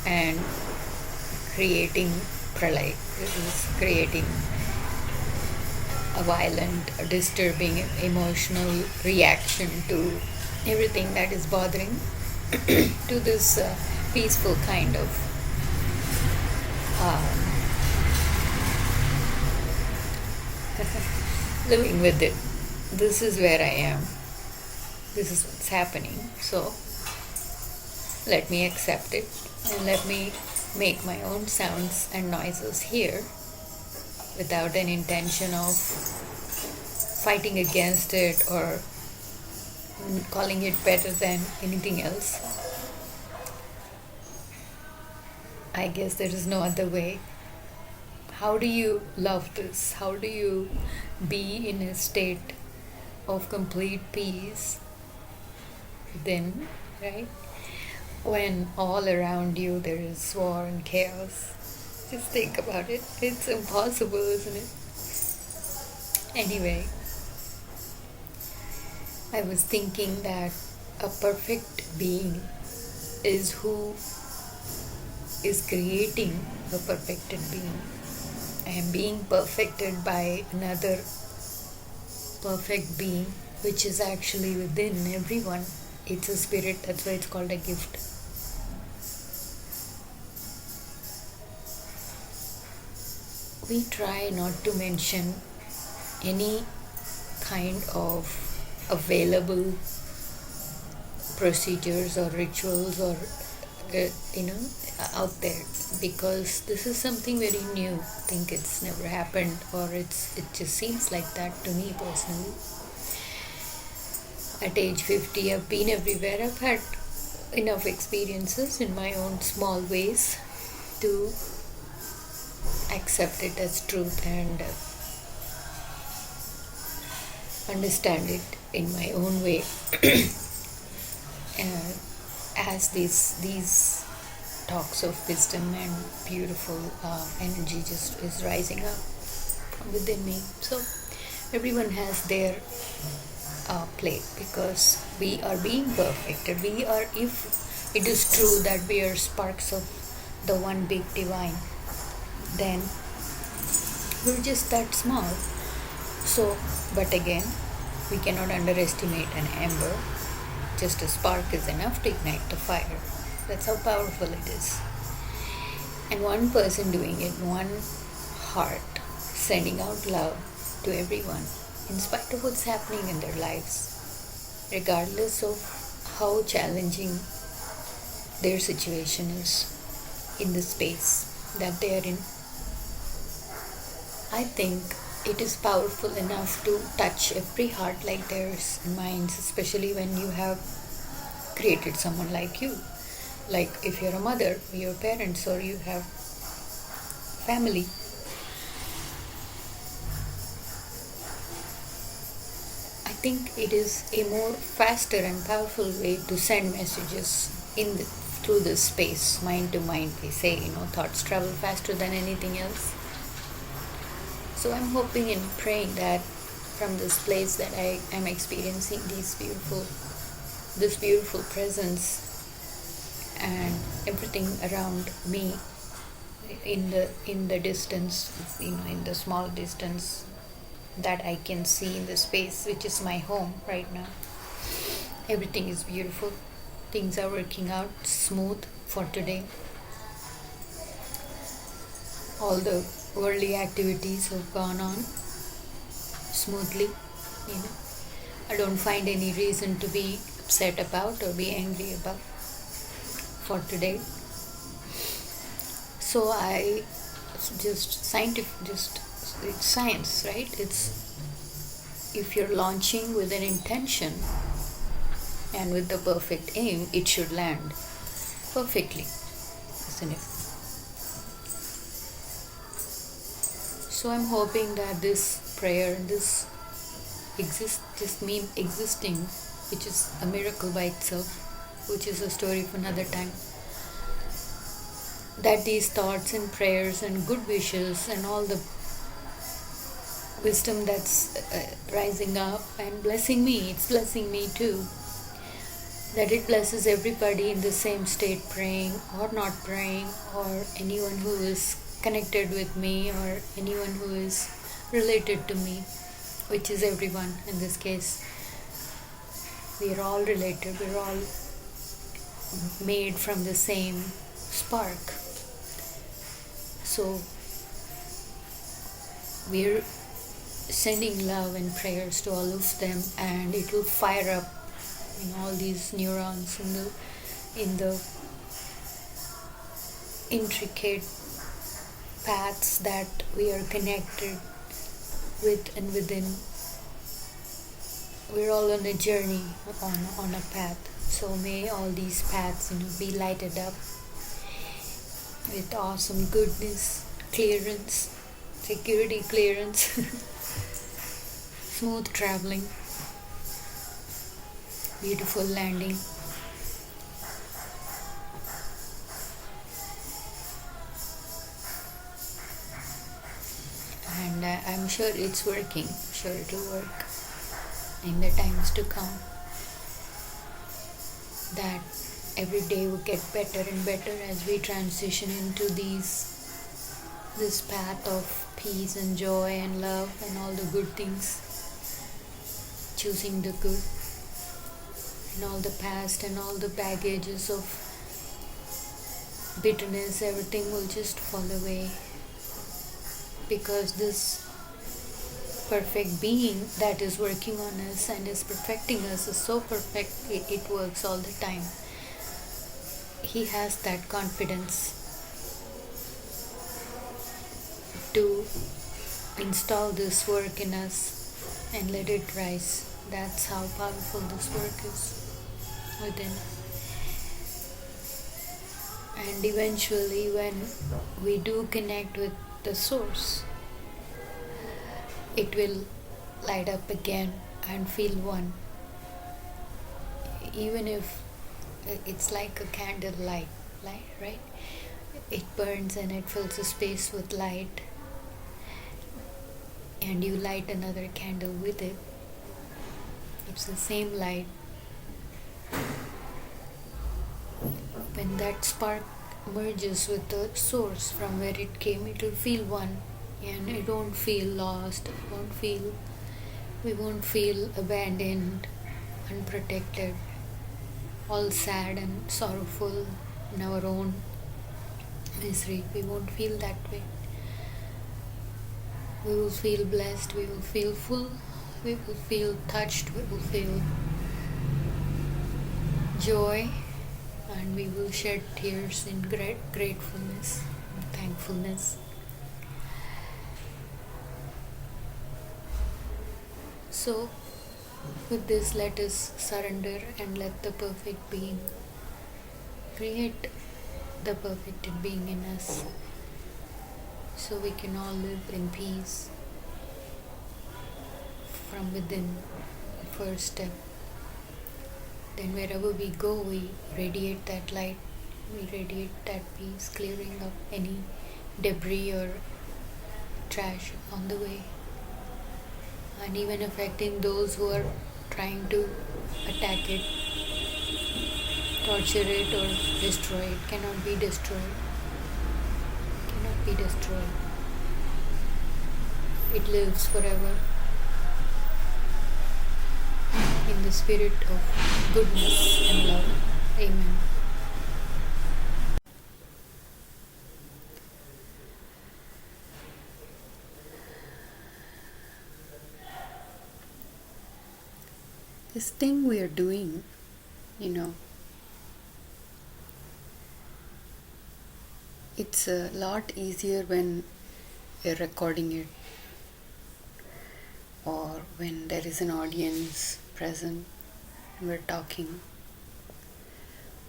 and creating pralay, this is creating a violent, disturbing emotional reaction to everything that is bothering to this peaceful kind of um, living with it. This is where I am. This is what's happening. So let me accept it and let me make my own sounds and noises here without an intention of fighting against it or calling it better than anything else. I guess there is no other way. How do you love this? How do you be in a state of complete peace then, right? When all around you there is war and chaos. Just think about it. It's impossible, isn't it? Anyway, I was thinking that a perfect being is who is creating a perfected being. I am being perfected by another perfect being, which is actually within everyone. It's a spirit, that's why it's called a gift. We try not to mention any kind of available procedures or rituals or out there, because this is something very new. I think it's never happened, or it just seems like that to me personally. At age 50, I've been everywhere. I've had enough experiences in my own small ways to accept it as truth and understand it in my own way. As these talks of wisdom and beautiful energy just is rising up from within me. So everyone has their plate, because we are being perfected. We are, if it is true that we are sparks of the one big divine, then we're just that small. So, but again, we cannot underestimate an ember. Just a spark is enough to ignite the fire. That's how powerful it is. And one person doing it, one heart, sending out love to everyone, in spite of what's happening in their lives, regardless of how challenging their situation is in the space that they are in. I think it is powerful enough to touch every heart like theirs and minds, especially when you have created someone like you. Like if you're a mother, your parents, or you have family. I think it is a more faster and powerful way to send messages through this space, mind to mind. They say, thoughts travel faster than anything else. So I'm hoping and praying that from this place that I am experiencing this beautiful presence and everything around me in the distance, in the small distance that I can see in the space, which is my home right now. Everything is beautiful. Things are working out smooth for today. All the worldly activities have gone on smoothly. I don't find any reason to be upset about or be angry about for today. So it's science, right? If you're launching with an intention and with the perfect aim, it should land perfectly, isn't it? So I'm hoping that this prayer, this existing, which is a miracle by itself, which is a story for another time, that these thoughts and prayers and good wishes and all the wisdom that's rising up and blessing me, it's blessing me too, that it blesses everybody in the same state, praying or not praying, or anyone who is connected with me, or anyone who is related to me, which is everyone in this case. We are all related, we're all made from the same spark. So we're sending love and prayers to all of them, and it will fire up all these neurons in the intricate paths that we are connected with and within. We're all on a journey, on a path. So may all these paths be lighted up with awesome goodness, clearance, security clearance, smooth traveling, beautiful landing. And I'm sure it's working. I'm sure it will work in the times to come. That every day will get better and better as we transition into this path of peace and joy and love and all the good things. Choosing the good, and all the past and all the baggages of bitterness, everything will just fall away, because this perfect being that is working on us and is perfecting us is so perfect, it works all the time. He has that confidence to install this work in us and let it rise. That's how powerful this work is within. And eventually, when we do connect with the source, it will light up again and feel one. Even if it's like a candle light, right? It burns and it fills the space with light, and you light another candle with it. It's the same light. When that spark merges with the source from where it came, it will feel one, and it won't feel lost. We won't feel abandoned, unprotected, all sad and sorrowful in our own misery. We won't feel that way. We will feel blessed, we will feel full, we will feel touched, we will feel joy, and we will shed tears in gratefulness and thankfulness. So, with this, let us surrender and let the perfect being create the perfected being in us, so we can all live in peace from within. The first step. Then wherever we go, we radiate that light, we radiate that peace, clearing up any debris or trash on the way, and even affecting those who are trying to attack it, torture it, or destroy it. Cannot be destroyed. Cannot be destroyed. It lives forever in the spirit of goodness and love. Amen. This thing we are doing, it's a lot easier when we're recording it, or when there is an audience present and we're talking.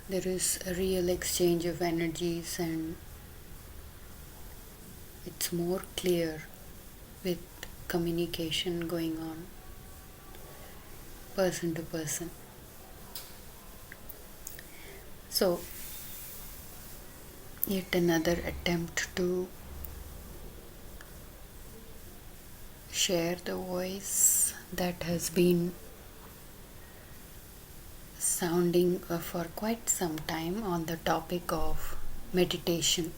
There is a real exchange of energies, and it's more clear with communication going on person to person. So, yet another attempt to share the voice that has been sounding for quite some time on the topic of meditation.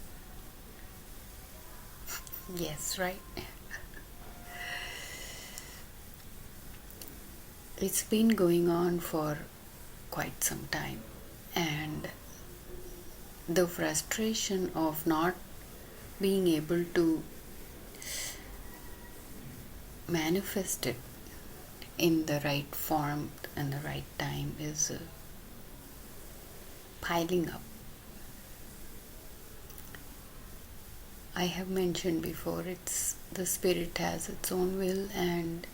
Yes, right? It's been going on for quite some time, and the frustration of not being able to manifest it in the right form and the right time is piling up. I have mentioned before, it's the spirit has its own will, and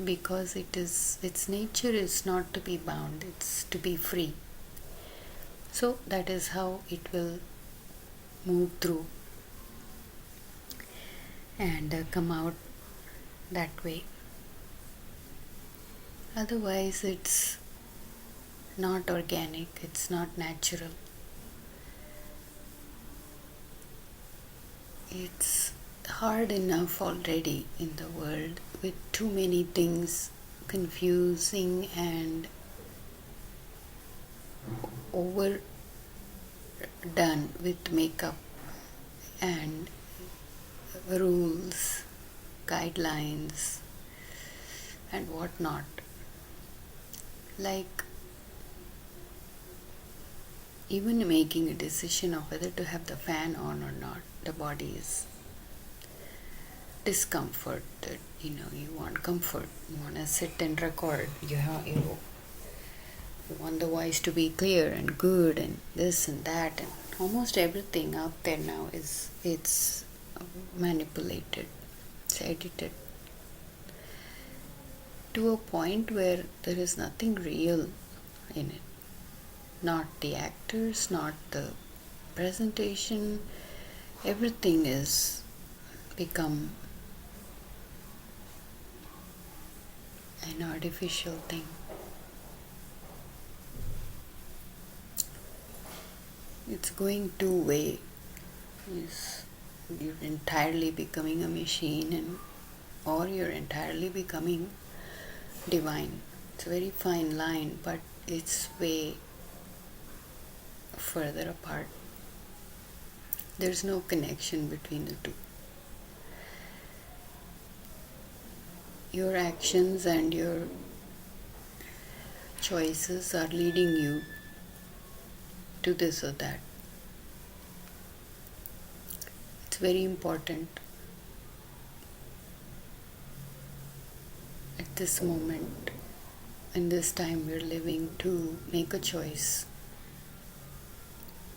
because its nature is not to be bound, it's to be free. So that is how it will move through and come out that way. Otherwise, it's not organic, it's not natural. It's hard enough already in the world with too many things confusing and overdone with makeup and rules, guidelines, and whatnot. Like even making a decision of whether to have the fan on or not, the body is discomforted. You want comfort, you want to sit and record, you want the voice to be clear and good and this and that, and almost everything out there now it's manipulated, it's edited to a point where there is nothing real in it. Not the actors, not the presentation, everything is become an artificial thing. It's going two-way. You're entirely becoming a machine, or you're entirely becoming divine. It's a very fine line, but it's way further apart. There's no connection between the two. Your actions and your choices are leading you to this or that. It's very important at this moment, in this time we're living, to make a choice.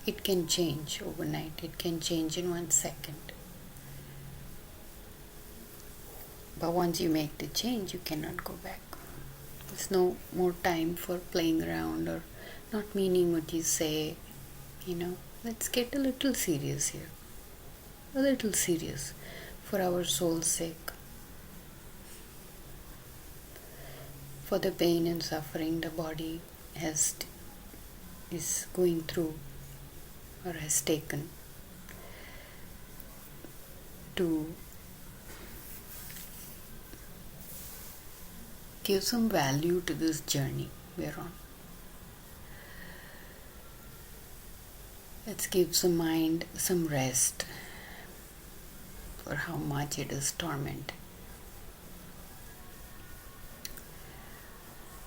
It can change overnight, it can change in 1 second. But once you make the change, you cannot go back. There's no more time for playing around or not meaning what you say. Let's get a little serious here. A little serious for our soul's sake. For the pain and suffering the body is going through or has taken to give some value to this journey we're on. Let's give the mind some rest for how much it is tormented.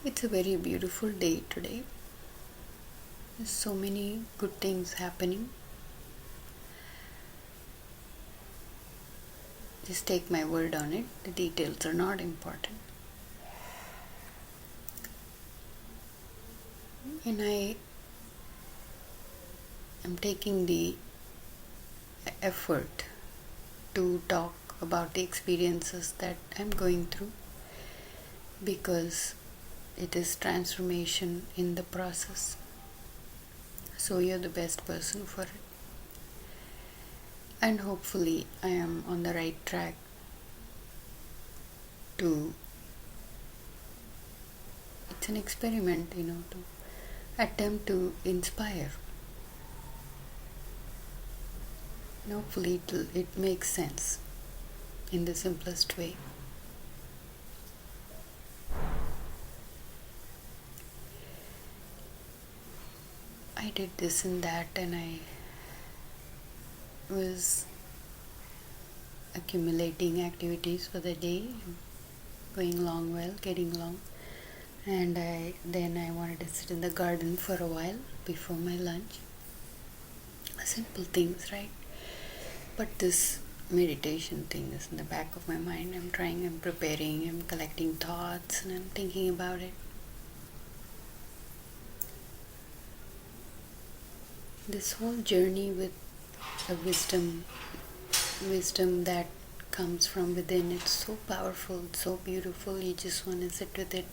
It's a very beautiful day today. There's so many good things happening. Just take my word on it. The details are not important. And I am taking the effort to talk about the experiences that I'm going through, because it is transformation in the process. So you're the best person for it. And hopefully I am on the right track to, it's an experiment, to attempt to inspire. And hopefully it makes sense in the simplest way. I did this and that, and I was accumulating activities for the day, going along well, getting along. and I wanted to sit in the garden for a while before my lunch. Simple things, right? But this meditation thing is in the back of my mind. I'm preparing, I'm collecting thoughts, and I'm thinking about it. This whole journey with a wisdom that comes from within, it's so powerful, it's so beautiful. You just want to sit with it.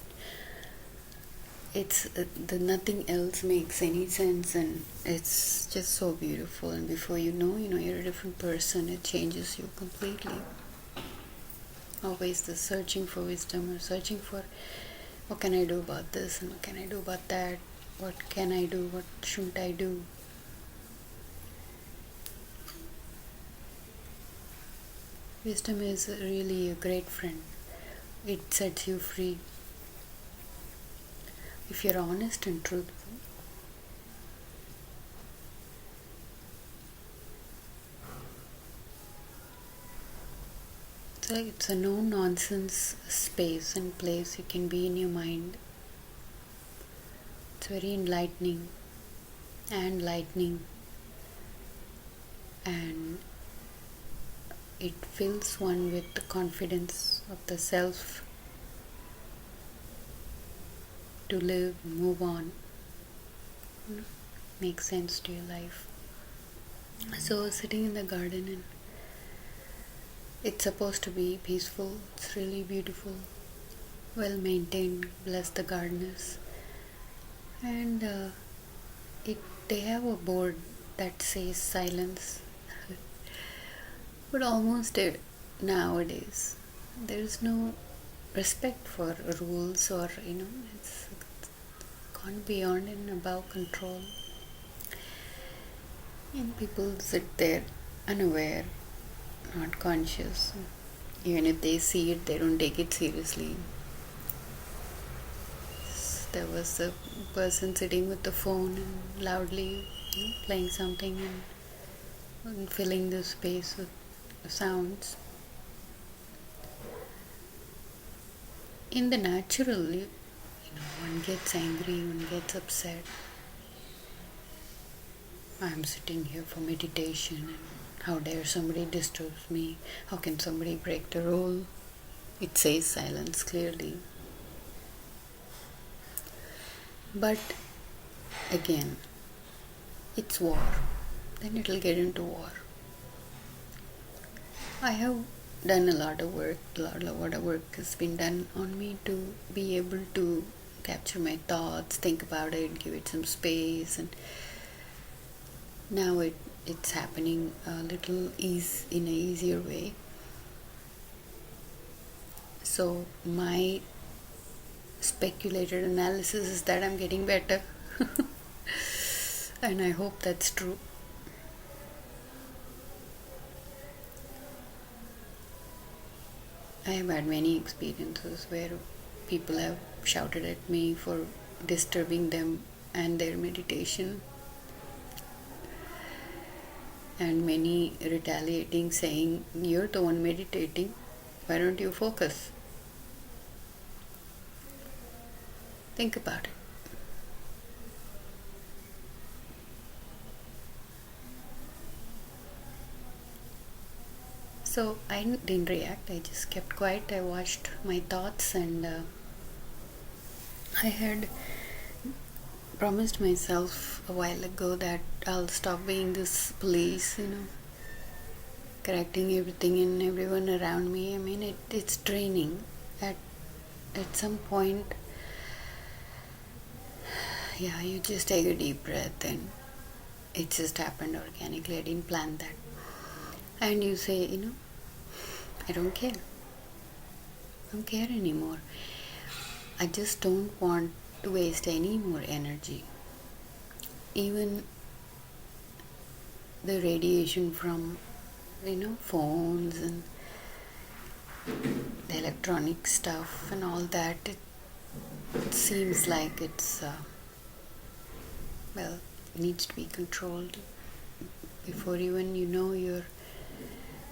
It's the nothing else makes any sense, and it's just so beautiful. And before you know, you're a different person. It changes you completely. Always the searching for wisdom, or searching for what can I do about this and what can I do about that, what can I do, what shouldn't I do. Wisdom is really a great friend. It sets you free if you're honest and truthful. So it's a no nonsense space and place you can be in your mind. It's very enlightening and lightening, and it fills one with the confidence of the self to live, move on, make sense to your life. So sitting in the garden, and it's supposed to be peaceful. It's really beautiful, well maintained. Bless the gardeners. And they have a board that says silence. But almost nowadays, there is no respect for rules, or it's gone beyond and above control. And people sit there unaware, not conscious. Even if they see it, they don't take it seriously. There was a person sitting with the phone and loudly playing something and filling the space with sounds. In the natural, one gets angry, one gets upset. I'm sitting here for meditation, and how dare somebody disturbs me? How can somebody break the rule? It says silence clearly. But again, it's war. Then it'll get into war. I have done a lot of work. A lot of work has been done on me to be able to capture my thoughts, think about it, give it some space, and now it's happening a little in an easier way. So my speculated analysis is that I'm getting better. And I hope that's true. I have had many experiences where people have shouted at me for disturbing them and their meditation, and many retaliating, saying, "You're the one meditating, why don't you focus?" Think about it. So I didn't react, I just kept quiet. I watched my thoughts, and I had promised myself a while ago that I'll stop being this police, correcting everything and everyone around me. I mean, it's draining. At some point, you just take a deep breath, and it just happened organically. I didn't plan that. And you say, I don't care. I don't care anymore. I just don't want to waste any more energy. Even the radiation from, phones and the electronic stuff and all that, it seems like it's, needs to be controlled. Before even you're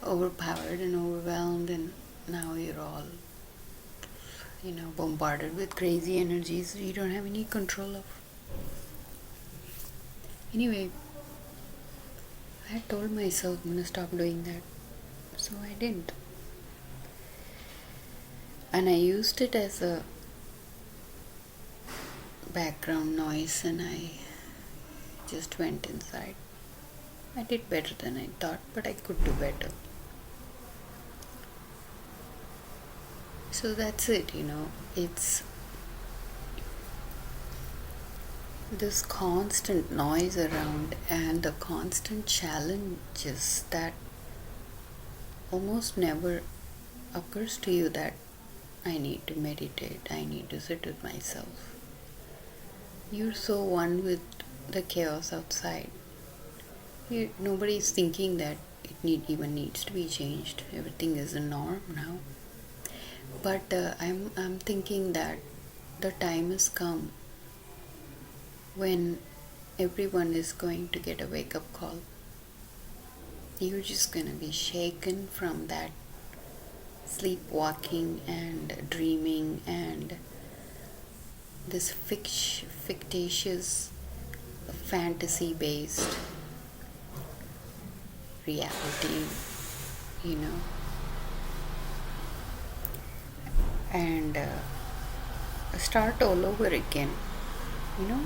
overpowered and overwhelmed, and now you're all bombarded with crazy energies you don't have any control of. Anyway, I had told myself I'm gonna stop doing that, so I didn't. And I used it as a background noise and I just went inside. I did better than I thought, but I could do better. So that's it. It's this constant noise around and the constant challenges that almost never occurs to you that I need to meditate, I need to sit with myself. You're so one with the chaos outside. Nobody is thinking that it even needs to be changed. Everything is a norm now. But I'm thinking that the time has come when everyone is going to get a wake up call. You're just going to be shaken from that sleepwalking and dreaming and this fictitious fantasy based reality, you know, and start all over again, you know.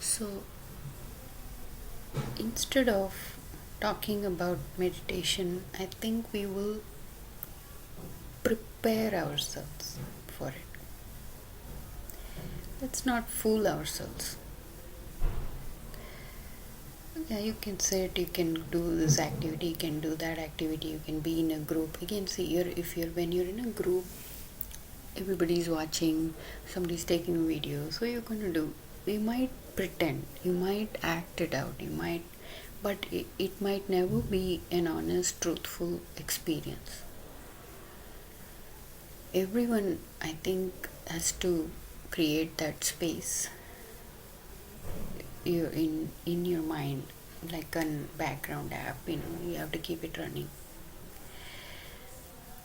So instead of talking about meditation, I think we will prepare ourselves for it. Let's not fool ourselves. Yeah, you can sit, you can do this activity, you can do that activity, you can be in a group. Again, see, when you're in a group, everybody's watching, somebody's taking a video, so you're gonna do. You might pretend, you might act it out, but it might never be an honest, truthful experience. Everyone, I think, has to create that space in your mind, like a background app. You have to keep it running.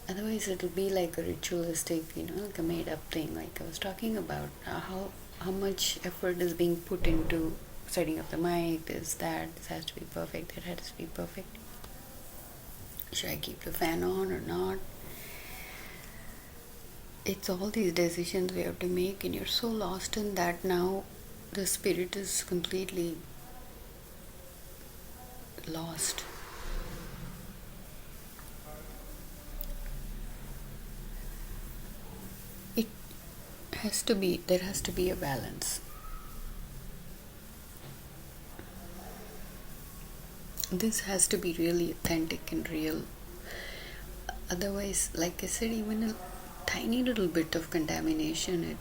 Otherwise, it'll be like a ritualistic, like a made-up thing. Like I was talking about how much effort is being put into setting up the mic. This has to be perfect. That has to be perfect. Should I keep the fan on or not? It's all these decisions we have to make, and you're so lost in that now. The spirit is completely lost. There has to be a balance. This has to be really authentic and real. Otherwise, like I said, even a tiny little bit of contamination,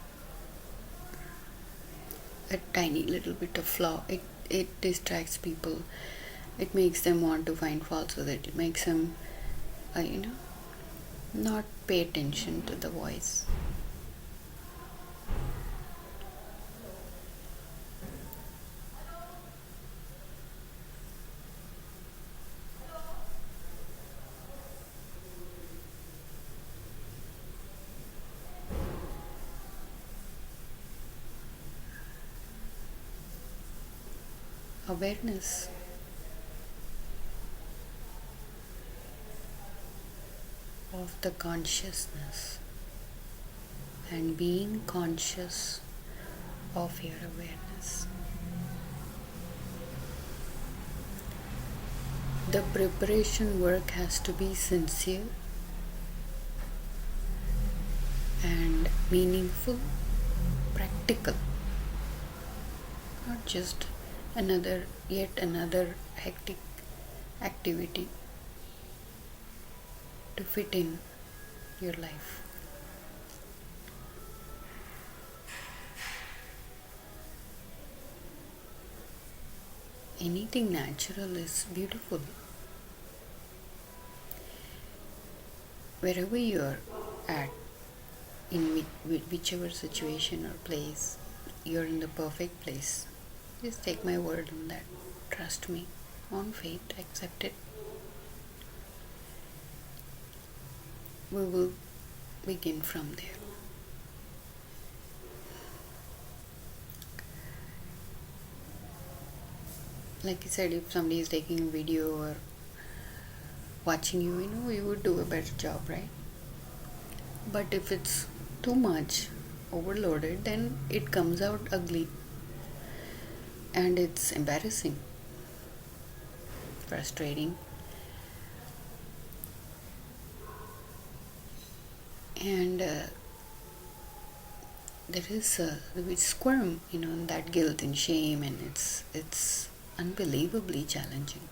a tiny little bit of flaw, it distracts people. It makes them want to find faults with it. It makes them, not pay attention to the voice. Awareness of the consciousness and being conscious of your awareness. The preparation work has to be sincere and meaningful, practical, not just yet another hectic activity to fit in your life. Anything natural is beautiful. Wherever you are at, in whichever situation or place, you're in the perfect place. Just take my word on that. Trust me. On faith, accept it. We will begin from there. Like I said, if somebody is taking a video or watching you, you would do a better job, right? But if it's too much overloaded, then it comes out ugly and it's embarrassing, frustrating, and there is we squirm, in that guilt and shame, and it's unbelievably challenging.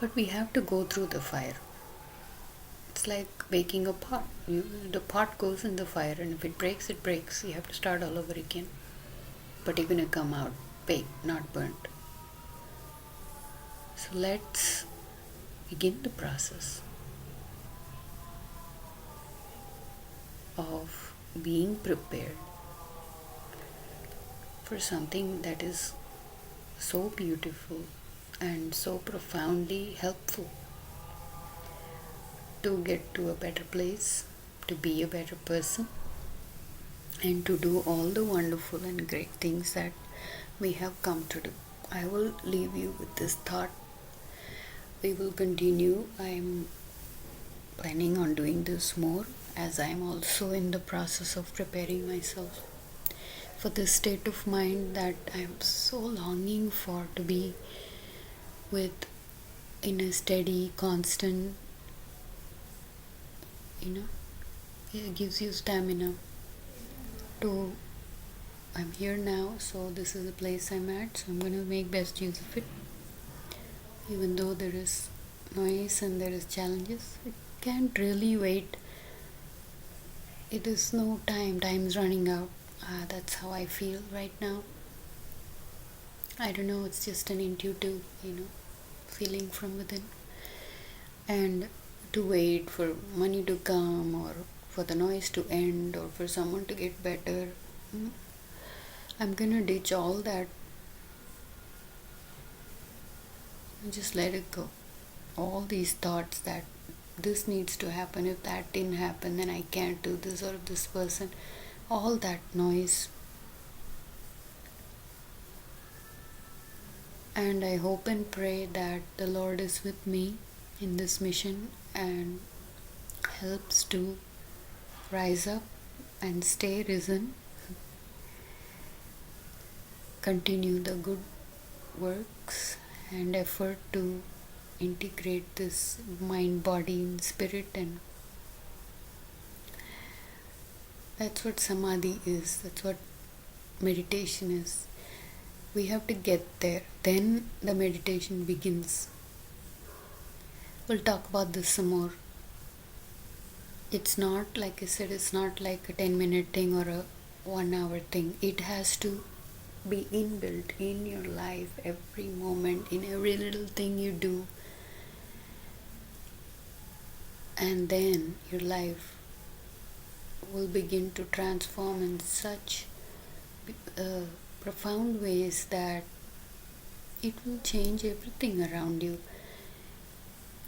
But we have to go through the fire. It's like baking a pot. The pot goes in the fire, and if it breaks, it breaks. You have to start all over again. But you're going to come out baked, not burnt. So let's begin the process of being prepared for something that is so beautiful and so profoundly helpful to get to a better place, to be a better person, and to do all the wonderful and great things that we have come to do. I will leave you with this thought. We will continue. I'm planning on doing this more, as I'm also in the process of preparing myself for this state of mind that I'm so longing for, to be with, in a steady, constant, it gives you stamina to, I'm here now, so this is the place I'm at, so I'm going to make best use of it. Even though there is noise and there is challenges, it can't really wait. It is no time's running out. That's how I feel right now. I don't know, it's just an intuitive, feeling from within. And to wait for money to come, or for the noise to end, or for someone to get better, I'm gonna ditch all that and just let it go. All these thoughts that this needs to happen, if that didn't happen, then I can't do this, or this person, all that noise. And I hope and pray that the Lord is with me in this mission and helps to rise up and stay risen, continue the good works and effort to integrate this mind, body and spirit. And that's what samadhi is, that's what meditation is. We have to get there, then the meditation begins. We'll talk about this some more. It's not, like I said, it's not like a 10-minute thing or a 1-hour thing. It has to be inbuilt in your life, every moment, in every little thing you do. And then your life will begin to transform in such profound ways that it will change everything around you.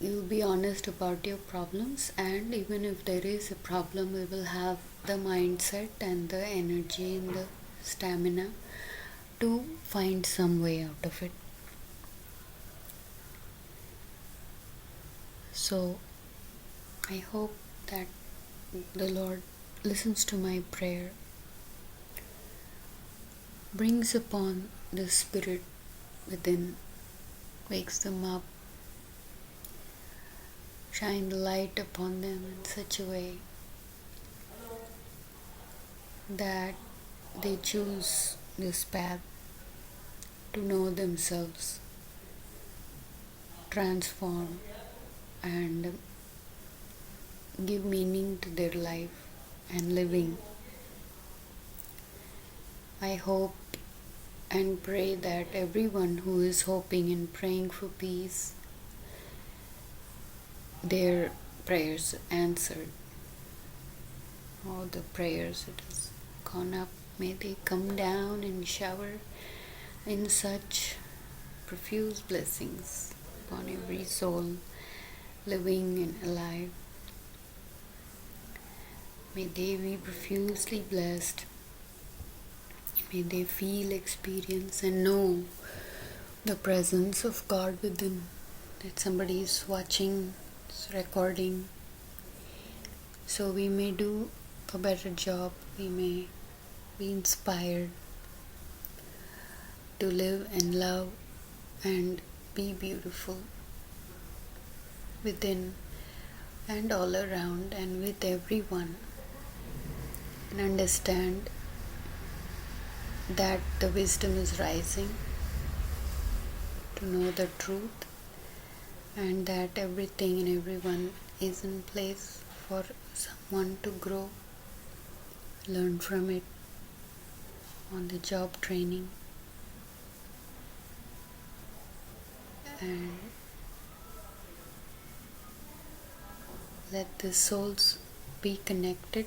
You'll be honest about your problems, and even if there is a problem, we will have the mindset and the energy and the stamina to find some way out of it. So I hope that the Lord listens to my prayer, brings upon the spirit within, wakes them up, shine the light upon them in such a way that they choose this path to know themselves, transform, and give meaning to their life and living. I hope and pray that everyone who is hoping and praying for peace, their prayers answered. All the prayers, it has gone up May they come down and shower in such profuse blessings upon every soul living and alive. May they be profusely blessed. May they feel, experience, and know the presence of God within. That somebody is watching, is recording. So we may do a better job. We may be inspired to live and love and be beautiful within and all around and with everyone, and understand that the wisdom is rising, to know the truth, and that everything and everyone is in place for someone to grow, learn from it on the job training, and let the souls be connected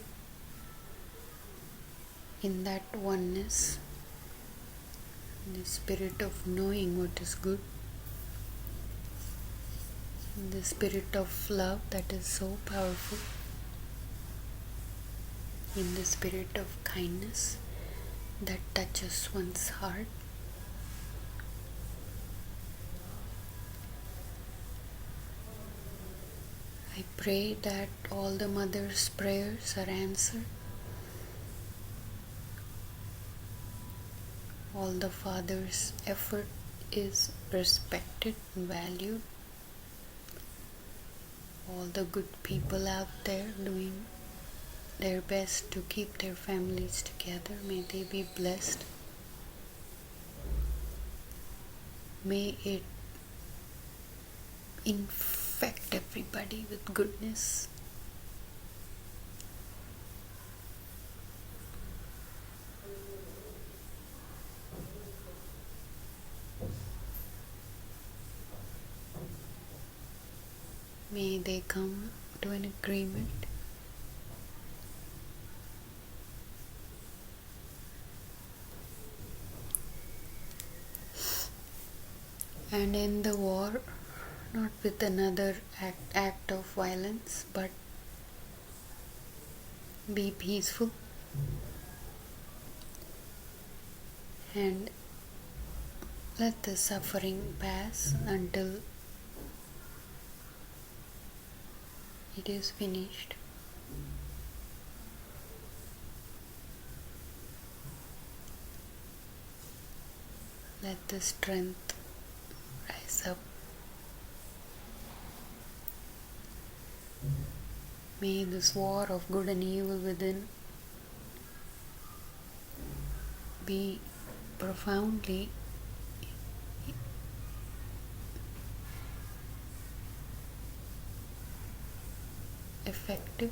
in that oneness, in the spirit of knowing what is good, in the spirit of love that is so powerful, in the spirit of kindness that touches one's heart. I pray that all the mothers' prayers are answered, all the fathers' effort is respected and valued, all the good people out there doing their best to keep their families together, may they be blessed. May it infect everybody with goodness. May they come to an agreement and end the war, not with another act of violence, but be peaceful and let the suffering pass until it is finished. Let the strength rise up. May this war of good and evil within be profoundly effective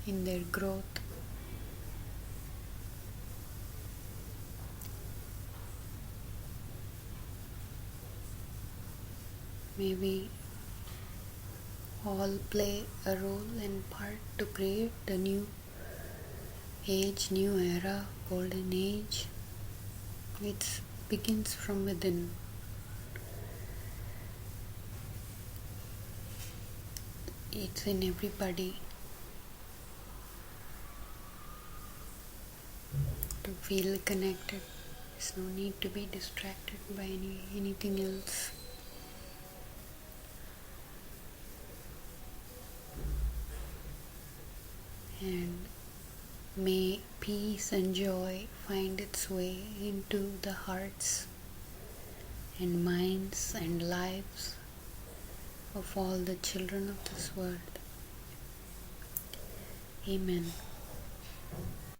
in their growth. May we all play a role and part to create the new age, new era, golden age, which begins from within. It's in everybody to feel connected. There's no need to be distracted by anything else. And may peace and joy find its way into the hearts and minds and lives of all the children of this world. Amen.